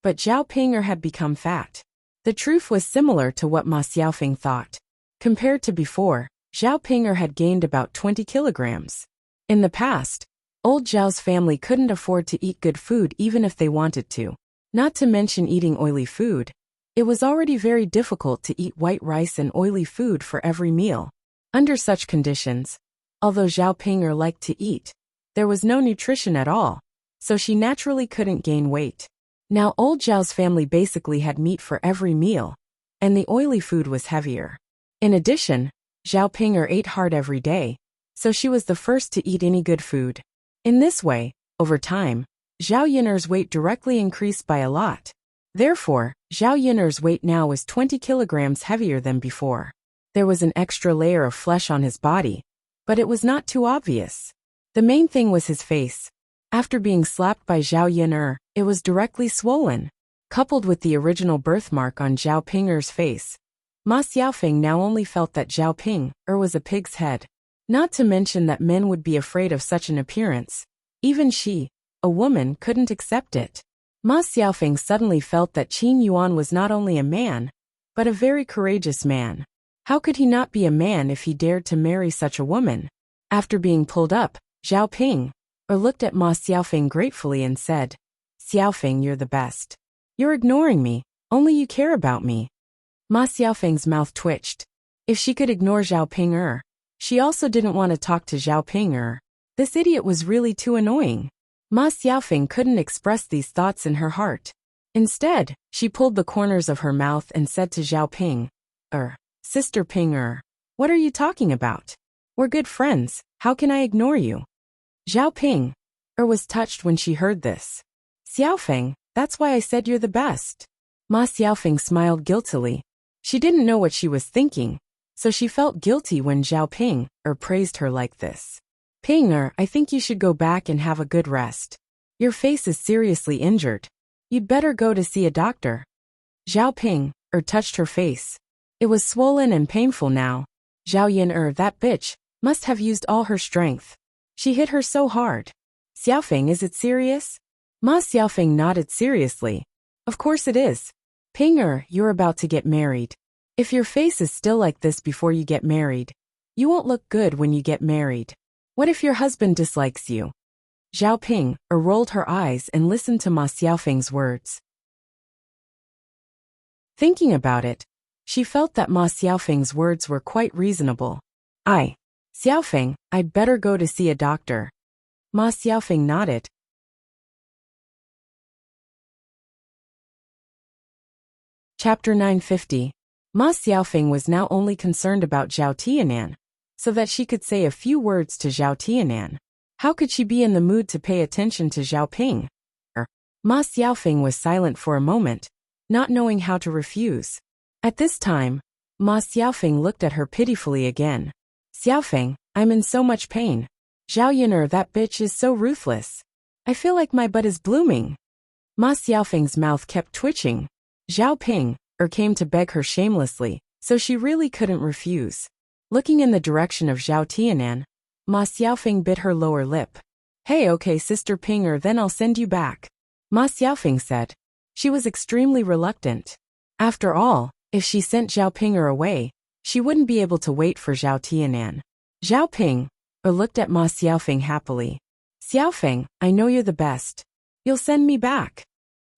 but Zhao Ping had become fat. The truth was similar to what Ma Xiaofeng thought. Compared to before, Zhao Ping had gained about 20 kilograms. In the past, old Zhao's family couldn't afford to eat good food even if they wanted to. Not to mention eating oily food. It was already very difficult to eat white rice and oily food for every meal. Under such conditions, although Zhao Ping liked to eat, there was no nutrition at all, so she naturally couldn't gain weight. Now old Zhao's family basically had meat for every meal, and the oily food was heavier. In addition, Zhao Ping ate hard every day, so she was the first to eat any good food. In this way, over time, Zhao Yin'er's weight directly increased by a lot. Therefore, Zhao Yin'er's weight now was 20 kilograms heavier than before. There was an extra layer of flesh on his body, but it was not too obvious. The main thing was his face. After being slapped by Zhao Yin'er, it was directly swollen. Coupled with the original birthmark on Zhao Ping's face, Ma Xiaofeng now only felt that Zhao Ping was a pig's head. Not to mention that men would be afraid of such an appearance. Even she, a woman, couldn't accept it. Ma Xiaofeng suddenly felt that Qin Yuan was not only a man, but a very courageous man. How could he not be a man if he dared to marry such a woman? After being pulled up, Zhao Ping looked at Ma Xiaofeng gratefully and said, Xiaofeng, you're the best. You're ignoring me, only you care about me. Ma Xiaofeng's mouth twitched. If she could ignore Zhao Ping she also didn't want to talk to Zhao Ping This idiot was really too annoying. Ma Xiaofeng couldn't express these thoughts in her heart. Instead, she pulled the corners of her mouth and said to Zhao Ping, Sister Ping what are you talking about? We're good friends, how can I ignore you? Zhao Ping was touched when she heard this. Xiaofeng, that's why I said you're the best. Ma Xiaofeng smiled guiltily. She didn't know what she was thinking, so she felt guilty when Zhao Ping praised her like this. Ping I think you should go back and have a good rest. Your face is seriously injured. You'd better go to see a doctor. Zhao Ping touched her face. It was swollen and painful now. Zhao Yin'er, that bitch, must have used all her strength. She hit her so hard. Xiaofeng, is it serious? Ma Xiaofeng nodded seriously. Of course it is. Ping you're about to get married. If your face is still like this before you get married, you won't look good when you get married. What if your husband dislikes you? Zhao Ping rolled her eyes and listened to Ma Xiaofeng's words. Thinking about it, she felt that Ma Xiaofeng's words were quite reasonable. Xiaofeng, I'd better go to see a doctor. Ma Xiaofeng nodded. Chapter 950. Ma Xiaofeng was now only concerned about Zhao Tianan, so that she could say a few words to Zhao Tianan. How could she be in the mood to pay attention to Zhao Ping? Ma Xiaofeng was silent for a moment, not knowing how to refuse. At this time, Ma Xiaofeng looked at her pitifully again. Xiaofeng, I'm in so much pain. Zhao Yin'er, that bitch is so ruthless. I feel like my butt is blooming. Ma Xiaofeng's mouth kept twitching. Zhao Ping came to beg her shamelessly, so she really couldn't refuse. Looking in the direction of Zhao Tianan, Ma Xiaofeng bit her lower lip. Hey, okay, Sister Ping, then I'll send you back. Ma Xiaofeng said. She was extremely reluctant. After all, if she sent Zhao Ping'er away, she wouldn't be able to wait for Zhao Tianan. Zhao Ping looked at Ma Xiaofeng happily. Xiaofeng, I know you're the best. You'll send me back.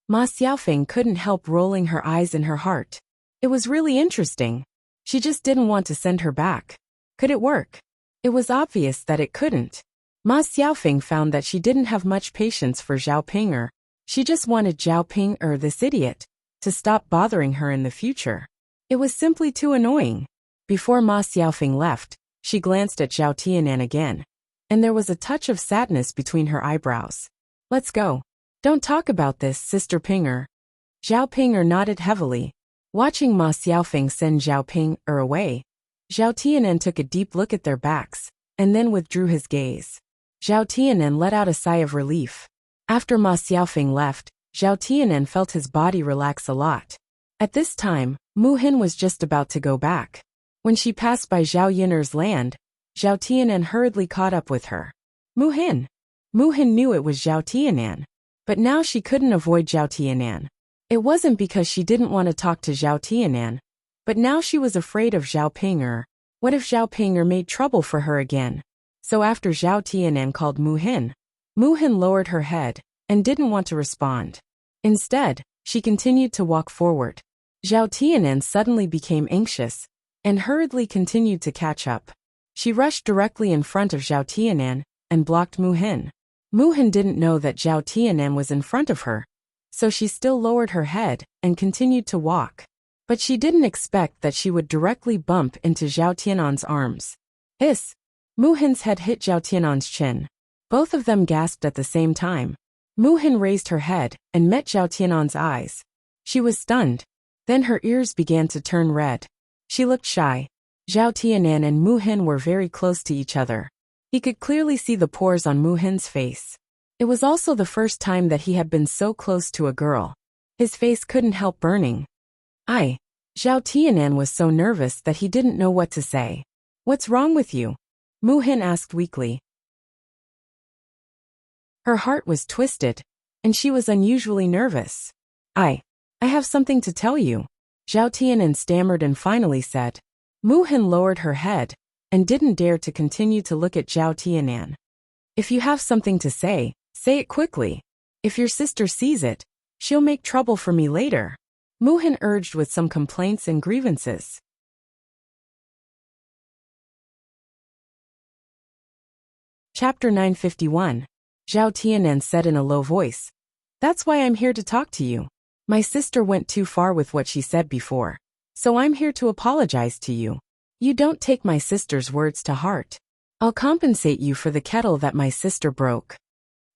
Ma Xiaofeng couldn't help rolling her eyes in her heart. It was really interesting. She just didn't want to send her back. Could it work? It was obvious that it couldn't. Ma Xiaofeng found that she didn't have much patience for Zhao Ping'er. She just wanted Zhao Ping'er, this idiot, to stop bothering her in the future. It was simply too annoying. Before Ma Xiaofeng left, she glanced at Zhao Tianan again, and there was a touch of sadness between her eyebrows. Let's go. Don't talk about this, Sister Ping'er. Zhao Ping'er nodded heavily. Watching Ma Xiaofeng send Zhao Ping'er away, Zhao Tianan took a deep look at their backs, and then withdrew his gaze. Zhao Tianan let out a sigh of relief. After Ma Xiaofeng left, Zhao Tianan felt his body relax a lot. At this time, Mu Hin was just about to go back. When she passed by Zhao Yiner's land, Zhao Tianan hurriedly caught up with her. Mu Hin. Mu Hin knew it was Zhao Tianan. But now she couldn't avoid Zhao Tianan. It wasn't because she didn't want to talk to Zhao Tianan, but now she was afraid of Zhao Ping'er. What if Zhao Ping'er made trouble for her again? So after Zhao Tianan called Mu Hin lowered her head and didn't want to respond. Instead, she continued to walk forward. Zhao Tianan suddenly became anxious and hurriedly continued to catch up. She rushed directly in front of Zhao Tianan and blocked Mu Hin. Mu Hin didn't know that Zhao Tianan was in front of her, so she still lowered her head and continued to walk. But she didn't expect that she would directly bump into Zhao Tianan's arms. Hiss! Mu Hin's head hit Zhao Tianan's chin. Both of them gasped at the same time. Mu Hin raised her head and met Zhao Tianan's eyes. She was stunned. Then her ears began to turn red. She looked shy. Zhao Tianan and Mu Hin were very close to each other. He could clearly see the pores on Mu Hin's face. It was also the first time that he had been so close to a girl. His face couldn't help burning. Zhao Tianan was so nervous that he didn't know what to say. What's wrong with you? Mu Hin asked weakly. Her heart was twisted, and she was unusually nervous. I have something to tell you. Zhao Tianan stammered and finally said. Mu Hin lowered her head and didn't dare to continue to look at Zhao Tianan. If you have something to say it quickly. If your sister sees it, she'll make trouble for me later. Mu Hin urged with some complaints and grievances. Chapter 951. Zhao Tianan said in a low voice. That's why I'm here to talk to you. My sister went too far with what she said before. So I'm here to apologize to you. You don't take my sister's words to heart. I'll compensate you for the kettle that my sister broke.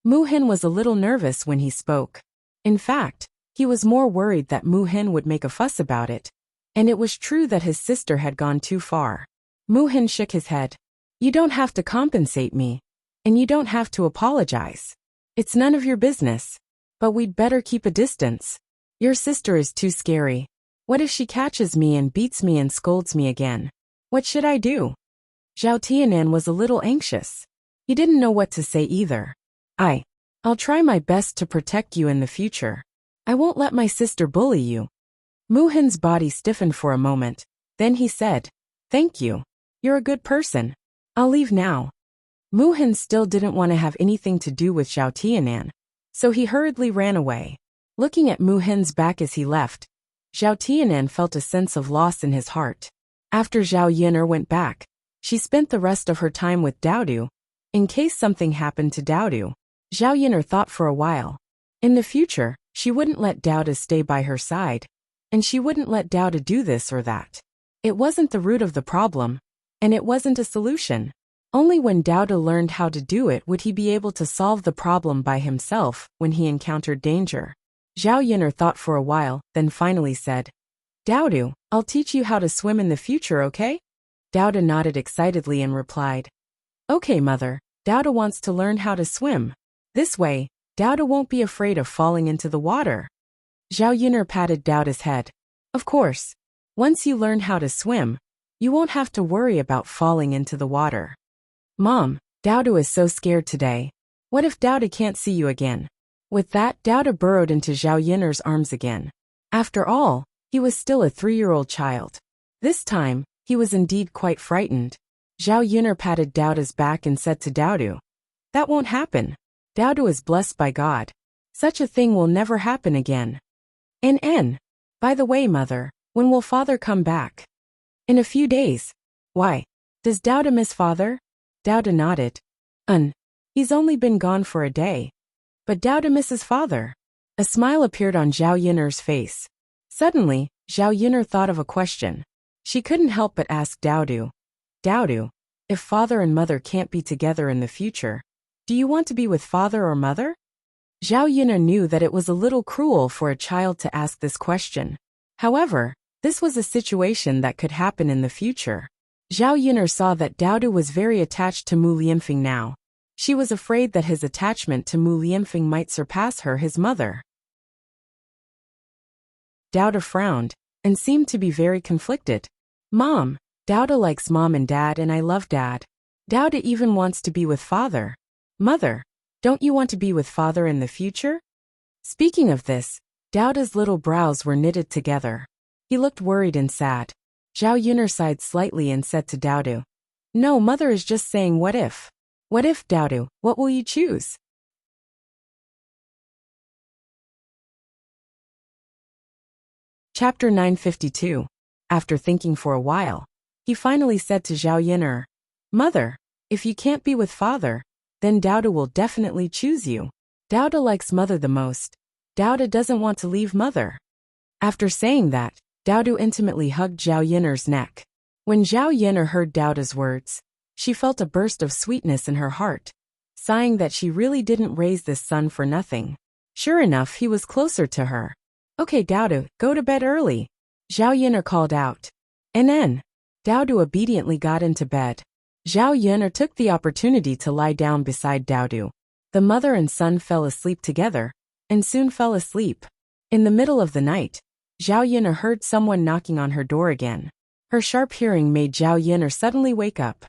Mu Hin was a little nervous when he spoke. In fact, he was more worried that Mu Hin would make a fuss about it. And it was true that his sister had gone too far. Mu Hin shook his head. You don't have to compensate me. And you don't have to apologize. It's none of your business. But we'd better keep a distance. Your sister is too scary. What if she catches me and beats me and scolds me again? What should I do? Zhao Tianan was a little anxious. He didn't know what to say either. I'll try my best to protect you in the future. I won't let my sister bully you. Mu Hin's body stiffened for a moment. Then he said, Thank you. You're a good person. I'll leave now. Mu Hin still didn't want to have anything to do with Zhao Tianan, so he hurriedly ran away. Looking at Mu Hin's back as he left, Zhao Tianan felt a sense of loss in his heart. After Zhao Yin'er went back, she spent the rest of her time with Daodu. In case something happened to Daodu, Zhao Yin'er thought for a while. In the future, she wouldn't let Daodu stay by her side, and she wouldn't let Daodu do this or that. It wasn't the root of the problem, and it wasn't a solution. Only when Daodu learned how to do it would he be able to solve the problem by himself when he encountered danger. Zhao Yin'er thought for a while, then finally said, Daodu, I'll teach you how to swim in the future, okay? Daodu nodded excitedly and replied, Okay, mother, Daodu wants to learn how to swim. This way, Daodu won't be afraid of falling into the water. Zhao Yin'er patted Daodu's head. Of course, once you learn how to swim, you won't have to worry about falling into the water. Mom, Daodu is so scared today. What if Daodu can't see you again? With that, Douda burrowed into Zhao Yin'er's arms again. After all, he was still a 3-year-old child. This time, he was indeed quite frightened. Zhao Yin'er patted Douda's back and said to Doudu, "That won't happen. Doudu is blessed by God. Such a thing will never happen again." "N. By the way, mother, when will father come back?" "In a few days." "Why? Does Douda miss father?" Douda nodded. He's only been gone for a day." "But Douda misses father." A smile appeared on Zhao Yin'er's face. Suddenly, Zhao Yin'er thought of a question. She couldn't help but ask Doudu, if father and mother can't be together in the future, do you want to be with father or mother? Zhao Yin'er knew that it was a little cruel for a child to ask this question. However, this was a situation that could happen in the future. Zhao Yin'er saw that Doudu was very attached to Mu Lianfeng now. She was afraid that his attachment to Mu Lianfeng might surpass his mother. Douda frowned and seemed to be very conflicted. "Mom, Douda likes mom and dad and I love dad. Douda even wants to be with father. Mother, don't you want to be with father in the future?" Speaking of this, Douda's little brows were knitted together. He looked worried and sad. Zhao Yin'er sighed slightly and said to Doudu, "No, mother is just saying what if." "What if, Doudu, what will you choose?" Chapter 952. After thinking for a while, he finally said to Zhao Yin'er, "Mother, if you can't be with father, then Douda will definitely choose you. Douda likes mother the most. Douda doesn't want to leave mother." After saying that, Doudu intimately hugged Zhao Yin'er's neck. When Zhao Yin'er heard Douda's words, she felt a burst of sweetness in her heart, sighing that she really didn't raise this son for nothing. Sure enough, he was closer to her. "Okay, Doudu, go to bed early," Zhao Yin'er called out. "N. Doudu obediently got into bed. Zhao Yin'er took the opportunity to lie down beside Doudu. The mother and son fell asleep together, and soon fell asleep. In the middle of the night, Zhao Yin'er heard someone knocking on her door again. Her sharp hearing made Zhao Yin'er suddenly wake up.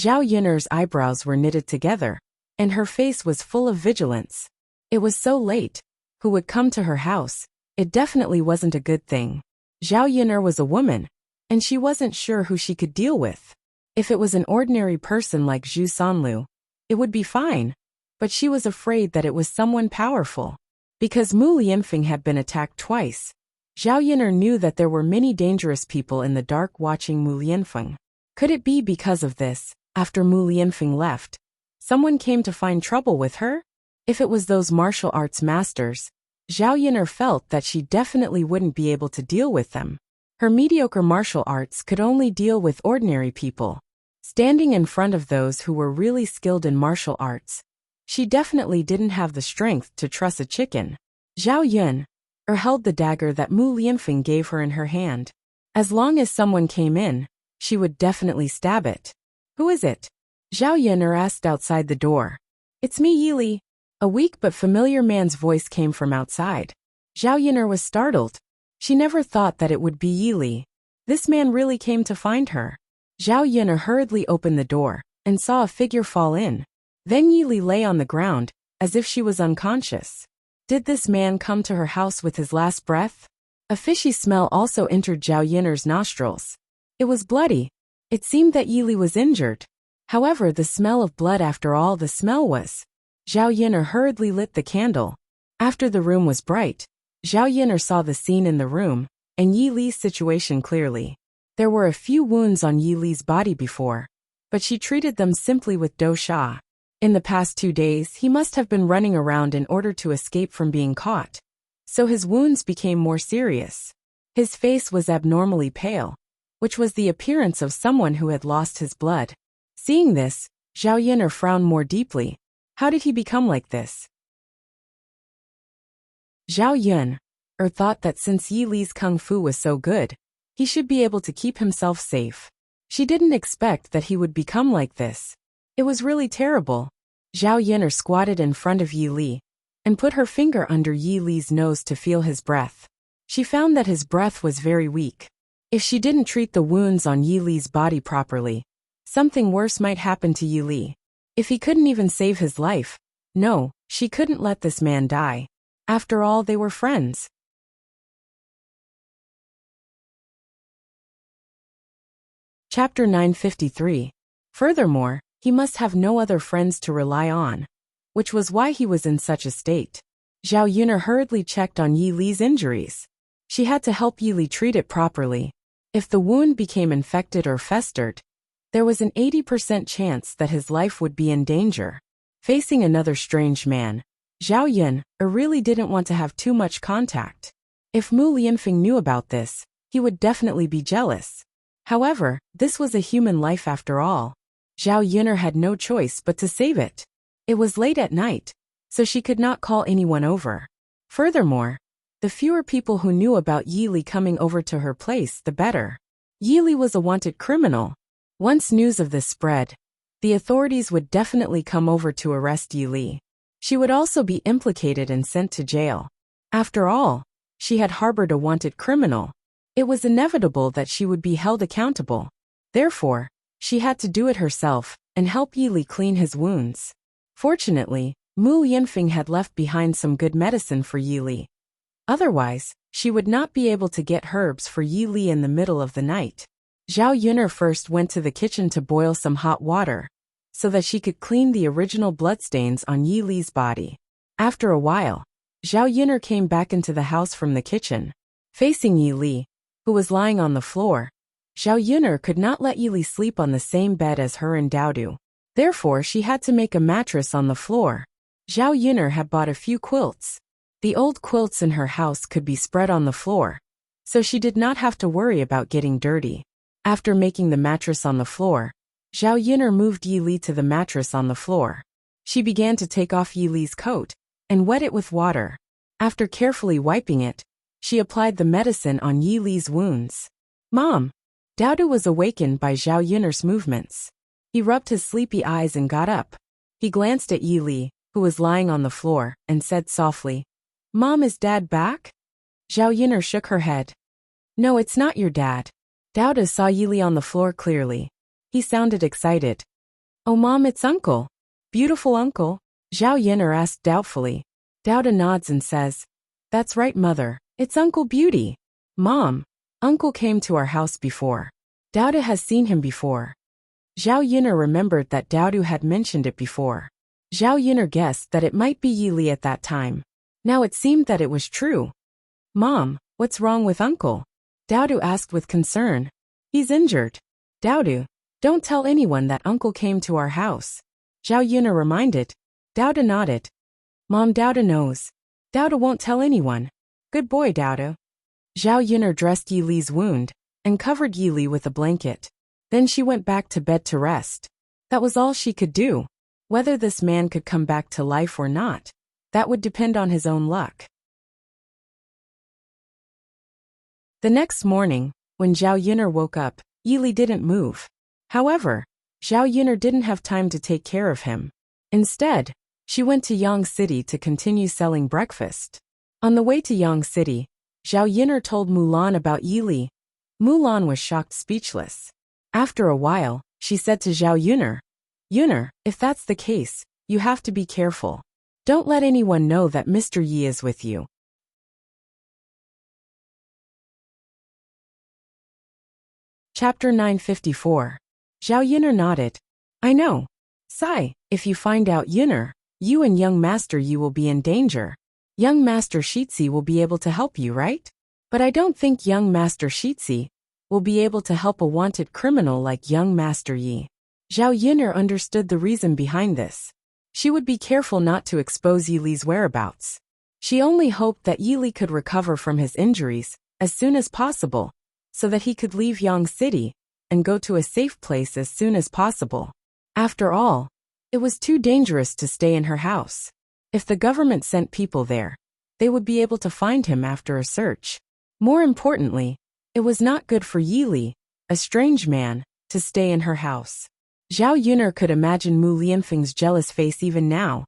Zhao Yin'er's eyebrows were knitted together, and her face was full of vigilance. It was so late. Who would come to her house? It definitely wasn't a good thing. Zhao Yin'er was a woman, and she wasn't sure who she could deal with. If it was an ordinary person like Zhu Sanlu, it would be fine, but she was afraid that it was someone powerful. Because Mu Lianfeng had been attacked twice, Zhao Yin'er knew that there were many dangerous people in the dark watching Mu Lianfeng. Could it be because of this, after Mu Lianfeng left, someone came to find trouble with her? If it was those martial arts masters, Zhao Yin'er felt that she definitely wouldn't be able to deal with them. Her mediocre martial arts could only deal with ordinary people. Standing in front of those who were really skilled in martial arts, she definitely didn't have the strength to truss a chicken. Zhao Yin'er held the dagger that Mu Lianfeng gave her in her hand. As long as someone came in, she would definitely stab it. "Who is it?" Zhao Yin'er asked outside the door. "It's me, Yili." A weak but familiar man's voice came from outside. Zhao Yin'er was startled. She never thought that it would be Yili. This man really came to find her. Zhao Yin'er hurriedly opened the door and saw a figure fall in. Then Yili lay on the ground, as if she was unconscious. Did this man come to her house with his last breath? A fishy smell also entered Zhao Yin'er's nostrils. It was bloody. It seemed that Yili was injured. However, the smell of blood after all the smell was. Zhao Yin'er hurriedly lit the candle. After the room was bright, Zhao Yin'er saw the scene in the room, and Yi Li's situation clearly. There were a few wounds on Yi Li's body before, but she treated them simply with Do Sha. In the past 2 days, he must have been running around in order to escape from being caught, so his wounds became more serious. His face was abnormally pale, which was the appearance of someone who had lost his blood. Seeing this, Zhao Yin'er frowned more deeply. How did he become like this? Zhao Yin'er thought that since Yi Li's kung fu was so good, he should be able to keep himself safe. She didn't expect that he would become like this. It was really terrible. Zhao Yin'er squatted in front of Yi Li and put her finger under Yi Li's nose to feel his breath. She found that his breath was very weak. If she didn't treat the wounds on Yi Li's body properly, something worse might happen to Yi Li. If he couldn't even save his life, no, she couldn't let this man die. After all, they were friends. Chapter 953. Furthermore, he must have no other friends to rely on, which was why he was in such a state. Zhao Yuner hurriedly checked on Yi Li's injuries. She had to help Yi Li treat it properly. If the wound became infected or festered, there was an 80% chance that his life would be in danger. Facing another strange man, Zhao Yun really didn't want to have too much contact. If Mu Lianfeng knew about this, he would definitely be jealous. However, this was a human life after all. Zhao Yuner had no choice but to save it. It was late at night, so she could not call anyone over. Furthermore, the fewer people who knew about Yi Li coming over to her place, the better. Yi Li was a wanted criminal. Once news of this spread, the authorities would definitely come over to arrest Yi Li. She would also be implicated and sent to jail. After all, she had harbored a wanted criminal. It was inevitable that she would be held accountable. Therefore, she had to do it herself and help Yi Li clean his wounds. Fortunately, Mu Lianfeng had left behind some good medicine for Yi Li. Otherwise, she would not be able to get herbs for Yi Li in the middle of the night. Zhao Yuner first went to the kitchen to boil some hot water, so that she could clean the original bloodstains on Yi Li's body. After a while, Zhao Yuner came back into the house from the kitchen. Facing Yi Li, who was lying on the floor, Zhao Yuner could not let Yi Li sleep on the same bed as her and Daodu. Therefore, she had to make a mattress on the floor. Zhao Yuner had bought a few quilts. The old quilts in her house could be spread on the floor, so she did not have to worry about getting dirty. After making the mattress on the floor, Zhao Yuner moved Yi Li to the mattress on the floor. She began to take off Yi Li's coat and wet it with water. After carefully wiping it, she applied the medicine on Yi Li's wounds. "Mom!" Daodu was awakened by Zhao Yuner's movements. He rubbed his sleepy eyes and got up. He glanced at Yi Li, who was lying on the floor, and said softly, "Mom, is Dad back?" Zhao Yuner shook her head. "No, it's not your dad." Daodu saw Yi Li on the floor clearly. He sounded excited. "Oh Mom, it's Uncle." "Beautiful Uncle?" Zhao Yuner asked doubtfully. Daodu nods and says, "That's right, Mother. It's Uncle Beauty." "Mom, Uncle came to our house before. Daodu has seen him before." Zhao Yuner remembered that Daodu had mentioned it before. Zhao Yuner guessed that it might be Yi Li at that time. Now it seemed that it was true. "Mom, what's wrong with Uncle?" Daodu asked with concern. "He's injured." "Daodu, don't tell anyone that Uncle came to our house," Zhao Yuner reminded. Daodu nodded. "Mom, Daodu knows. Daodu won't tell anyone. Good boy, Daodu." Zhao Yuner dressed Yi Li's wound and covered Yi Li with a blanket. Then she went back to bed to rest. That was all she could do. Whether this man could come back to life or not, that would depend on his own luck. The next morning, when Zhao Yuner woke up, Yi Li didn't move. However, Zhao Yuner didn't have time to take care of him. Instead, she went to Yang City to continue selling breakfast. On the way to Yang City, Zhao Yuner told Mulan about Yi Li. Mulan was shocked speechless. After a while, she said to Zhao Yuner, "Yuner, if that's the case, you have to be careful. Don't let anyone know that Mr. Yi is with you." Chapter 954. Zhao Yuner nodded. "I know. Sai, if you find out Yuner, you and young Master Yi will be in danger. Young Master Shitzi will be able to help you, right? But I don't think young Master Shitzi will be able to help a wanted criminal like young Master Yi." Zhao Yuner understood the reason behind this. She would be careful not to expose Yi Li's whereabouts. She only hoped that Yi Li could recover from his injuries as soon as possible, so that he could leave Yang City and go to a safe place as soon as possible. After all, it was too dangerous to stay in her house. If the government sent people there, they would be able to find him after a search. More importantly, it was not good for Yi Li, a strange man, to stay in her house. Zhao Yuner could imagine Mu Lianfeng's jealous face even now.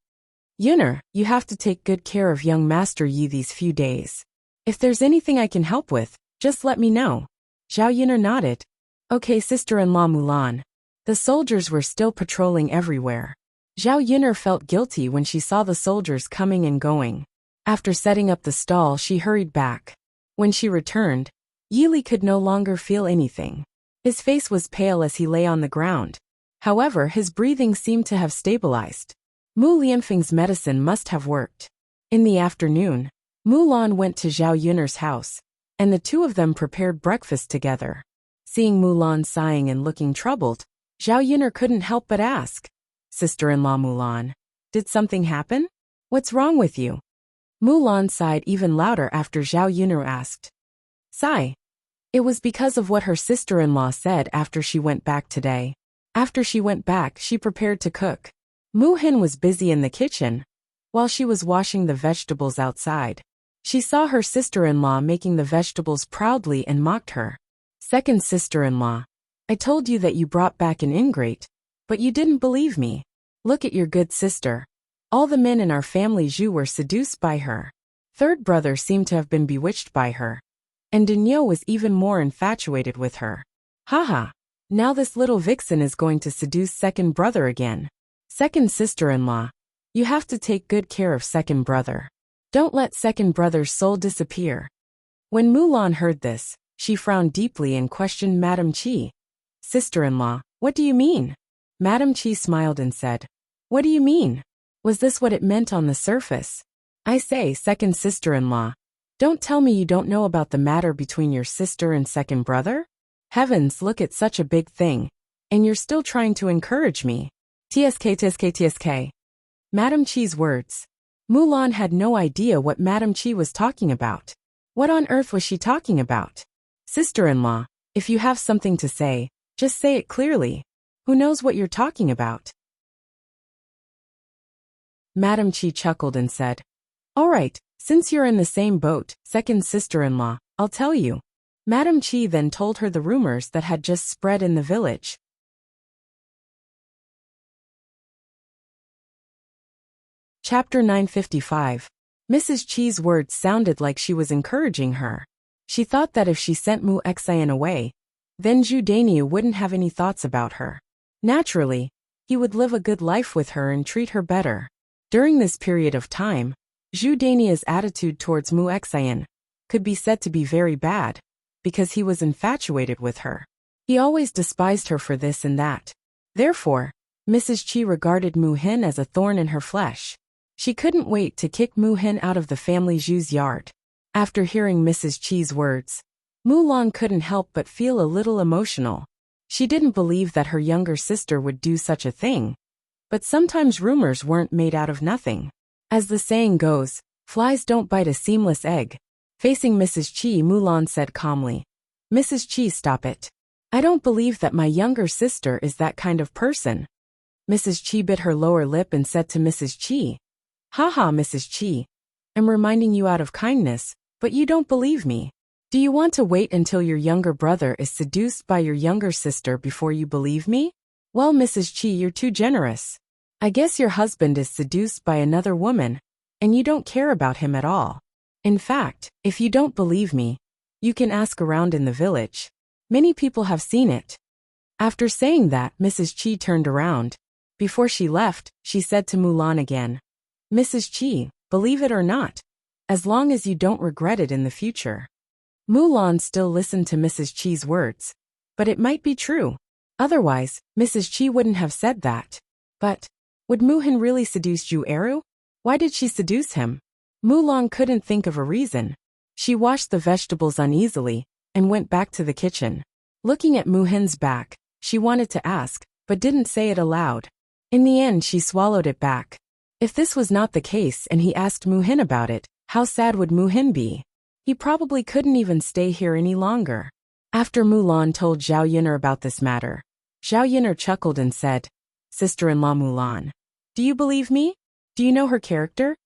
"Yuner, you have to take good care of young Master Yi these few days. If there's anything I can help with, just let me know." Zhao Yuner nodded. "Okay, sister-in-law Mulan." The soldiers were still patrolling everywhere. Zhao Yuner felt guilty when she saw the soldiers coming and going. After setting up the stall, she hurried back. When she returned, Yili could no longer feel anything. His face was pale as he lay on the ground. However, his breathing seemed to have stabilized. Mu Lianfeng's medicine must have worked. In the afternoon, Mu Lan went to Zhao Yun'er's house, and the two of them prepared breakfast together. Seeing Mu Lan sighing and looking troubled, Zhao Yun'er couldn't help but ask, "Sister-in-law Mu Lan, did something happen? What's wrong with you?" Mu Lan sighed even louder after Zhao Yun'er asked. Sigh. It was because of what her sister-in-law said after she went back today. After she went back, she prepared to cook. Mu Hin was busy in the kitchen, while she was washing the vegetables outside. She saw her sister-in-law making the vegetables proudly and mocked her. "Second sister-in-law, I told you that you brought back an ingrate, but you didn't believe me. Look at your good sister. All the men in our family Zhu were seduced by her. Third brother seemed to have been bewitched by her. And Daniel was even more infatuated with her. Haha, now this little vixen is going to seduce second brother again. Second sister-in-law, you have to take good care of second brother. Don't let second brother's soul disappear." When Mulan heard this, she frowned deeply and questioned Madame Qi. "Sister-in-law, what do you mean?" Madame Qi smiled and said, "What do you mean? Was this what it meant on the surface? I say, second sister-in-law, don't tell me you don't know about the matter between your sister and second brother? Heavens, look at such a big thing, and you're still trying to encourage me. TSK. Madame Qi's words. Mulan had no idea what Madame Qi was talking about. What on earth was she talking about? Sister-in-law, if you have something to say, just say it clearly. Who knows what you're talking about? Madame Qi chuckled and said, "All right, since you're in the same boat, second sister-in-law, I'll tell you." Madame Qi then told her the rumors that had just spread in the village. Chapter 955. Mrs. Qi's words sounded like she was encouraging her. She thought that if she sent Mu Xian away, then Zhu Daniu wouldn't have any thoughts about her. Naturally, he would live a good life with her and treat her better. During this period of time, Zhu Dania's attitude towards Mu Xian could be said to be very bad, because he was infatuated with her. He always despised her for this and that. Therefore, Mrs. Qi regarded Mu Hin as a thorn in her flesh. She couldn't wait to kick Mu Hin out of the family Zhu's yard. After hearing Mrs. Qi's words, Mulan couldn't help but feel a little emotional. She didn't believe that her younger sister would do such a thing. But sometimes rumors weren't made out of nothing. As the saying goes, flies don't bite a seamless egg. Facing Mrs. Qi, Mulan said calmly, "Mrs. Qi, stop it. I don't believe that my younger sister is that kind of person." Mrs. Qi bit her lower lip and said to Mrs. Qi, "Haha, Mrs. Qi, I'm reminding you out of kindness, but you don't believe me. Do you want to wait until your younger brother is seduced by your younger sister before you believe me? Well, Mrs. Qi, you're too generous. I guess your husband is seduced by another woman, and you don't care about him at all. In fact, if you don't believe me, you can ask around in the village. Many people have seen it." After saying that, Mrs. Qi turned around. Before she left, she said to Mulan again, "Mrs. Qi, believe it or not, as long as you don't regret it in the future." Mulan still listened to Mrs. Qi's words. But it might be true. Otherwise, Mrs. Qi wouldn't have said that. But would Mu Hin really seduce Zhu Eru? Why did she seduce him? Mulan couldn't think of a reason. She washed the vegetables uneasily and went back to the kitchen. Looking at Mu Hin's back, she wanted to ask, but didn't say it aloud. In the end, she swallowed it back. If this was not the case and he asked Mu Hin about it, how sad would Mu Hin be? He probably couldn't even stay here any longer. After Mulan told Zhao Yun'er about this matter, Zhao Yun'er chuckled and said, "Sister-in-law Mulan, do you believe me? Do you know her character?"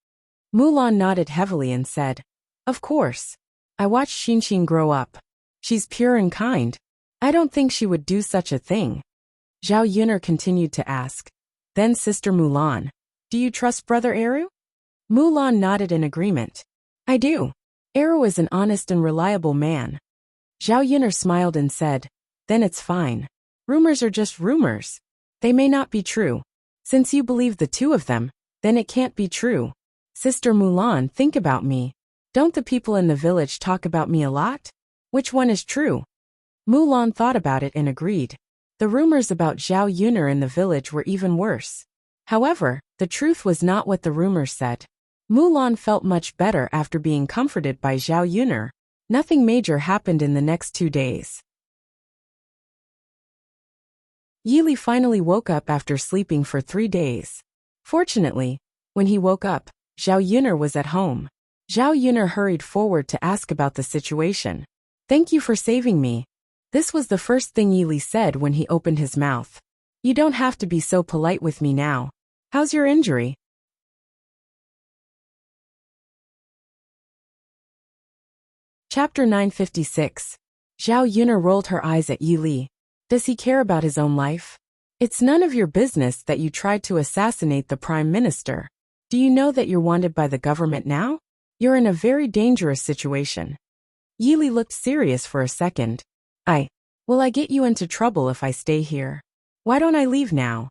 Mulan nodded heavily and said, "Of course. I watched Xinxin grow up. She's pure and kind. I don't think she would do such a thing." Zhao Yun'er continued to ask, "Then Sister Mulan, do you trust Brother Eru?" Mulan nodded in agreement. "I do. Eru is an honest and reliable man." Zhao Yun'er smiled and said, "Then it's fine. Rumors are just rumors. They may not be true. Since you believe the two of them, then it can't be true. Sister Mulan, think about me. Don't the people in the village talk about me a lot? Which one is true? Mulan thought about it and agreed. The rumors about Zhao Yuner in the village were even worse. However, the truth was not what the rumors said. Mulan felt much better after being comforted by Zhao Yuner. Nothing major happened in the next 2 days. Yili finally woke up after sleeping for 3 days. Fortunately, when he woke up, Zhao Yuner was at home. Zhao Yuner hurried forward to ask about the situation. Thank you for saving me. This was the first thing Yili said when he opened his mouth. You don't have to be so polite with me now. How's your injury? Chapter 956. Zhao Yuner rolled her eyes at Yili. Does he care about his own life? It's none of your business that you tried to assassinate the Prime Minister. Do you know that you're wanted by the government now? You're in a very dangerous situation. Yili looked serious for a second. Will I get you into trouble if I stay here? Why don't I leave now?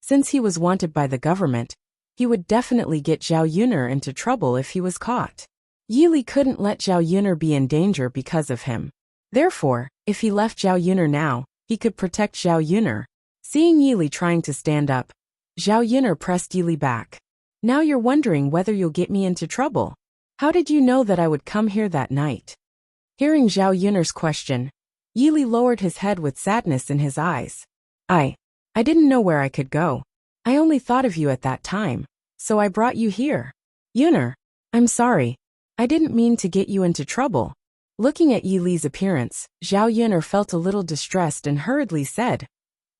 Since he was wanted by the government, he would definitely get Zhao Yuner into trouble if he was caught. Yili couldn't let Zhao Yuner be in danger because of him. Therefore, if he left Zhao Yuner now, he could protect Zhao Yuner. Seeing Yili trying to stand up, Zhao Yuner pressed Yili back. Now you're wondering whether you'll get me into trouble. How did you know that I would come here that night? Hearing Zhao Yuner's question, Yili lowered his head with sadness in his eyes. I didn't know where I could go. I only thought of you at that time, so I brought you here. Yuner, I'm sorry. I didn't mean to get you into trouble. Looking at Yili's appearance, Zhao Yuner felt a little distressed and hurriedly said,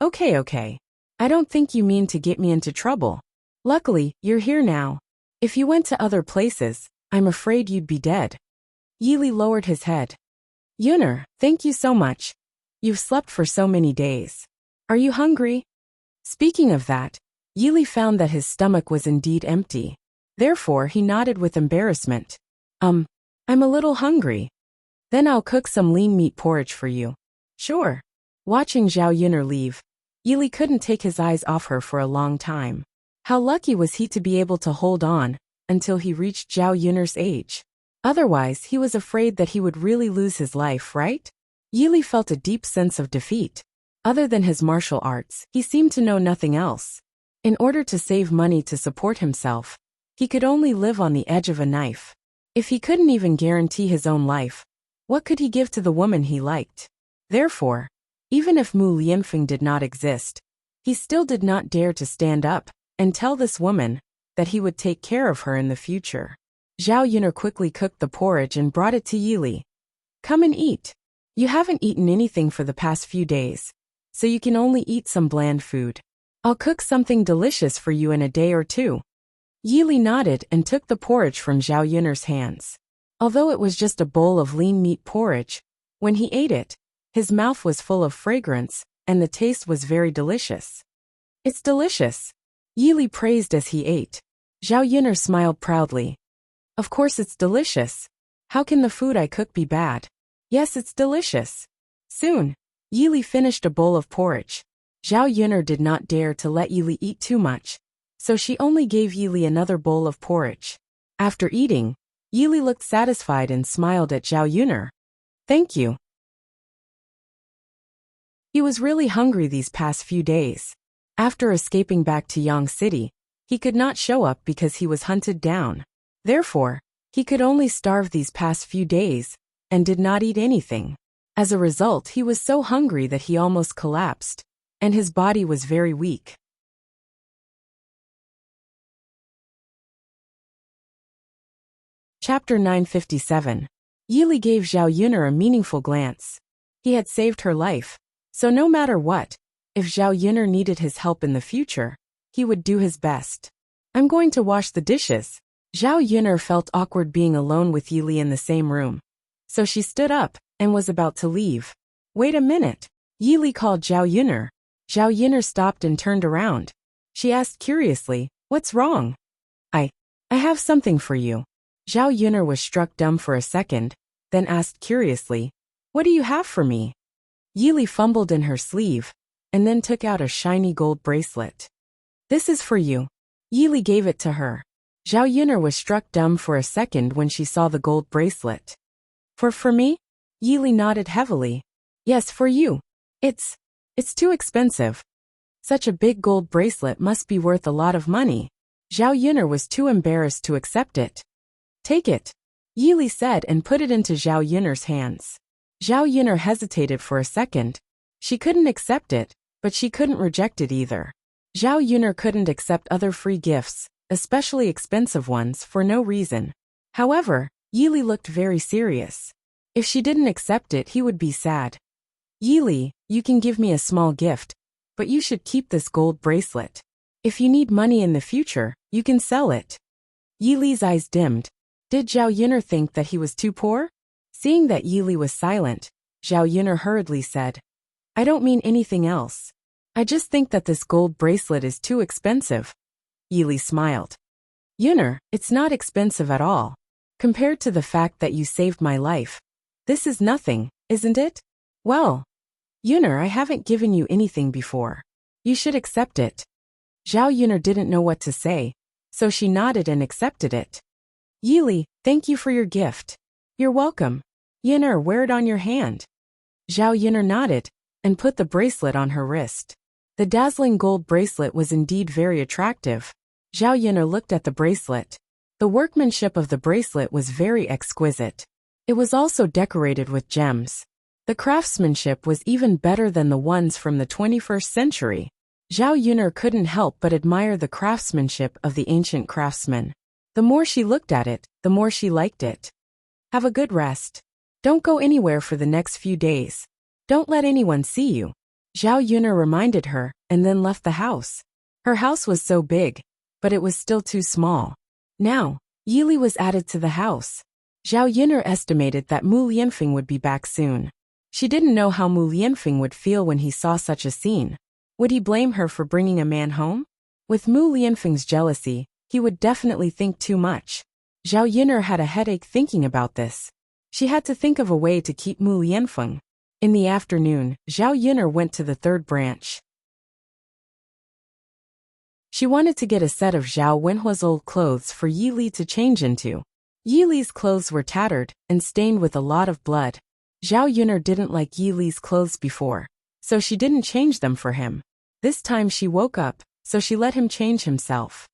Okay. I don't think you mean to get me into trouble. Luckily, you're here now. If you went to other places, I'm afraid you'd be dead. Yili lowered his head. Yuner, thank you so much. You've slept for so many days. Are you hungry? Speaking of that, Yili found that his stomach was indeed empty. Therefore, he nodded with embarrassment. I'm a little hungry. Then I'll cook some lean meat porridge for you. Sure. Watching Zhao Yuner leave, Yili couldn't take his eyes off her for a long time. How lucky was he to be able to hold on until he reached Zhao Yuner's age. Otherwise, he was afraid that he would really lose his life, right? Yili felt a deep sense of defeat. Other than his martial arts, he seemed to know nothing else. In order to save money to support himself, he could only live on the edge of a knife. If he couldn't even guarantee his own life, what could he give to the woman he liked? Therefore, even if Mu Lianfeng did not exist, he still did not dare to stand up and tell this woman that he would take care of her in the future. Zhao Yuner quickly cooked the porridge and brought it to Yili. Come and eat. You haven't eaten anything for the past few days, so you can only eat some bland food. I'll cook something delicious for you in a day or two. Yili nodded and took the porridge from Zhao Yuner's hands. Although it was just a bowl of lean meat porridge, when he ate it, his mouth was full of fragrance, and the taste was very delicious. It's delicious. Yili praised as he ate. Zhao Yuner smiled proudly. Of course it's delicious. How can the food I cook be bad? Yes, it's delicious. Soon, Yili finished a bowl of porridge. Zhao Yuner did not dare to let Yili eat too much, so she only gave Yili another bowl of porridge. After eating, Yili looked satisfied and smiled at Zhao Yuner. Thank you. He was really hungry these past few days. After escaping back to Yang City, he could not show up because he was hunted down. Therefore, he could only starve these past few days and did not eat anything. As a result, he was so hungry that he almost collapsed, and his body was very weak. Chapter 957. Yili gave Zhao Yuner a meaningful glance. He had saved her life, so no matter what, if Zhao Yuner needed his help in the future, he would do his best. I'm going to wash the dishes. Zhao Yuner felt awkward being alone with Yili in the same room, so she stood up and was about to leave. Wait a minute. Yili called Zhao Yuner. Zhao Yuner stopped and turned around. She asked curiously, "What's wrong?" I have something for you." Zhao Yuner was struck dumb for a second, then asked curiously, "What do you have for me?" Yili fumbled in her sleeve, and then took out a shiny gold bracelet. "This is for you." Yili gave it to her. Zhao Yun'er was struck dumb for a second when she saw the gold bracelet. For me? Yili nodded heavily. Yes, for you. It's too expensive. Such a big gold bracelet must be worth a lot of money. Zhao Yun'er was too embarrassed to accept it. Take it, Yili said and put it into Zhao Yun'er's hands. Zhao Yun'er hesitated for a second. She couldn't accept it, but she couldn't reject it either. Zhao Yun'er couldn't accept other free gifts, especially expensive ones, for no reason. However, Yili looked very serious. If she didn't accept it, he would be sad. Yili, you can give me a small gift, but you should keep this gold bracelet. If you need money in the future, you can sell it. Yili's eyes dimmed. Did Zhao Yun'er think that he was too poor? Seeing that Yili was silent, Zhao Yun'er hurriedly said, I don't mean anything else. I just think that this gold bracelet is too expensive. Yili smiled. Yun'er, it's not expensive at all. Compared to the fact that you saved my life, this is nothing, isn't it? Well, Yun'er, I haven't given you anything before. You should accept it. Zhao Yun'er didn't know what to say, so she nodded and accepted it. Yili, thank you for your gift. You're welcome. Yun'er, wear it on your hand. Zhao Yun'er nodded and put the bracelet on her wrist. The dazzling gold bracelet was indeed very attractive. Zhao Yun'er looked at the bracelet. The workmanship of the bracelet was very exquisite. It was also decorated with gems. The craftsmanship was even better than the ones from the 21st century. Zhao Yun'er couldn't help but admire the craftsmanship of the ancient craftsmen. The more she looked at it, the more she liked it. Have a good rest. Don't go anywhere for the next few days. Don't let anyone see you. Zhao Yun'er reminded her, and then left the house. Her house was so big, but it was still too small. Now, Yili was added to the house. Zhao Yun'er estimated that Mu Lianfeng would be back soon. She didn't know how Mu Lianfeng would feel when he saw such a scene. Would he blame her for bringing a man home? With Mu Lianfeng's jealousy, he would definitely think too much. Zhao Yun'er had a headache thinking about this. She had to think of a way to keep Mu Lianfeng. In the afternoon, Zhao Yun'er went to the third branch. She wanted to get a set of Zhao Wenhua's old clothes for Yili to change into. Yili's clothes were tattered and stained with a lot of blood. Zhao Yun'er didn't like Yili's clothes before, so she didn't change them for him. This time she woke up, so she let him change himself.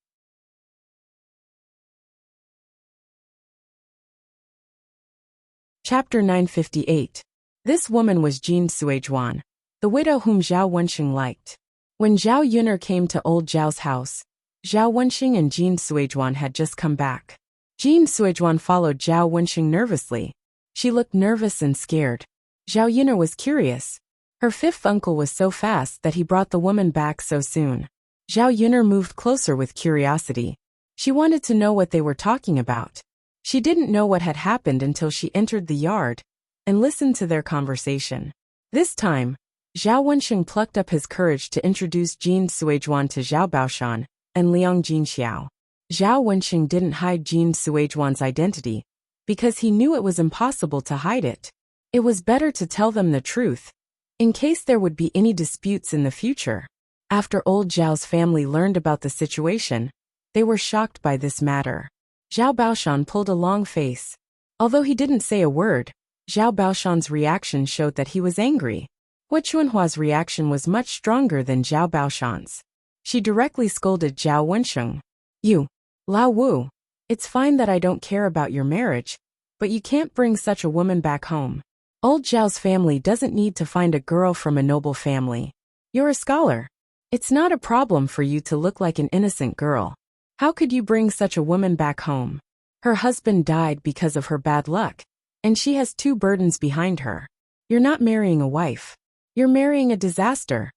Chapter 958. This woman was Jin Suizhuan, the widow whom Zhao Wenxing liked. When Zhao Yun'er came to old Zhao's house, Zhao Wenxing and Jin Suizhuan had just come back. Jin Suizhuan followed Zhao Wenxing nervously. She looked nervous and scared. Zhao Yun'er was curious. Her fifth uncle was so fast that he brought the woman back so soon. Zhao Yun'er moved closer with curiosity. She wanted to know what they were talking about. She didn't know what had happened until she entered the yard and listened to their conversation. This time, Zhao Wenxing plucked up his courage to introduce Jin Suizhuan to Zhao Baoshan and Liang Jinxiao. Zhao Wenxing didn't hide Jin Suizhuan's identity because he knew it was impossible to hide it. It was better to tell them the truth, in case there would be any disputes in the future. After old Zhao's family learned about the situation, they were shocked by this matter. Zhao Baoshan pulled a long face. Although he didn't say a word, Zhao Baoshan's reaction showed that he was angry. Hua Chunhua's reaction was much stronger than Zhao Baoshan's. She directly scolded Zhao Wenxing. You, Lao Wu, it's fine that I don't care about your marriage, but you can't bring such a woman back home. Old Zhao's family doesn't need to find a girl from a noble family. You're a scholar. It's not a problem for you to look like an innocent girl. How could you bring such a woman back home? Her husband died because of her bad luck, and she has 2 burdens behind her. You're not marrying a wife. You're marrying a disaster.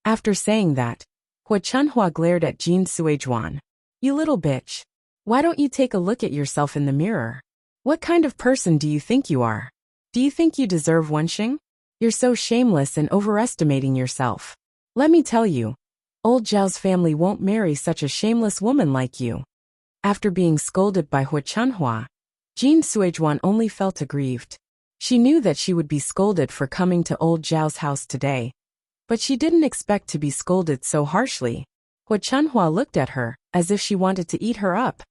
After saying that, Hua Chunhua glared at Jin Suizhuan. You little bitch. Why don't you take a look at yourself in the mirror? What kind of person do you think you are? Do you think you deserve Wenxing? You're so shameless and overestimating yourself. Let me tell you, old Zhao's family won't marry such a shameless woman like you. After being scolded by Hua Chunhua, Jin Suizhuan only felt aggrieved. She knew that she would be scolded for coming to old Zhao's house today, but she didn't expect to be scolded so harshly. Hua Chunhua looked at her, as if she wanted to eat her up.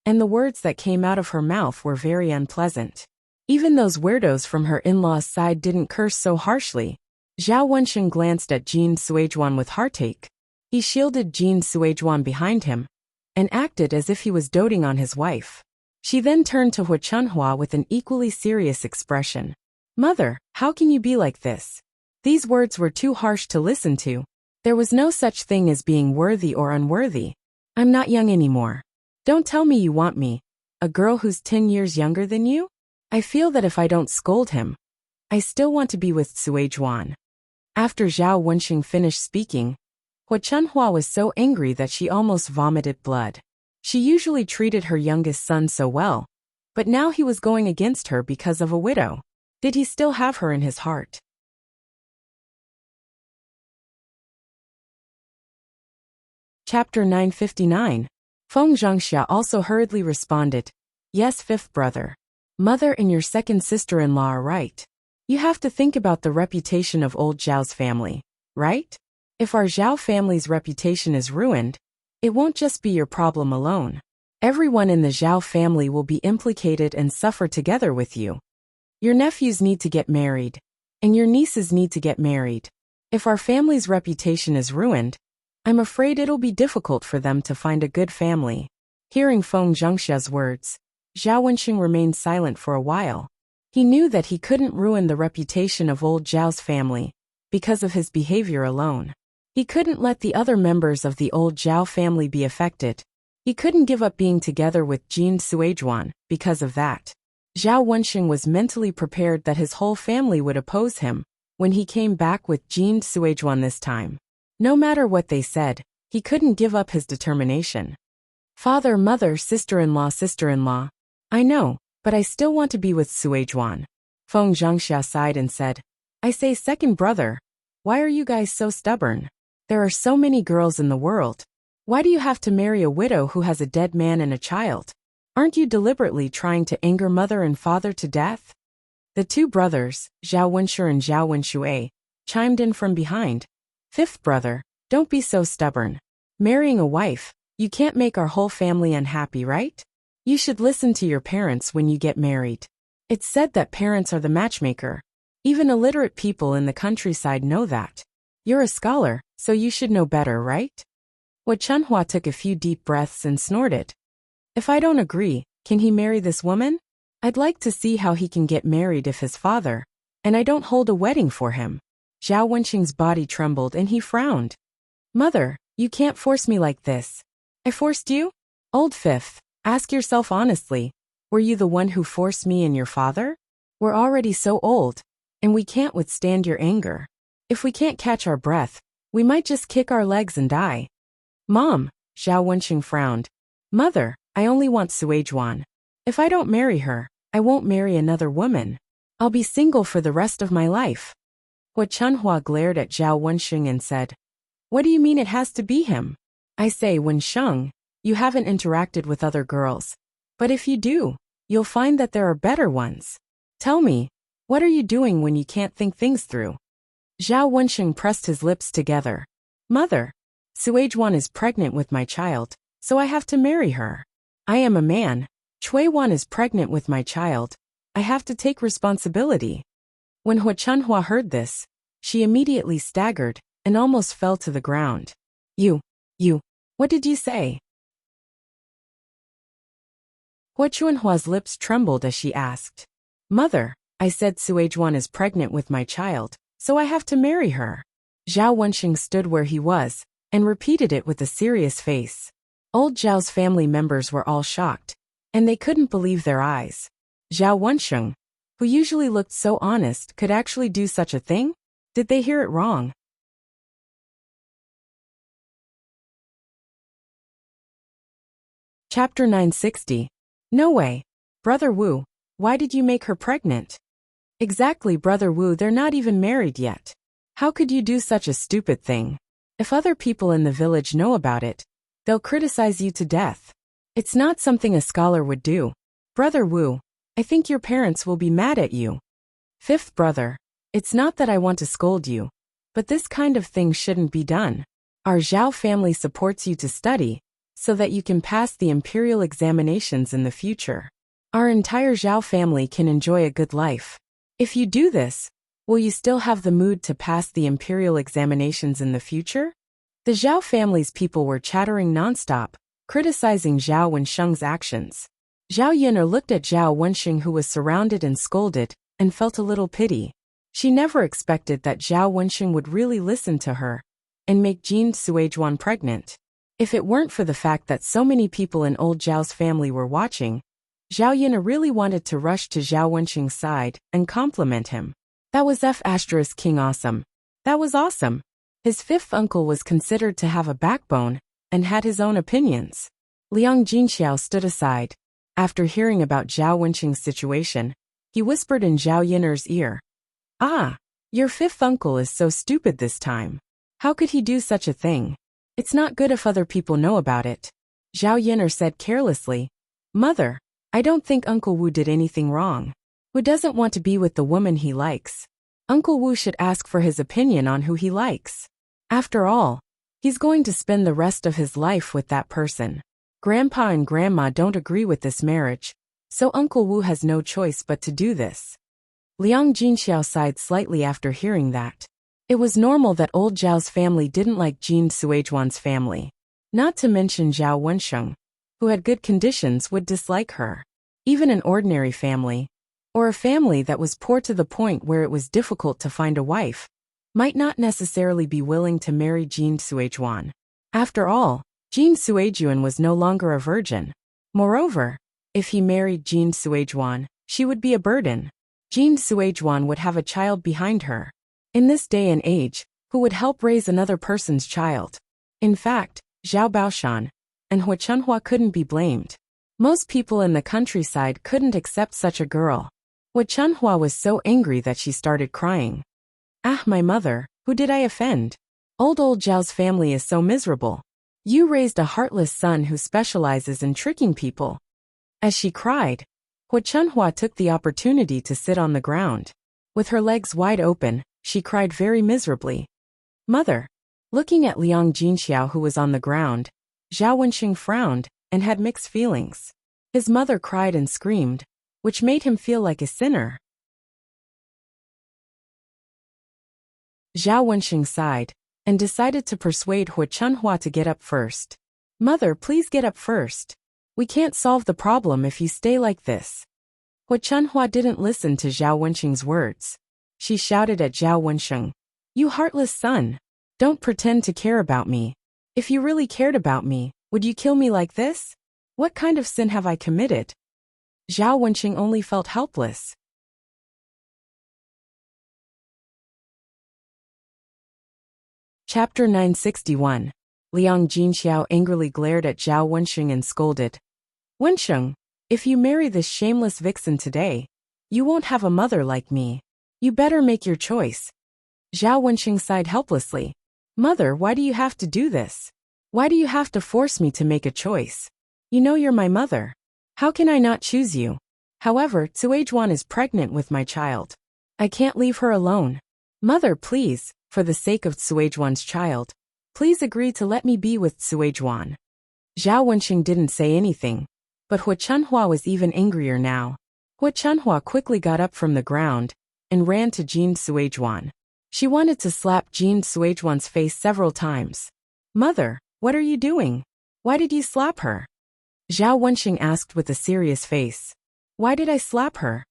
and the words that came out of her mouth were very unpleasant. Even those weirdos from her in-laws' side didn't curse so harshly. Zhao Wensheng glanced at Jin Suizhuan with heartache. He shielded Jin Suizhuan behind him and acted as if he was doting on his wife. She then turned to Hu Chunhua with an equally serious expression. "Mother, how can you be like this?" These words were too harsh to listen to. There was no such thing as being worthy or unworthy. "I'm not young anymore. Don't tell me you want me, a girl who's 10 years younger than you? I feel that if I don't scold him, I still want to be with Suizhuan." After Zhao Wensheng finished speaking, Hu Chunhua was so angry that she almost vomited blood. She usually treated her youngest son so well, but now he was going against her because of a widow. Did he still have her in his heart? Chapter 959. Feng Zhangxia also hurriedly responded, "Yes, fifth brother. Mother and your second sister-in-law are right. You have to think about the reputation of old Zhao's family, right? If our Zhao family's reputation is ruined, it won't just be your problem alone. Everyone in the Zhao family will be implicated and suffer together with you. Your nephews need to get married, and your nieces need to get married. If our family's reputation is ruined, I'm afraid it'll be difficult for them to find a good family." Hearing Feng Zhangxia's words, Zhao Wensheng remained silent for a while. He knew that he couldn't ruin the reputation of old Zhao's family because of his behavior alone. He couldn't let the other members of the old Zhao family be affected. He couldn't give up being together with Jin Suizhuan because of that. Zhao Wensheng was mentally prepared that his whole family would oppose him when he came back with Jin Suizhuan this time. No matter what they said, he couldn't give up his determination. "Father, mother, sister-in-law. I know, but I still want to be with Suizhuan." Feng Zhangxia sighed and said, "I say, second brother, why are you guys so stubborn? There are so many girls in the world. Why do you have to marry a widow who has a dead man and a child? Aren't you deliberately trying to anger mother and father to death?" The two brothers, Zhao Wenshi and Zhao Wenxue, chimed in from behind. "Fifth brother, don't be so stubborn. Marrying a wife, you can't make our whole family unhappy, right? You should listen to your parents when you get married. It's said that parents are the matchmaker. Even illiterate people in the countryside know that. You're a scholar, so you should know better, right?" Hu Chunhua took a few deep breaths and snorted. "If I don't agree, can he marry this woman? I'd like to see how he can get married if his father, and I don't hold a wedding for him." Zhao Wensheng's body trembled and he frowned. "Mother, you can't force me like this." "I forced you? Old fifth, ask yourself honestly, were you the one who forced me and your father? We're already so old, and we can't withstand your anger. If we can't catch our breath, we might just kick our legs and die." "Mom," Zhao Wensheng frowned. "Mother, I only want Suizhuan. If I don't marry her, I won't marry another woman. I'll be single for the rest of my life." Hu Chunhua glared at Zhao Wensheng and said, "What do you mean it has to be him? I say, Wensheng, you haven't interacted with other girls. But if you do, you'll find that there are better ones. Tell me, what are you doing when you can't think things through?" Zhao Wensheng pressed his lips together. "Mother, Suizhuan is pregnant with my child, so I have to marry her. I am a man. Chuiwan is pregnant with my child. I have to take responsibility." When Hu Chunhua heard this, she immediately staggered and almost fell to the ground. You, what did you say?" Hu Chunhua's lips trembled as she asked. "Mother, I said Suizhuan is pregnant with my child, so I have to marry her." Zhao Wensheng stood where he was and repeated it with a serious face. Old Zhao's family members were all shocked, and they couldn't believe their eyes. Zhao Wensheng, who usually looked so honest, could actually do such a thing? Did they hear it wrong? Chapter 960. No way. Brother Wu, why did you make her pregnant? Exactly, Brother Wu, they're not even married yet. How could you do such a stupid thing? If other people in the village know about it, they'll criticize you to death. It's not something a scholar would do. Brother Wu, I think your parents will be mad at you. Fifth brother, it's not that I want to scold you, but this kind of thing shouldn't be done. Our Zhao family supports you to study, so that you can pass the imperial examinations in the future. Our entire Zhao family can enjoy a good life. If you do this, will you still have the mood to pass the imperial examinations in the future? The Zhao family's people were chattering nonstop, criticizing Zhao Wensheng's actions. Zhao Yin'er looked at Zhao Wensheng, who was surrounded and scolded, and felt a little pity. She never expected that Zhao Wensheng would really listen to her and make Jin Suizhuan pregnant. If it weren't for the fact that so many people in old Zhao's family were watching, Zhao Yin'er really wanted to rush to Zhao Wensheng's side and compliment him. That was King awesome. That was awesome. His fifth uncle was considered to have a backbone and had his own opinions. Liang Jinxiao stood aside. After hearing about Zhao Wensheng's situation, he whispered in Zhao Yin'er's ear, "Ah, your fifth uncle is so stupid this time. How could he do such a thing? It's not good if other people know about it." Zhao Yin'er said carelessly, "Mother, I don't think Uncle Wu did anything wrong. Who doesn't want to be with the woman he likes? Uncle Wu should ask for his opinion on who he likes. After all, he's going to spend the rest of his life with that person. Grandpa and Grandma don't agree with this marriage, so Uncle Wu has no choice but to do this." Liang Jinxiao sighed slightly after hearing that. It was normal that old Zhao's family didn't like Jin Suizhuan's family. Not to mention Zhao Wensheng, who had good conditions, would dislike her. Even an ordinary family, or a family that was poor to the point where it was difficult to find a wife, might not necessarily be willing to marry Jin Suizhuan. After all, Jin Suizhuan was no longer a virgin. Moreover, if he married Jin Suizhuan, she would be a burden. Jin Suizhuan would have a child behind her. In this day and age, who would help raise another person's child? In fact, Zhao Baoshan and Hua Chunhua couldn't be blamed. Most people in the countryside couldn't accept such a girl. Hua Chunhua was so angry that she started crying. "Ah, my mother, who did I offend? Old Zhao's family is so miserable. You raised a heartless son who specializes in tricking people." As she cried, Hua Chunhua took the opportunity to sit on the ground. With her legs wide open, she cried very miserably. "Mother." Looking at Liang Jinxiao, who was on the ground, Zhao Wensheng frowned and had mixed feelings. His mother cried and screamed, which made him feel like a sinner. Zhao Wensheng sighed and decided to persuade Hua Chunhua to get up first. "Mother, please get up first. We can't solve the problem if you stay like this." Hua Chunhua didn't listen to Zhao Wensheng's words. She shouted at Zhao Wensheng, "You heartless son! Don't pretend to care about me. If you really cared about me, would you kill me like this? What kind of sin have I committed?" Zhao Wensheng only felt helpless. Chapter 961. Liang Jinxiao angrily glared at Zhao Wensheng and scolded, "Wensheng, if you marry this shameless vixen today, you won't have a mother like me. You better make your choice." Zhao Wensheng sighed helplessly. "Mother, why do you have to do this? Why do you have to force me to make a choice? You know you're my mother. How can I not choose you? However, Suizhuan is pregnant with my child. I can't leave her alone. Mother, please, for the sake of Suizhuan's child, please agree to let me be with Suizhuan." Zhao Wensheng didn't say anything, but Hua Chunhua was even angrier now. Hua Chunhua quickly got up from the ground and ran to Jin Suizhuan. She wanted to slap Jin Suizhuan's face several times. "Mother, what are you doing? Why did you slap her?" Zhao Wensheng asked with a serious face. "Why did I slap her?"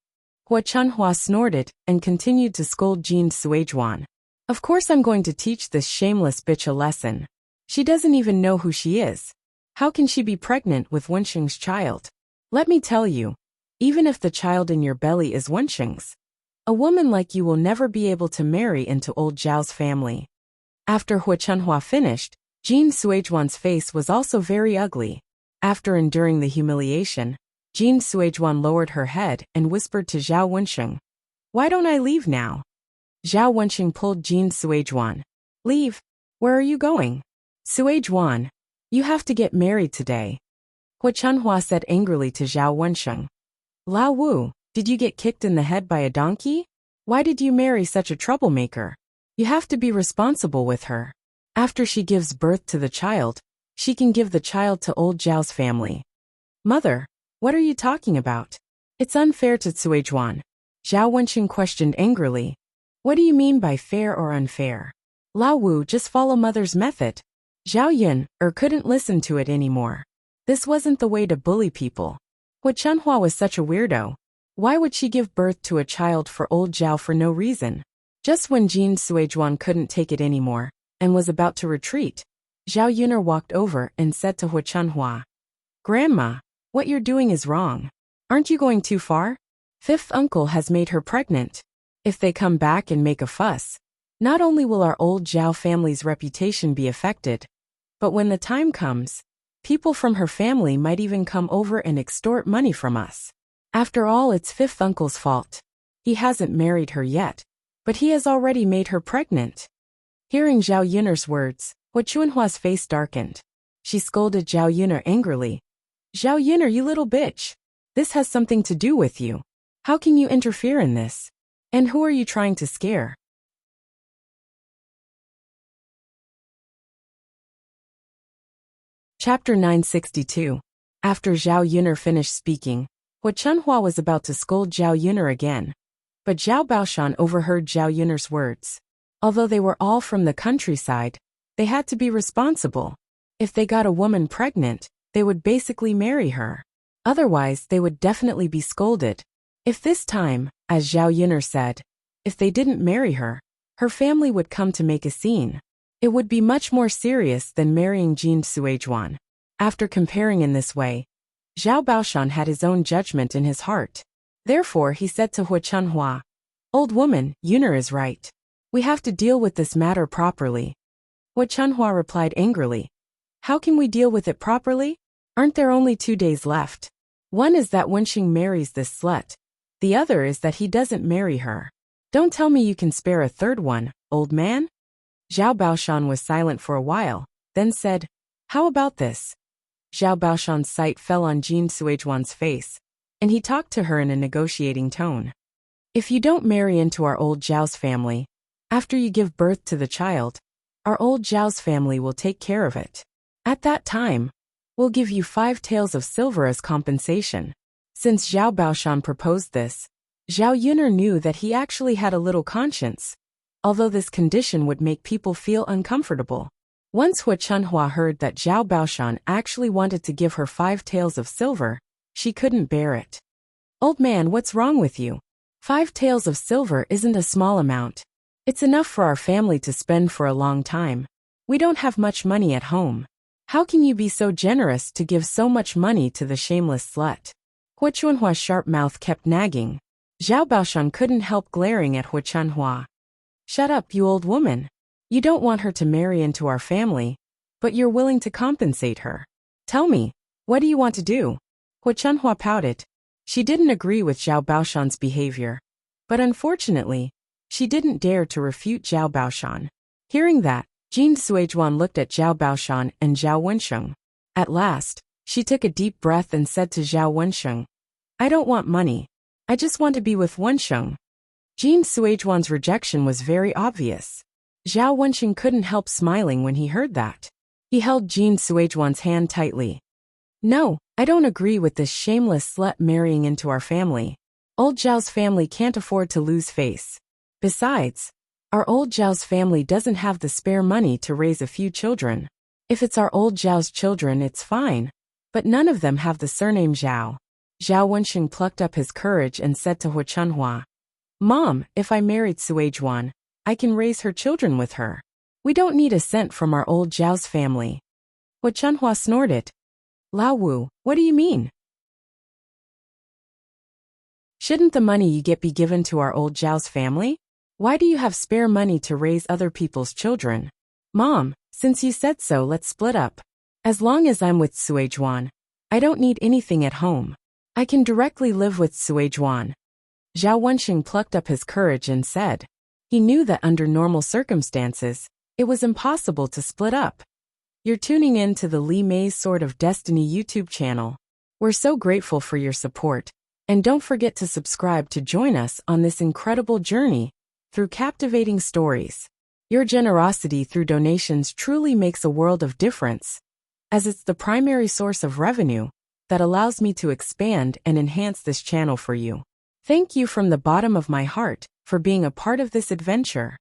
Hua Chunhua snorted and continued to scold Jin Suizhuan. "Of course I'm going to teach this shameless bitch a lesson. She doesn't even know who she is. How can she be pregnant with Wensheng's child? Let me tell you, even if the child in your belly is Wensheng's, a woman like you will never be able to marry into old Zhao's family." After Hua Chunhua finished, Jin Suizhuan's face was also very ugly. After enduring the humiliation, Jin Suizhuan lowered her head and whispered to Zhao Wensheng, "Why don't I leave now?" Zhao Wensheng pulled Jin Suizhuan. "Leave? Where are you going?" "Suizhuan, you have to get married today," Hua Chunhua said angrily to Zhao Wensheng. "Lao Wu, did you get kicked in the head by a donkey? Why did you marry such a troublemaker? You have to be responsible with her. After she gives birth to the child, She can give the child to old Zhao's family. Mother, what are you talking about? It's unfair to Cuizhuan. Zhao Wenxing questioned angrily. What do you mean by fair or unfair? Lao Wu, just follow mother's method. Zhao Yun couldn't listen to it anymore. This wasn't the way to bully people. Hu Chunhua was such a weirdo. Why would she give birth to a child for old Zhao for no reason? Just when Jin Cuizhuan couldn't take it anymore and was about to retreat, Zhao Yuner walked over and said to Hu Chunhua, Grandma, what you're doing is wrong. Aren't you going too far? Fifth uncle has made her pregnant. If they come back and make a fuss, not only will our old Zhao family's reputation be affected, but when the time comes, people from her family might even come over and extort money from us. After all, it's fifth uncle's fault. He hasn't married her yet, but he has already made her pregnant. Hearing Zhao Yuner's words, Hu Chunhua's face darkened. She scolded Zhao Yuner angrily. Zhao Yuner, you little bitch. This has something to do with you. How can you interfere in this? And who are you trying to scare? Chapter 962. After Zhao Yuner finished speaking, Hu Chunhua was about to scold Zhao Yuner again. But Zhao Baoshan overheard Zhao Yuner's words. Although they were all from the countryside, they had to be responsible. If they got a woman pregnant, they would basically marry her. Otherwise, they would definitely be scolded. If this time, as Zhao Yuner said, if they didn't marry her, her family would come to make a scene. It would be much more serious than marrying Jin Cuizhuan. After comparing in this way, Zhao Baoshan had his own judgment in his heart. Therefore, he said to Hu Chunhua, Old woman, Yuner is right. We have to deal with this matter properly. Hu Chunhua replied angrily. How can we deal with it properly? Aren't there only 2 days left? One is that Wenxing marries this slut. The other is that he doesn't marry her. Don't tell me you can spare a third one, old man? Zhao Baoshan was silent for a while, then said, How about this? Zhao Baoshan's sight fell on Jin Cuizhuan's face, and he talked to her in a negotiating tone. If you don't marry into our old Zhao's family, after you give birth to the child, our old Zhao's family will take care of it. At that time, we'll give you 5 taels of silver as compensation. Since Zhao Baoshan proposed this, Zhao Yuner knew that he actually had a little conscience, although this condition would make people feel uncomfortable. Once Hu Chunhua heard that Zhao Baoshan actually wanted to give her 5 taels of silver, she couldn't bear it. Old man, what's wrong with you? 5 taels of silver isn't a small amount. It's enough for our family to spend for a long time. We don't have much money at home. How can you be so generous to give so much money to the shameless slut? Hu Chunhua's sharp mouth kept nagging. Zhao Baoshan couldn't help glaring at Hu Chunhua. Shut up, you old woman. You don't want her to marry into our family, but you're willing to compensate her. Tell me, what do you want to do? Hu Chunhua pouted. She didn't agree with Zhao Baoshan's behavior, but unfortunately, she didn't dare to refute Zhao Baoshan. Hearing that, Jin Cuizhuan looked at Zhao Baoshan and Zhao Wensheng. At last, she took a deep breath and said to Zhao Wensheng, I don't want money. I just want to be with Wensheng. Jin Cuizhuan's rejection was very obvious. Zhao Wensheng couldn't help smiling when he heard that. He held Jin Cuizhuan's hand tightly. No, I don't agree with this shameless slut marrying into our family. Old Zhao's family can't afford to lose face. Besides, our old Zhao's family doesn't have the spare money to raise a few children. If it's our old Zhao's children, it's fine, but none of them have the surname Zhao. Zhao Wensheng plucked up his courage and said to Hu Chunhua, Mom, if I married Cuizhuan, I can raise her children with her. We don't need a cent from our old Zhao's family. Hu Chunhua snorted. Lao Wu, what do you mean? Shouldn't the money you get be given to our old Zhao's family? Why do you have spare money to raise other people's children? Mom, since you said so, let's split up. As long as I'm with Cuizhuan, I don't need anything at home. I can directly live with Cuizhuan. Zhao Wensheng plucked up his courage and said. He knew that under normal circumstances, it was impossible to split up. You're tuning in to the Li Mei's Sword of Destiny YouTube channel. We're so grateful for your support, and don't forget to subscribe to join us on this incredible journey through captivating stories. Your generosity through donations truly makes a world of difference. as it's the primary source of revenue that allows me to expand and enhance this channel for you. Thank you from the bottom of my heart for being a part of this adventure.